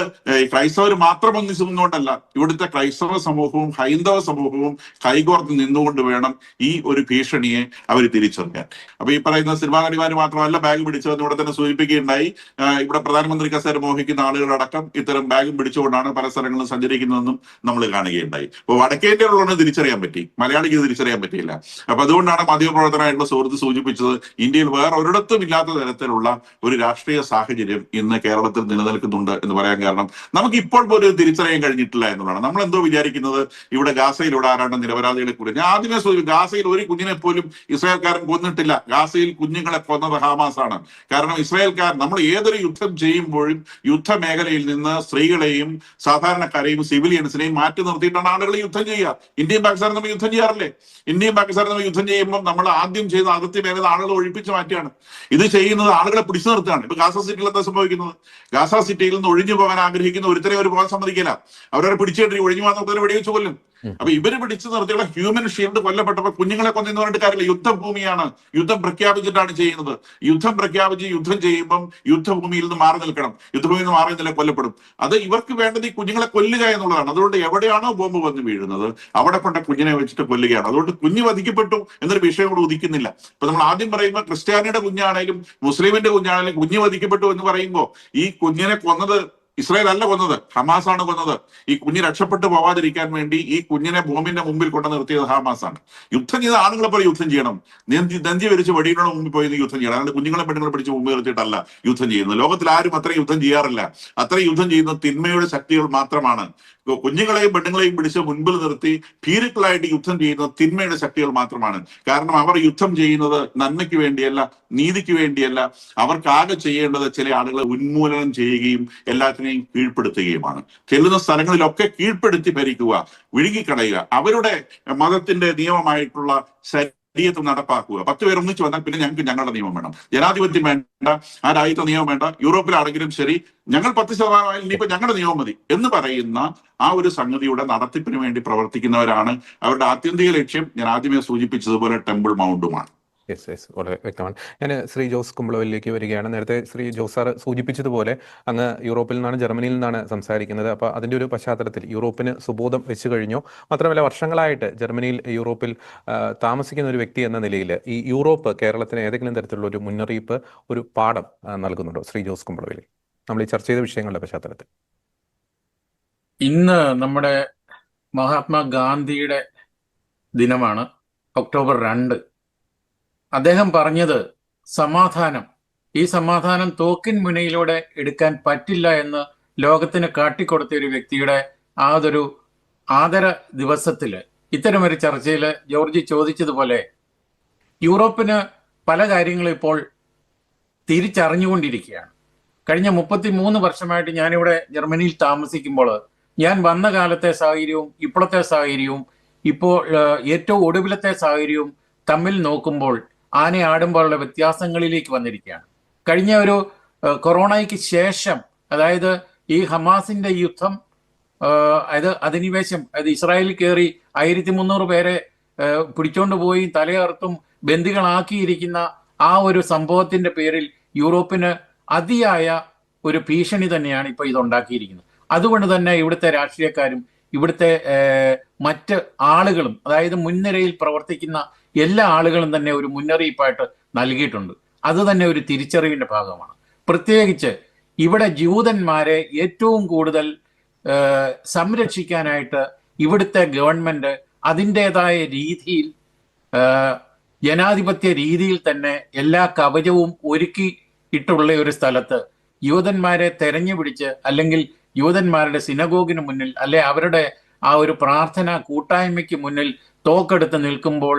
ക്രൈസ്തവർ മാത്രം ഒന്നിച്ചു നിന്നുകൊണ്ടല്ല, ഇവിടുത്തെ ക്രൈസ്തവ സമൂഹവും ഹൈന്ദവ സമൂഹവും കൈകോർത്ത് നിന്നുകൊണ്ട് വേണം ഈ ഒരു ഭീഷണിയെ അവർ തിരിച്ചറിയാൻ. അപ്പൊ ഈ പറയുന്ന സിനിമാ നടിമാര് മാത്രമല്ല ബാഗ് പിടിച്ചതെന്ന് ഇവിടെ തന്നെ സൂചിപ്പിക്കുകയുണ്ടായി. ഇവിടെ പ്രധാനമന്ത്രി കസേര മോഹിക്കുന്ന ആളുകളടക്കം ഇത്തരം ബാഗും പിടിച്ചുകൊണ്ടാണ് പല സ്ഥലങ്ങളിലും സഞ്ചരിക്കുന്നതെന്നും നമ്മൾ കാണുകയുണ്ടായി. അപ്പൊ വടക്കേന്ത്യയിലുള്ളവന് തിരിച്ചറിയാൻ പറ്റി, മലയാളിക്ക് തിരിച്ചറിയാൻ പറ്റിയില്ല. അപ്പൊ അതുകൊണ്ടാണ് മാധ്യമപ്രവർത്തകനായിട്ടുള്ള സുഹൃത്ത് സൂചിപ്പിച്ചത് ഇന്ത്യയിൽ വേറെ ഒരിടത്തും ഇല്ലാത്ത തരത്തിലുള്ള ഒരു രാഷ്ട്രീയ സാഹചര്യം ഇന്ന് കേരളത്തിൽ നിലനിൽക്കുന്നുണ്ട് എന്ന് പറയാൻ കാരണം നമുക്ക് ഇപ്പോൾ പോലും തിരിച്ചറിയാൻ കഴിഞ്ഞിട്ടില്ല എന്നുള്ളതാണ്. നമ്മൾ എന്തോ വിചാരിക്കുന്നത് ഇവിടെ ഗാസയിലൂടെ ആരാണ്ട് നിരപരാധികളെ കൂടി. ഞാൻ ആദ്യമേ ഗാസയിൽ ഒരു കുഞ്ഞിനെ പോലും ഇസ്രായേൽക്കാരൻ കൊന്നിട്ടില്ല. ഗാസയിൽ കുഞ്ഞുങ്ങളെ കൊന്നത് ഹമാസാണ്. കാരണം ഇസ്രായേൽക്കാർ, നമ്മൾ ഏതൊരു യുദ്ധം ചെയ്യുമ്പോഴും യുദ്ധമേഖലയിൽ നിന്ന് സ്ത്രീകളെയും സാധാരണക്കാരെയും സിവിലിയൻസിനെയും മാറ്റി നിർത്തിയിട്ടാണ് ആളുകൾ യുദ്ധം ചെയ്യുക. ഇന്ത്യയും പാകിസ്ഥാനും നമ്മൾ യുദ്ധം ചെയ്യാറില്ലേ? ഇന്ത്യയും പാകിസ്ഥാനും നമ്മൾ യുദ്ധം ചെയ്യുമ്പോൾ നമ്മൾ ആദ്യം ചെയ്ത അതിർത്തി മേഖല ആളുകളെ ഒഴിപ്പിച്ച് മാറ്റിയാണ്. ഇത് ചെയ്യുന്നത് ആളുകളെ പിടിച്ചു നിർത്തുകയാണ്. ഇപ്പൊ ഗാസ സിറ്റിയിൽ എന്താ സംഭവിക്കുന്നത്? ഗാസ സിറ്റിയിൽ നിന്ന് ഒഴിഞ്ഞു പോകാൻ ആഗ്രഹിക്കുന്ന ഒരുത്തരെ അവർ പോകാൻ സമ്മതിക്കില്ല. അവരെ പിടിച്ചിട്ട് ഒഴിഞ്ഞു പോകാൻ വെടിവെച്ച് കൊല്ലും. അപ്പൊ ഇവര് പിടിച്ചു നിർത്തിയുള്ള ഹ്യൂമൻ ഷീൽഡ് കൊല്ലപ്പെട്ടപ്പോൾ കുഞ്ഞുങ്ങളെ കൊന്നു പറഞ്ഞിട്ട് കാര്യമില്ല. യുദ്ധഭൂമിയാണ്. യുദ്ധം പ്രഖ്യാപിച്ചിട്ടാണ് ചെയ്യുന്നത്. യുദ്ധം പ്രഖ്യാപിച്ച് യുദ്ധം ചെയ്യുമ്പം യുദ്ധഭൂമിയിൽ നിന്ന് മാറി നിൽക്കണം. യുദ്ധഭൂമിയിൽ നിന്ന് മാറി നില കൊല്ലപ്പെടും. അത് ഇവർക്ക് വേണ്ടത് ഈ കുഞ്ഞുങ്ങളെ കൊല്ലുക എന്നുള്ളതാണ്. അതുകൊണ്ട് എവിടെയാണോ ബോംബ് വന്ന് വീഴുന്നത് അവിടെ കൊണ്ട് കുഞ്ഞിനെ വെച്ചിട്ട് കൊല്ലുകയാണ്. അതുകൊണ്ട് കുഞ്ഞ് വധിക്കപ്പെട്ടു എന്നൊരു വിഷയം കൂടെ ഉദിക്കുന്നില്ല. ഇപ്പൊ നമ്മൾ ആദ്യം പറയുമ്പോൾ ക്രിസ്ത്യാനിയുടെ കുഞ്ഞാണേലും മുസ്ലിമിന്റെ കുഞ്ഞാണേലും കുഞ്ഞ് വധിക്കപ്പെട്ടു എന്ന് പറയുമ്പോൾ ഈ കുഞ്ഞിനെ കൊന്നത് ഇസ്രായേൽ അല്ല കൊന്നത്, ഹമാസാണ് കൊന്നത്. ഈ കുഞ്ഞ് രക്ഷപ്പെട്ടു പോവാതിരിക്കാൻ വേണ്ടി ഈ കുഞ്ഞിനെ ബോംബിന്റെ മുമ്പിൽ കൊണ്ടു നിർത്തിയത് ഹമാസാണ്. യുദ്ധം ചെയ്ത ആണുങ്ങളെ പോലെ യുദ്ധം ചെയ്യണം. നെഞ്ചി വരിച്ച് വെടിയുടെ മുമ്പിൽ പോയി യുദ്ധം ചെയ്യണം. അല്ലാണ്ട് കുഞ്ഞുങ്ങളെ പെണ്ണുങ്ങളെ പിടിച്ച് മുമ്പ് നിർത്തിയിട്ടല്ല യുദ്ധം ചെയ്യുന്നത്. ലോകത്തിൽ ആരും അത്രയും യുദ്ധം ചെയ്യാറില്ല. അത്രയും യുദ്ധം ചെയ്യുന്നത് തിന്മയുടെ ശക്തികൾ മാത്രമാണ്. കുഞ്ഞുങ്ങളെയും പെണ്ണുങ്ങളെയും പിടിച്ച് മുൻപിൽ നിർത്തി ഭീരുക്കളായിട്ട് യുദ്ധം ചെയ്യുന്നത് തിന്മയുടെ ശക്തികൾ മാത്രമാണ്. കാരണം അവർ യുദ്ധം ചെയ്യുന്നത് നന്മയ്ക്ക് വേണ്ടിയല്ല, നീതിക്ക് വേണ്ടിയല്ല. അവർക്കാകെ ചെയ്യേണ്ടത് ചില ആളുകളെ ഉന്മൂലനം ചെയ്യുകയും എല്ലാത്തിനെയും കീഴ്പ്പെടുത്തുകയുമാണ്. ചെല്ലുന്ന സ്ഥലങ്ങളിലൊക്കെ കീഴ്പ്പെടുത്തി ഭരിക്കുക, വിഴുങ്ങിക്കളയുക, അവരുടെ മതത്തിന്റെ നിയമമായിട്ടുള്ള ശരീരത്തിൽ നടപ്പാക്കുക. 10 പേർ ഒന്നിച്ചു വന്നാൽ പിന്നെ ഞങ്ങൾക്ക് ഞങ്ങളുടെ നിയമം വേണം. ജനാധിപത്യം വേണ്ട, ആ രാജ്യത്തെ നിയമം വേണ്ട. യൂറോപ്പിലാണെങ്കിലും ശരി, ഞങ്ങൾ 10% ഇനിയിപ്പോ ഞങ്ങളുടെ നിയമം മതി എന്ന് പറയുന്ന ആ ഒരു സംഗതിയുടെ നടത്തിപ്പിന് വേണ്ടി പ്രവർത്തിക്കുന്നവരാണ്. അവരുടെ ആത്യന്തിക ലക്ഷ്യം ഞാൻ ആദ്യമേ സൂചിപ്പിച്ചതുപോലെ ടെമ്പിൾ മൗണ്ടുമാണ്. വളരെ വ്യക്തമാണ്. ഞാൻ ശ്രീ ജോസ് കുമ്പളവിലേക്ക് വരികയാണ്. നേരത്തെ ശ്രീ ജോസ് സാർ സൂചിപ്പിച്ചതുപോലെ അങ്ങ് യൂറോപ്പിൽ നിന്നാണ്, ജർമ്മനിയിൽ നിന്നാണ് സംസാരിക്കുന്നത്. അപ്പോൾ അതിൻ്റെ ഒരു പശ്ചാത്തലത്തിൽ യൂറോപ്പിന് സുബോധം വെച്ച് കഴിഞ്ഞോ? മാത്രമല്ല വർഷങ്ങളായിട്ട് ജർമ്മനിയിൽ, യൂറോപ്പിൽ താമസിക്കുന്ന ഒരു വ്യക്തി എന്ന നിലയിൽ ഈ യൂറോപ്പ് കേരളത്തിന് ഏതെങ്കിലും തരത്തിലുള്ള ഒരു മുന്നറിയിപ്പ്, ഒരു പാഠം നൽകുന്നുണ്ടോ ശ്രീ ജോസ് കുമ്പളവിൽ, നമ്മൾ ഈ ചർച്ച ചെയ്ത വിഷയങ്ങളുടെ പശ്ചാത്തലത്തിൽ? ഇന്ന് നമ്മുടെ മഹാത്മാഗാന്ധിയുടെ ദിനമാണ്, ഒക്ടോബർ 2. അദ്ദേഹം പറഞ്ഞത് സമാധാനം, ഈ സമാധാനം തോക്കിൻ മുനയിലൂടെ എടുക്കാൻ പറ്റില്ല എന്ന് ലോകത്തിന് കാട്ടിക്കൊടുത്ത ഒരു വ്യക്തിയുടെ ആതൊരു ആദര ദിവസത്തില് ഇത്തരമൊരു ചർച്ചയിൽ ജോർജ് ചോദിച്ചതുപോലെ യൂറോപ്പിന് പല കാര്യങ്ങളും ഇപ്പോൾ തിരിച്ചറിഞ്ഞുകൊണ്ടിരിക്കുകയാണ്. കഴിഞ്ഞ 33 വർഷമായിട്ട് ഞാനിവിടെ ജർമ്മനിയിൽ താമസിക്കുമ്പോൾ ഞാൻ വന്ന കാലത്തെ സാഹചര്യവും ഇപ്പോഴത്തെ സാഹചര്യവും ഇപ്പോൾ ഏറ്റവും ഒടുവിലത്തെ സാഹചര്യവും തമ്മിൽ നോക്കുമ്പോൾ ആന ആടുമ്പോഴുള്ള വ്യത്യാസങ്ങളിലേക്ക് വന്നിരിക്കുകയാണ്. കഴിഞ്ഞ ഒരു കൊറോണയ്ക്ക് ശേഷം, അതായത് ഈ ഹമാസിന്റെ യുദ്ധം, അധിനിവേശം, ഇസ്രായേലിൽ കയറി 1300 പേരെ പിടിച്ചോണ്ട് പോയി തലയർത്തും ബന്ദികളാക്കിയിരിക്കുന്ന ആ ഒരു സംഭവത്തിന്റെ പേരിൽ യൂറോപ്പിന് അതിയായ ഒരു ഭീഷണി തന്നെയാണ് ഇപ്പൊ ഇതുണ്ടാക്കിയിരിക്കുന്നത്. അതുകൊണ്ട് തന്നെ ഇവിടുത്തെ രാഷ്ട്രീയക്കാരും ഇവിടുത്തെ മറ്റ് ആളുകളും, അതായത് മുൻനിരയിൽ പ്രവർത്തിക്കുന്ന എല്ലാ ആളുകളും തന്നെ ഒരു മുന്നറിയിപ്പായിട്ട് നൽകിയിട്ടുണ്ട്. അത് തന്നെ ഒരു തിരിച്ചറിവിന്റെ ഭാഗമാണ്. പ്രത്യേകിച്ച് ഇവിടെ ജൂതന്മാരെ ഏറ്റവും കൂടുതൽ സംരക്ഷിക്കാനായിട്ട് ഇവിടുത്തെ ഗവൺമെന്റ് അതിൻ്റെതായ രീതിയിൽ, ജനാധിപത്യ രീതിയിൽ തന്നെ എല്ലാ കവചവും ഒരുക്കിയിട്ടുള്ള ഒരു സ്ഥലത്ത് യൂതന്മാരെ തെരഞ്ഞു പിടിച്ച്, അല്ലെങ്കിൽ യൂതന്മാരുടെ സിനഗോഗിന് മുന്നിൽ, അല്ലെ അവരുടെ ആ ഒരു പ്രാർത്ഥന കൂട്ടായ്മയ്ക്ക് മുന്നിൽ തോക്കെടുത്ത് നിൽക്കുമ്പോൾ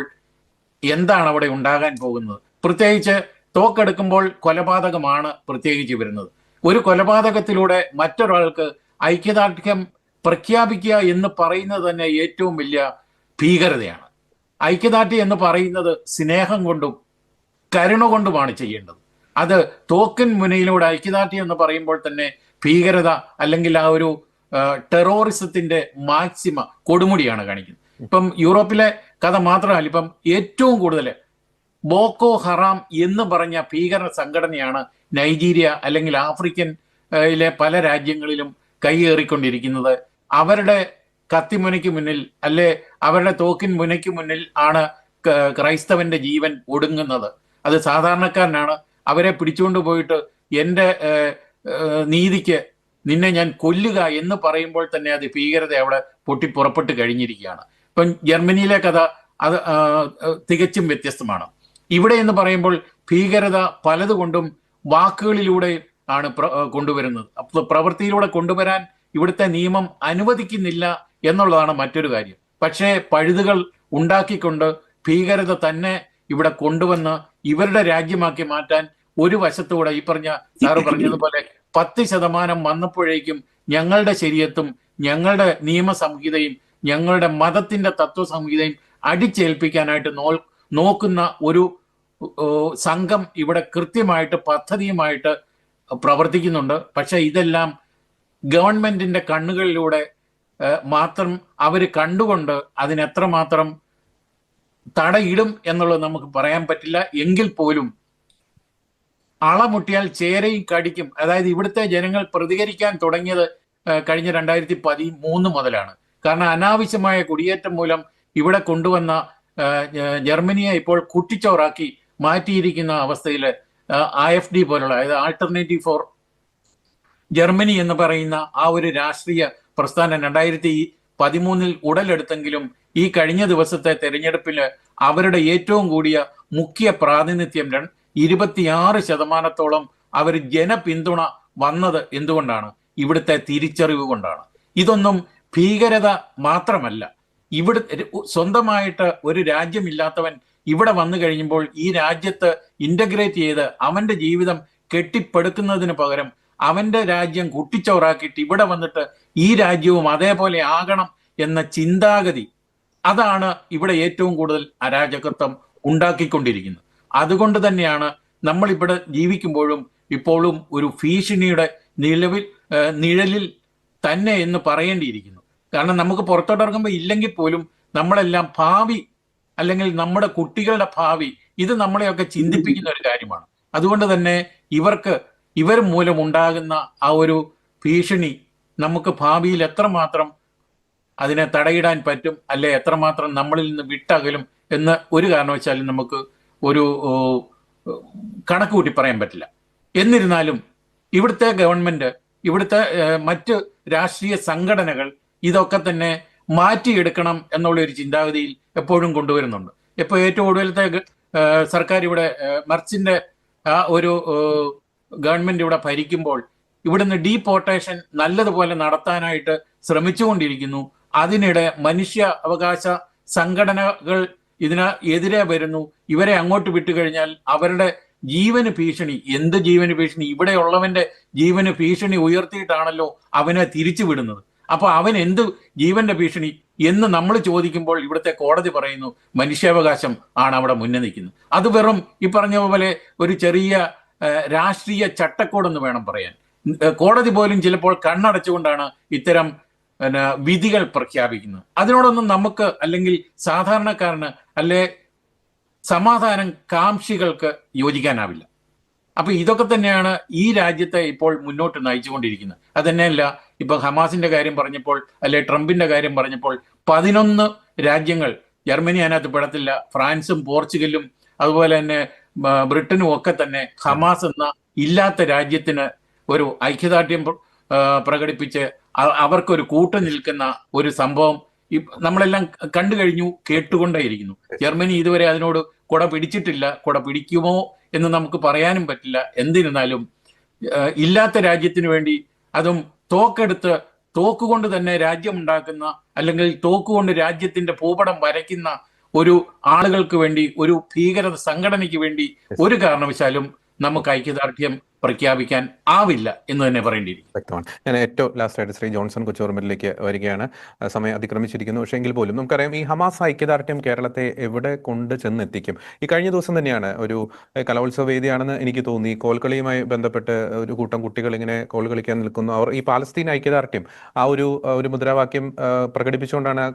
എന്താണ് അവിടെ ഉണ്ടാകാൻ പോകുന്നത്? പ്രത്യേകിച്ച് തോക്കെടുക്കുമ്പോൾ കൊലപാതകമാണ് പ്രത്യേകിച്ച് വരുന്നത്. ഒരു കൊലപാതകത്തിലൂടെ മറ്റൊരാൾക്ക് ഐക്യദാർഢ്യം പ്രഖ്യാപിക്കുക എന്ന് പറയുന്നത് തന്നെ ഏറ്റവും വലിയ ഭീകരതയാണ്. ഐക്യദാർഢ്യം എന്ന് പറയുന്നത് സ്നേഹം കൊണ്ടും കരുണ കൊണ്ടുമാണ് ചെയ്യേണ്ടത്. അത് തോക്കിൻ മുനയിലൂടെ ഐക്യദാർഢ്യം എന്ന് പറയുമ്പോൾ തന്നെ ഭീകരത, അല്ലെങ്കിൽ ആ ഒരു ടെററിസത്തിന്റെ മാക്സിമ കൊടുമുടിയാണ് കാണിക്കുന്നത്. ഇപ്പം യൂറോപ്പിലെ കഥ മാത്രമല്ല, ഇപ്പം ഏറ്റവും കൂടുതൽ ബോക്കോ ഹറാം എന്ന് പറഞ്ഞ ഭീകര സംഘടനയാണ് നൈജീരിയ അല്ലെങ്കിൽ ആഫ്രിക്കൻ പല രാജ്യങ്ങളിലും കൈയേറിക്കൊണ്ടിരിക്കുന്നത്. അവരുടെ കത്തിമുനയ്ക്ക് മുന്നിൽ, അല്ലെ അവരുടെ തോക്കിൻ മുനയ്ക്ക് മുന്നിൽ ആണ് ക്രൈസ്തവന്റെ ജീവൻ ഒടുങ്ങുന്നത്. അത് സാധാരണക്കാരനാണ്. അവരെ പിടിച്ചുകൊണ്ട് പോയിട്ട് എൻ്റെ നീതിക്ക് നിന്നെ ഞാൻ കൊല്ലുക എന്ന് പറയുമ്പോൾ തന്നെ അത് ഭീകരത അവിടെ പൊട്ടിപ്പുറപ്പെട്ട് കഴിഞ്ഞിരിക്കുകയാണ്. ഇപ്പം ജർമ്മനിയിലെ കഥ അത് തികച്ചും വ്യത്യസ്തമാണ്. ഇവിടെ എന്ന് പറയുമ്പോൾ ഭീകരത പലതുകൊണ്ടും വാക്കുകളിലൂടെ ആണ് കൊണ്ടുവരുന്നത്. പ്രവൃത്തിയിലൂടെ കൊണ്ടുവരാൻ ഇവിടുത്തെ നിയമം അനുവദിക്കുന്നില്ല എന്നുള്ളതാണ് മറ്റൊരു കാര്യം. പക്ഷേ പഴുതുകൾ ഉണ്ടാക്കിക്കൊണ്ട് ഭീകരത തന്നെ ഇവിടെ കൊണ്ടുവന്ന് ഇവരുടെ രാജ്യമാക്കി മാറ്റാൻ ഒരു വശത്തൂടെ, ഈ സാറ് പറഞ്ഞതുപോലെ 10% വന്നപ്പോഴേക്കും ഞങ്ങളുടെ ശരീരത്തും ഞങ്ങളുടെ നിയമസംഹിതയും ഞങ്ങളുടെ മതത്തിന്റെ തത്വസംഹിതയും അടിച്ചേൽപ്പിക്കാനായിട്ട് നോക്കുന്ന ഒരു സംഘം ഇവിടെ കൃത്യമായിട്ട് പദ്ധതിയുമായിട്ട് പ്രവർത്തിക്കുന്നുണ്ട്. പക്ഷെ ഇതെല്ലാം ഗവൺമെന്റിന്റെ കണ്ണുകളിലൂടെ മാത്രം അവർ കണ്ടുകൊണ്ട് അതിനെത്രമാത്രം തടയിടും എന്നുള്ളത് നമുക്ക് പറയാൻ പറ്റില്ല. എങ്കിൽ പോലും അളമുട്ടിയാൽ ചേരയും കടിക്കും. അതായത് ഇവിടുത്തെ ജനങ്ങൾ പ്രതികരിക്കാൻ തുടങ്ങിയത് കഴിഞ്ഞ 2013 മുതലാണ്. കാരണം അനാവശ്യമായ കുടിയേറ്റം മൂലം ഇവിടെ കൊണ്ടുവന്ന ജർമ്മനിയെ ഇപ്പോൾ കുട്ടിച്ചോറാക്കി മാറ്റിയിരിക്കുന്ന അവസ്ഥയിൽ AfD പോലുള്ള, അതായത് ആൾട്ടർനേറ്റീവ് ഫോർ ജർമ്മനി എന്ന് പറയുന്ന ആ ഒരു രാഷ്ട്രീയ പ്രസ്ഥാനം 2013 ഉടലെടുത്തെങ്കിലും ഈ കഴിഞ്ഞ ദിവസത്തെ തെരഞ്ഞെടുപ്പിൽ അവരുടെ ഏറ്റവും കൂടിയ മുഖ്യ പ്രാതിനിധ്യം 26% അവർ ജനപിന്തുണ വന്നത് എന്തുകൊണ്ടാണ്? ഇവിടുത്തെ തിരിച്ചറിവ് കൊണ്ടാണ്. ഇതൊന്നും ഭീകരത മാത്രമല്ല. ഇവിടെ സ്വന്തമായിട്ട് ഒരു രാജ്യമില്ലാത്തവൻ ഇവിടെ വന്നു കഴിയുമ്പോൾ ഈ രാജ്യത്ത് ഇന്റഗ്രേറ്റ് ചെയ്ത് അവന്റെ ജീവിതം കെട്ടിപ്പടുക്കുന്നതിന് പകരം അവന്റെ രാജ്യം കുട്ടിച്ചോറാക്കിയിട്ട് ഇവിടെ വന്നിട്ട് ഈ രാജ്യവും അതേപോലെ ആകണം എന്ന ചിന്താഗതി, അതാണ് ഇവിടെ ഏറ്റവും കൂടുതൽ അരാജകത്വം ഉണ്ടാക്കിക്കൊണ്ടിരിക്കുന്നത്. അതുകൊണ്ട് തന്നെയാണ് നമ്മൾ ഇവിടെ ജീവിക്കുമ്പോഴും ഇപ്പോഴും ഒരു ഭീഷണിയുടെ നിഴലിൽ തന്നെ എന്ന് പറയേണ്ടിയിരിക്കുന്നു. കാരണം നമുക്ക് പുറത്തോട്ടിറങ്ങുമ്പോൾ ഇല്ലെങ്കിൽ പോലും നമ്മളെല്ലാം ഭാവി, അല്ലെങ്കിൽ നമ്മുടെ കുട്ടികളുടെ ഭാവി ഇത് നമ്മളെയൊക്കെ ചിന്തിപ്പിക്കുന്ന ഒരു കാര്യമാണ്. അതുകൊണ്ട് തന്നെ ഇവർ മൂലം ഉണ്ടാകുന്ന ആ ഒരു ഭീഷണി നമുക്ക് ഭാവിയിൽ എത്രമാത്രം അതിനെ തടയിടാൻ പറ്റും, അല്ലെ എത്രമാത്രം നമ്മളിൽ നിന്ന് വിട്ടകലും എന്ന് ഒരു കാരണവശാലും നമുക്ക് ഒരു കണക്ക് കൂട്ടി പറയാൻ പറ്റില്ല. എന്നിരുന്നാലും ഇവിടുത്തെ ഗവൺമെന്റ്, ഇവിടുത്തെ മറ്റ് രാഷ്ട്രീയ സംഘടനകൾ ഇതൊക്കെ തന്നെ മാറ്റിയെടുക്കണം എന്നുള്ള ഒരു ചിന്താഗതിയിൽ എപ്പോഴും കൊണ്ടുവരുന്നുണ്ട്. ഇപ്പോൾ ഏറ്റവും ഒടുവിലത്തെ സർക്കാർ ഇവിടെ മെർച്ചിന്റെ ആ ഒരു ഗവൺമെന്റ് ഇവിടെ ഭരിക്കുമ്പോൾ ഇവിടുന്ന് ഡീപോർട്ടേഷൻ നല്ലതുപോലെ നടത്താനായിട്ട് ശ്രമിച്ചുകൊണ്ടിരിക്കുന്നു. അതിനിടെ മനുഷ്യ അവകാശ സംഘടനകൾ ഇതിനെതിരെ വരുന്നു. ഇവരെ അങ്ങോട്ട് വിട്ടുകഴിഞ്ഞാൽ അവരുടെ ജീവന് ഭീഷണി, എന്ത് ജീവന് ഭീഷണി, ഇവിടെയുള്ളവന്റെ ജീവന് ഭീഷണി ഉയർത്തിയിട്ടാണല്ലോ അവനെ തിരിച്ചു വിടുന്നത്. അപ്പൊ അവൻ എന്ത് ജീവന്റെ ഭീഷണി എന്ന് നമ്മൾ ചോദിക്കുമ്പോൾ ഇവിടുത്തെ കോടതി പറയുന്നു മനുഷ്യാവകാശം ആണ് അവിടെ മുന്നേ നിൽക്കുന്നത്. അത് വെറും ഈ പറഞ്ഞ പോലെ ഒരു ചെറിയ രാഷ്ട്രീയ ചട്ടക്കൂടെന്ന് വേണം പറയാൻ. കോടതി പോലും ചിലപ്പോൾ കണ്ണടച്ചുകൊണ്ടാണ് ഇത്തരം വിധികൾ പ്രഖ്യാപിക്കുന്നത്. അതിനോടൊന്നും നമുക്ക്, അല്ലെങ്കിൽ സാധാരണക്കാരന്, അല്ലെ സമാധാനം കാംക്ഷികൾക്ക് യോജിക്കാനാവില്ല. അപ്പൊ ഇതൊക്കെ തന്നെയാണ് ഈ രാജ്യത്തെ ഇപ്പോൾ മുന്നോട്ട് നയിച്ചുകൊണ്ടിരിക്കുന്നത്. അത് തന്നെയല്ല, ഇപ്പൊ ഹമാസിന്റെ കാര്യം പറഞ്ഞപ്പോൾ, അല്ലെ ട്രംപിന്റെ കാര്യം പറഞ്ഞപ്പോൾ 11 രാജ്യങ്ങൾ, ജർമ്മനി അതിനകത്ത് പെടത്തില്ല, ഫ്രാൻസും പോർച്ചുഗലും അതുപോലെ തന്നെ ബ്രിട്ടനും ഒക്കെ തന്നെ ഹമാസ് എന്ന ഇല്ലാത്ത രാജ്യത്തിന് ഒരു ഐക്യദാർഢ്യം പ്രകടിപ്പിച്ച് അവർക്കൊരു കൂട്ടു നിൽക്കുന്ന ഒരു സംഭവം നമ്മളെല്ലാം കണ്ടു കഴിഞ്ഞു, കേട്ടുകൊണ്ടേയിരിക്കുന്നു. ജർമ്മനി ഇതുവരെ അതിനോട് കുട പിടിച്ചിട്ടില്ല. കുട പിടിക്കുമോ എന്ന് നമുക്ക് പറയാനും പറ്റില്ല. എന്നിരുന്നാലും ഇല്ലാത്ത രാജ്യത്തിന് വേണ്ടി, അതും തോക്കുകൊണ്ട് തന്നെ രാജ്യമുണ്ടാക്കുന്ന, അല്ലെങ്കിൽ തോക്കുകൊണ്ട് രാജ്യത്തിന്റെ ഭൂപടം വരയ്ക്കുന്ന ഒരു ആളുകൾക്ക് വേണ്ടി, ഒരു ഭീകര സംഘടനയ്ക്ക് വേണ്ടി ഒരു കാരണവശാലും നമുക്ക് ഐക്യദാർഢ്യം പ്രഖ്യാപിക്കാൻ ആവില്ല എന്ന് തന്നെ പറയേണ്ടിയിരിക്കും. വ്യക്തമാണ്. ഞാൻ ഏറ്റവും ലാസ്റ്റായിട്ട് ശ്രീ ജോൺസൺ കൊച്ചുപറമ്പിലേക്ക് വരികയാണ്. സമയം അതിക്രമിച്ചിരിക്കുന്നു. പക്ഷേ എങ്കിൽ പോലും നമുക്കറിയാം, ഈ ഹമാസ് ഐക്യദാർഢ്യം കേരളത്തെ എവിടെ കൊണ്ട് ചെന്നെത്തിക്കും? ഈ കഴിഞ്ഞ ദിവസം തന്നെയാണ് ഒരു കലോത്സവ വേദിയാണെന്ന് എനിക്ക് തോന്നി, കോൽക്കളിയുമായി ബന്ധപ്പെട്ട് ഒരു കൂട്ടം കുട്ടികൾ ഇങ്ങനെ കോൽ കളിക്കാൻ നിൽക്കുന്നു. അവർ ഈ പാലസ്തീൻ ഐക്യദാർഢ്യം ആ ഒരു മുദ്രാവാക്യം പ്രകടിപ്പിച്ചുകൊണ്ടാണ്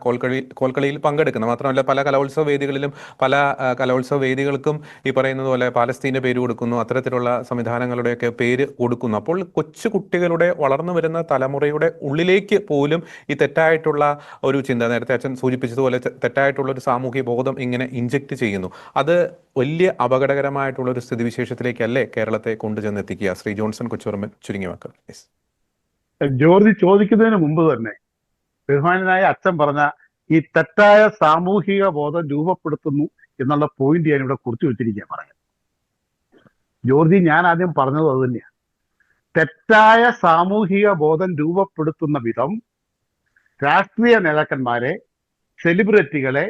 കോൽക്കളിയിൽ പങ്കെടുക്കുന്നത്. മാത്രമല്ല, പല കലോത്സവ വേദികളിലും പല കലോത്സവ വേദികൾക്കും ഈ പറയുന്നത് പോലെ പാലസ്തീന്റെ പേര് കൊടുക്കുന്നു, അത്തരത്തിലുള്ള സംവിധാനങ്ങളുടെ ഒക്കെ പേര് കൊടുക്കുന്നു. അപ്പോൾ കൊച്ചു കുട്ടികളുടെ വളർന്നു വരുന്ന തലമുറയുടെ ഉള്ളിലേക്ക് പോലും ഈ തെറ്റായിട്ടുള്ള ഒരു ചിന്ത, നേരത്തെ അച്ഛൻ സൂചിപ്പിച്ചതുപോലെ തെറ്റായിട്ടുള്ള ഒരു സാമൂഹിക ബോധം ഇങ്ങനെ ഇഞ്ചക്ട് ചെയ്യുന്നു. അത് വലിയ അപകടകരമായിട്ടുള്ള ഒരു സ്ഥിതിവിശേഷത്തിലേക്കല്ലേ കേരളത്തെ കൊണ്ടുചെന്നെത്തിക്കുക? ശ്രീ ജോൺസൺ കൊച്ചുപറമ്പൻ, ചുരുങ്ങി വാക്കുകൾ. ജോർജ് ചോദിക്കുന്നതിന് മുമ്പ് തന്നെ ബഹുമാനായ അച്ഛൻ പറഞ്ഞ ഈ തെറ്റായ സാമൂഹിക ബോധം രൂപപ്പെടുത്തുന്നു എന്നുള്ള പോയിന്റ് ഞാൻ ഇവിടെ കുറിച്ചു വെച്ചിരിക്കുക പറയാം. ജോർജി, ഞാൻ ആദ്യം പറഞ്ഞത് അത് തന്നെയാണ്. തെറ്റായ സാമൂഹിക ബോധം രൂപപ്പെടുത്തുന്ന വിധം രാഷ്ട്രീയ നേതാക്കന്മാരെ, സെലിബ്രിറ്റികളെ,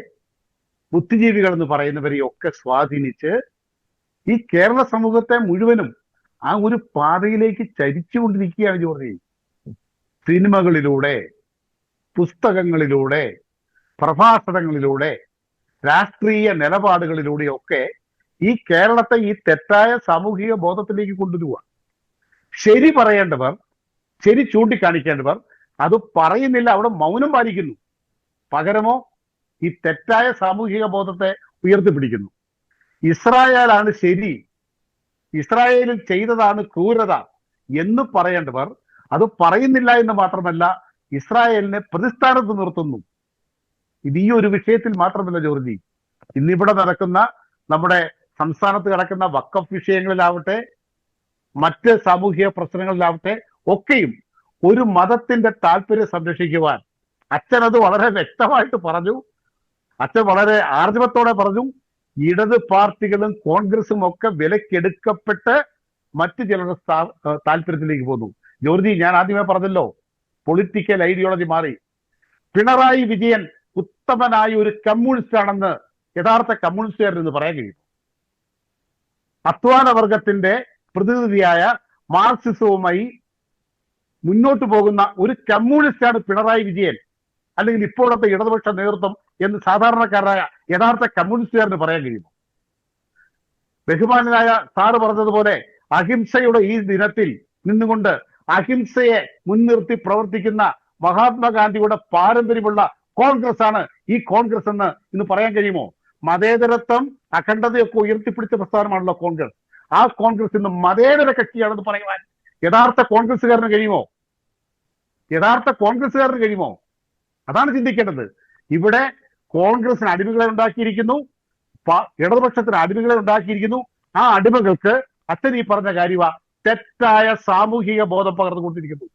ബുദ്ധിജീവികൾ എന്ന് പറയുന്നവരെയൊക്കെ സ്വാധീനിച്ച് ഈ കേരള സമൂഹത്തെ മുഴുവനും ആ ഒരു പാതയിലേക്ക് ചരിച്ചുകൊണ്ടിരിക്കുകയാണ് ജോർജി. സിനിമകളിലൂടെ, പുസ്തകങ്ങളിലൂടെ, പ്രഭാഷണങ്ങളിലൂടെ, രാഷ്ട്രീയ നിലപാടുകളിലൂടെയൊക്കെ ഈ കേരളത്തെ ഈ തെറ്റായ സാമൂഹിക ബോധത്തിലേക്ക് കൊണ്ടുവരിക. ശരി പറയേണ്ടവർ, ശരി ചൂണ്ടിക്കാണിക്കേണ്ടവർ അത് പറയുന്നില്ല, അവിടെ മൗനം പാലിക്കുന്നു. പകരമോ ഈ തെറ്റായ സാമൂഹിക ബോധത്തെ ഉയർത്തിപ്പിടിക്കുന്നു. ഇസ്രായേലാണ് ശരി, ഇസ്രായേലിൽ ചെയ്തതാണ് ക്രൂരത എന്ന് പറയേണ്ടവർ അത് പറയുന്നില്ല എന്ന് മാത്രമല്ല, ഇസ്രായേലിനെ പ്രതിസ്ഥാനത്ത് നിർത്തുന്നു. ഇത് ഈ ഒരു വിഷയത്തിൽ മാത്രമല്ല ജോർജി, ഇന്നിവിടെ നടക്കുന്ന, നമ്മുടെ സംസ്ഥാനത്ത് കിടക്കുന്ന വഖഫ് വിഷയങ്ങളിലാവട്ടെ, മറ്റ് സാമൂഹിക പ്രശ്നങ്ങളിലാവട്ടെ, ഒക്കെയും ഒരു മതത്തിന്റെ താല്പര്യം സംരക്ഷിക്കുവാൻ അച്ഛൻ അത് വളരെ വ്യക്തമായിട്ട് പറഞ്ഞു. അച്ഛൻ വളരെ ആർജവത്തോടെ പറഞ്ഞു. ഇടത് പാർട്ടികളും കോൺഗ്രസും ഒക്കെ വിലക്കെടുക്കപ്പെട്ട് മറ്റു ചിലരുടെ താല്പര്യത്തിലേക്ക് പോന്നു. ജോർജി, ഞാൻ ആദ്യമേ പറഞ്ഞല്ലോ, പൊളിറ്റിക്കൽ ഐഡിയോളജി മാറി. പിണറായി വിജയൻ ഉത്തമനായ ഒരു കമ്മ്യൂണിസ്റ്റ് ആണെന്ന് യഥാർത്ഥ കമ്മ്യൂണിസ്റ്റുകാരെന്ന് പറയാൻ കഴിയും. അധ്വാന വർഗത്തിന്റെ പ്രതിനിധിയായ മാർക്സിസവുമായി മുന്നോട്ട് പോകുന്ന ഒരു കമ്മ്യൂണിസ്റ്റാണ് പിണറായി വിജയൻ, അല്ലെങ്കിൽ ഇപ്പോഴത്തെ ഇടതുപക്ഷ നേതൃത്വം എന്ന് സാധാരണക്കാരായ യഥാർത്ഥ കമ്മ്യൂണിസ്റ്റുകാരന് പറയാൻ കഴിയുമോ? ബഹുമാനായ സാറ് പറഞ്ഞതുപോലെ അഹിംസയുടെ ഈ ദിനത്തിൽ നിന്നുകൊണ്ട് അഹിംസയെ മുൻനിർത്തി പ്രവർത്തിക്കുന്ന മഹാത്മാഗാന്ധിയുടെ പാരമ്പര്യമുള്ള കോൺഗ്രസ് ആണ് ഈ കോൺഗ്രസ് എന്ന് ഇന്ന് പറയാൻ കഴിയുമോ? മതേതരത്വം അഖണ്ഡതയൊക്കെ ഉയർത്തിപ്പിടിച്ച പ്രസ്ഥാനമാണല്ലോ കോൺഗ്രസ്. ആ കോൺഗ്രസ് ഇന്ന് മതേതര കക്ഷിയാണെന്ന് പറയുവാൻ യഥാർത്ഥ കോൺഗ്രസ്സുകാരന് കഴിയുമോ? യഥാർത്ഥ കോൺഗ്രസ്സുകാരന് കഴിയുമോ? അതാണ് ചിന്തിക്കേണ്ടത്. ഇവിടെ കോൺഗ്രസിന് അടിമകളെ ഉണ്ടാക്കിയിരിക്കുന്നു, ഇടതുപക്ഷത്തിന് അടിമകളെ ഉണ്ടാക്കിയിരിക്കുന്നു. ആ അടിമകൾക്ക് അച്ഛൻ ഈ പറഞ്ഞ കാര്യമാ തെറ്റായ സാമൂഹിക ബോധം പകർന്നു കൊടുത്തിരിക്കുന്നു.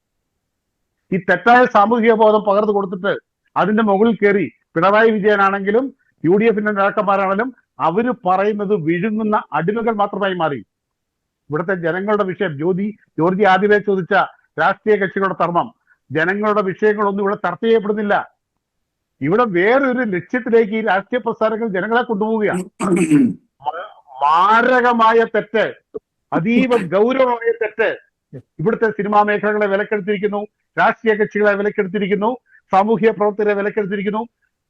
ഈ തെറ്റായ സാമൂഹിക ബോധം പകർന്നു കൊടുത്തിട്ട് അതിന്റെ മുകളിൽ കയറി പിണറായി വിജയനാണെങ്കിലും UDF നേതാക്കന്മാരാണെങ്കിലും അവര് പറയുന്നത് വിഴുങ്ങുന്ന അടിമകൾ മാത്രമായി മാറി. ഇവിടുത്തെ ജനങ്ങളുടെ വിഷയം ജോർജി ആദ്യമേ ചോദിച്ച രാഷ്ട്രീയ കക്ഷികളുടെ ധർമ്മം, ജനങ്ങളുടെ വിഷയങ്ങളൊന്നും ഇവിടെ ചർച്ച ചെയ്യപ്പെടുന്നില്ല. ഇവിടെ വേറൊരു ലക്ഷ്യത്തിലേക്ക് ഈ രാഷ്ട്രീയ പ്രസ്ഥാനങ്ങൾ ജനങ്ങളെ കൊണ്ടുപോവുകയാണ്. മാരകമായ തെറ്റ്, അതീവ ഗൗരവമായ തെറ്റ് ഇവിടുത്തെ സിനിമാ മേഖലകളെ വിലക്കെടുത്തിരിക്കുന്നു, രാഷ്ട്രീയ കക്ഷികളെ വിലക്കെടുത്തിരിക്കുന്നു, സാമൂഹ്യ പ്രവർത്തകരെ വിലക്കെടുത്തിരിക്കുന്നു.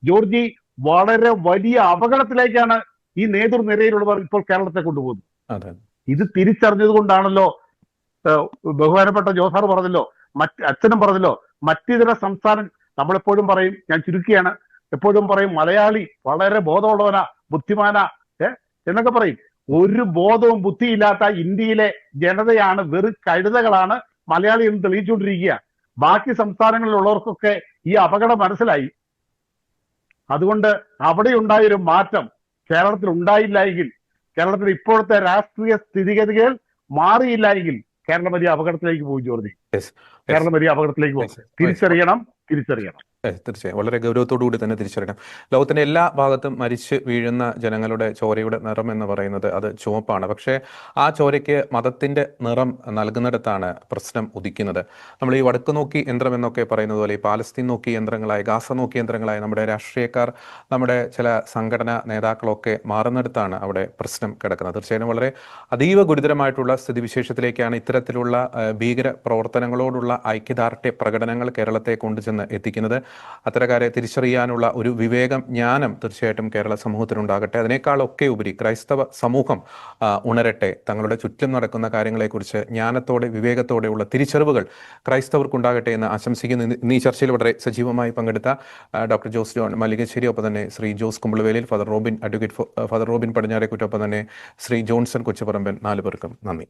ജോർജി, വളരെ വലിയ അപകടത്തിലേക്കാണ് ഈ നേതൃനിരയിലുള്ളവർ ഇപ്പോൾ കേരളത്തെ കൊണ്ടുപോകുന്നത്. ഇത് തിരിച്ചറിഞ്ഞത് കൊണ്ടാണല്ലോ ബഹുമാനപ്പെട്ട ജോസാർ പറഞ്ഞല്ലോ, അച്ഛനും പറഞ്ഞല്ലോ, മറ്റിതര സംസ്ഥാനം നമ്മളെപ്പോഴും പറയും, ഞാൻ ചുരുക്കിയാണ്, എപ്പോഴും പറയും മലയാളി വളരെ ബോധമുള്ളവനാ, ബുദ്ധിമാനാ എന്നൊക്കെ പറയും. ഒരു ബോധവും ബുദ്ധിയില്ലാത്ത ഇന്ത്യയിലെ ജനതയാണ്, വെറു കഴുതകളാണ് മലയാളി എന്ന് തെളിയിച്ചുകൊണ്ടിരിക്കുക. ബാക്കി സംസ്ഥാനങ്ങളിലുള്ളവർക്കൊക്കെ ഈ അപകടം മനസ്സിലായി. അതുകൊണ്ട് അവിടെ ഉണ്ടായൊരു മാറ്റം കേരളത്തിൽ ഉണ്ടായില്ല എങ്കിൽ, കേരളത്തിൽ ഇപ്പോഴത്തെ രാഷ്ട്രീയ സ്ഥിതിഗതികൾ മാറിയില്ല എങ്കിൽ കേരളം വലിയ അപകടത്തിലേക്ക് പോകും. ജോർജി, കേരളം വലിയ അപകടത്തിലേക്ക് പോകും. തിരിച്ചറിയണം. തീർച്ചയായും വളരെ ഗൗരവത്തോടു കൂടി തന്നെ തിരിച്ചറിയണം. ലോകത്തിന്റെ എല്ലാ ഭാഗത്തും മരിച്ച് വീഴുന്ന ജനങ്ങളുടെ ചോരയുടെ നിറം എന്ന് പറയുന്നത് അത് ചുവപ്പാണ്. പക്ഷേ ആ ചോരയ്ക്ക് മതത്തിന്റെ നിറം നൽകുന്നിടത്താണ് പ്രശ്നം ഉദിക്കുന്നത്. നമ്മൾ ഈ വടക്ക് നോക്കി യന്ത്രം എന്നൊക്കെ പറയുന്നത് പോലെ ഈ പാലസ്തീൻ നോക്കി യന്ത്രങ്ങളായി, ഗാസ നോക്കി യന്ത്രങ്ങളായി നമ്മുടെ രാഷ്ട്രീയക്കാർ, നമ്മുടെ ചില സംഘടനാ നേതാക്കളൊക്കെ മാറുന്നിടത്താണ് അവിടെ പ്രശ്നം കിടക്കുന്നത്. തീർച്ചയായും വളരെ അതീവ ഗുരുതരമായിട്ടുള്ള സ്ഥിതിവിശേഷത്തിലേക്കാണ് ഇത്തരത്തിലുള്ള ഭീകര പ്രവർത്തനങ്ങളോടുള്ള ഐക്യദാർഢ്യ പ്രകടനങ്ങൾ കേരളത്തെ കൊണ്ടുചെന്ന് എത്തിക്കുന്നത്. അത്തരക്കാരെ തിരിച്ചറിയാനുള്ള ഒരു വിവേകം, ജ്ഞാനം തീർച്ചയായിട്ടും കേരള സമൂഹത്തിനുണ്ടാകട്ടെ. അതിനേക്കാളൊക്കെ ഉപരി ക്രൈസ്തവ സമൂഹം ഉണരട്ടെ. തങ്ങളുടെ ചുറ്റും നടക്കുന്ന കാര്യങ്ങളെക്കുറിച്ച് ജ്ഞാനത്തോടെ വിവേകത്തോടെയുള്ള തിരിച്ചറിവുകൾ ക്രൈസ്തവർക്കുണ്ടാകട്ടെ എന്ന് ആശംസിക്കുന്നു. ഇന്ന് ഈ ചർച്ചയിൽ വളരെ സജീവമായി പങ്കെടുത്ത ഡോക്ടർ ജോസ് ജോൺ മല്ലികശ്ശേരി, ഒപ്പം തന്നെ Shri Jose Kumbalavelil, advocate father Robin പടിഞ്ഞാറേക്കുറ്റൊപ്പം തന്നെ ശ്രീ ജോൺസൺ കൊച്ചുപറമ്പൻ, 4 പേർക്കും നന്ദി.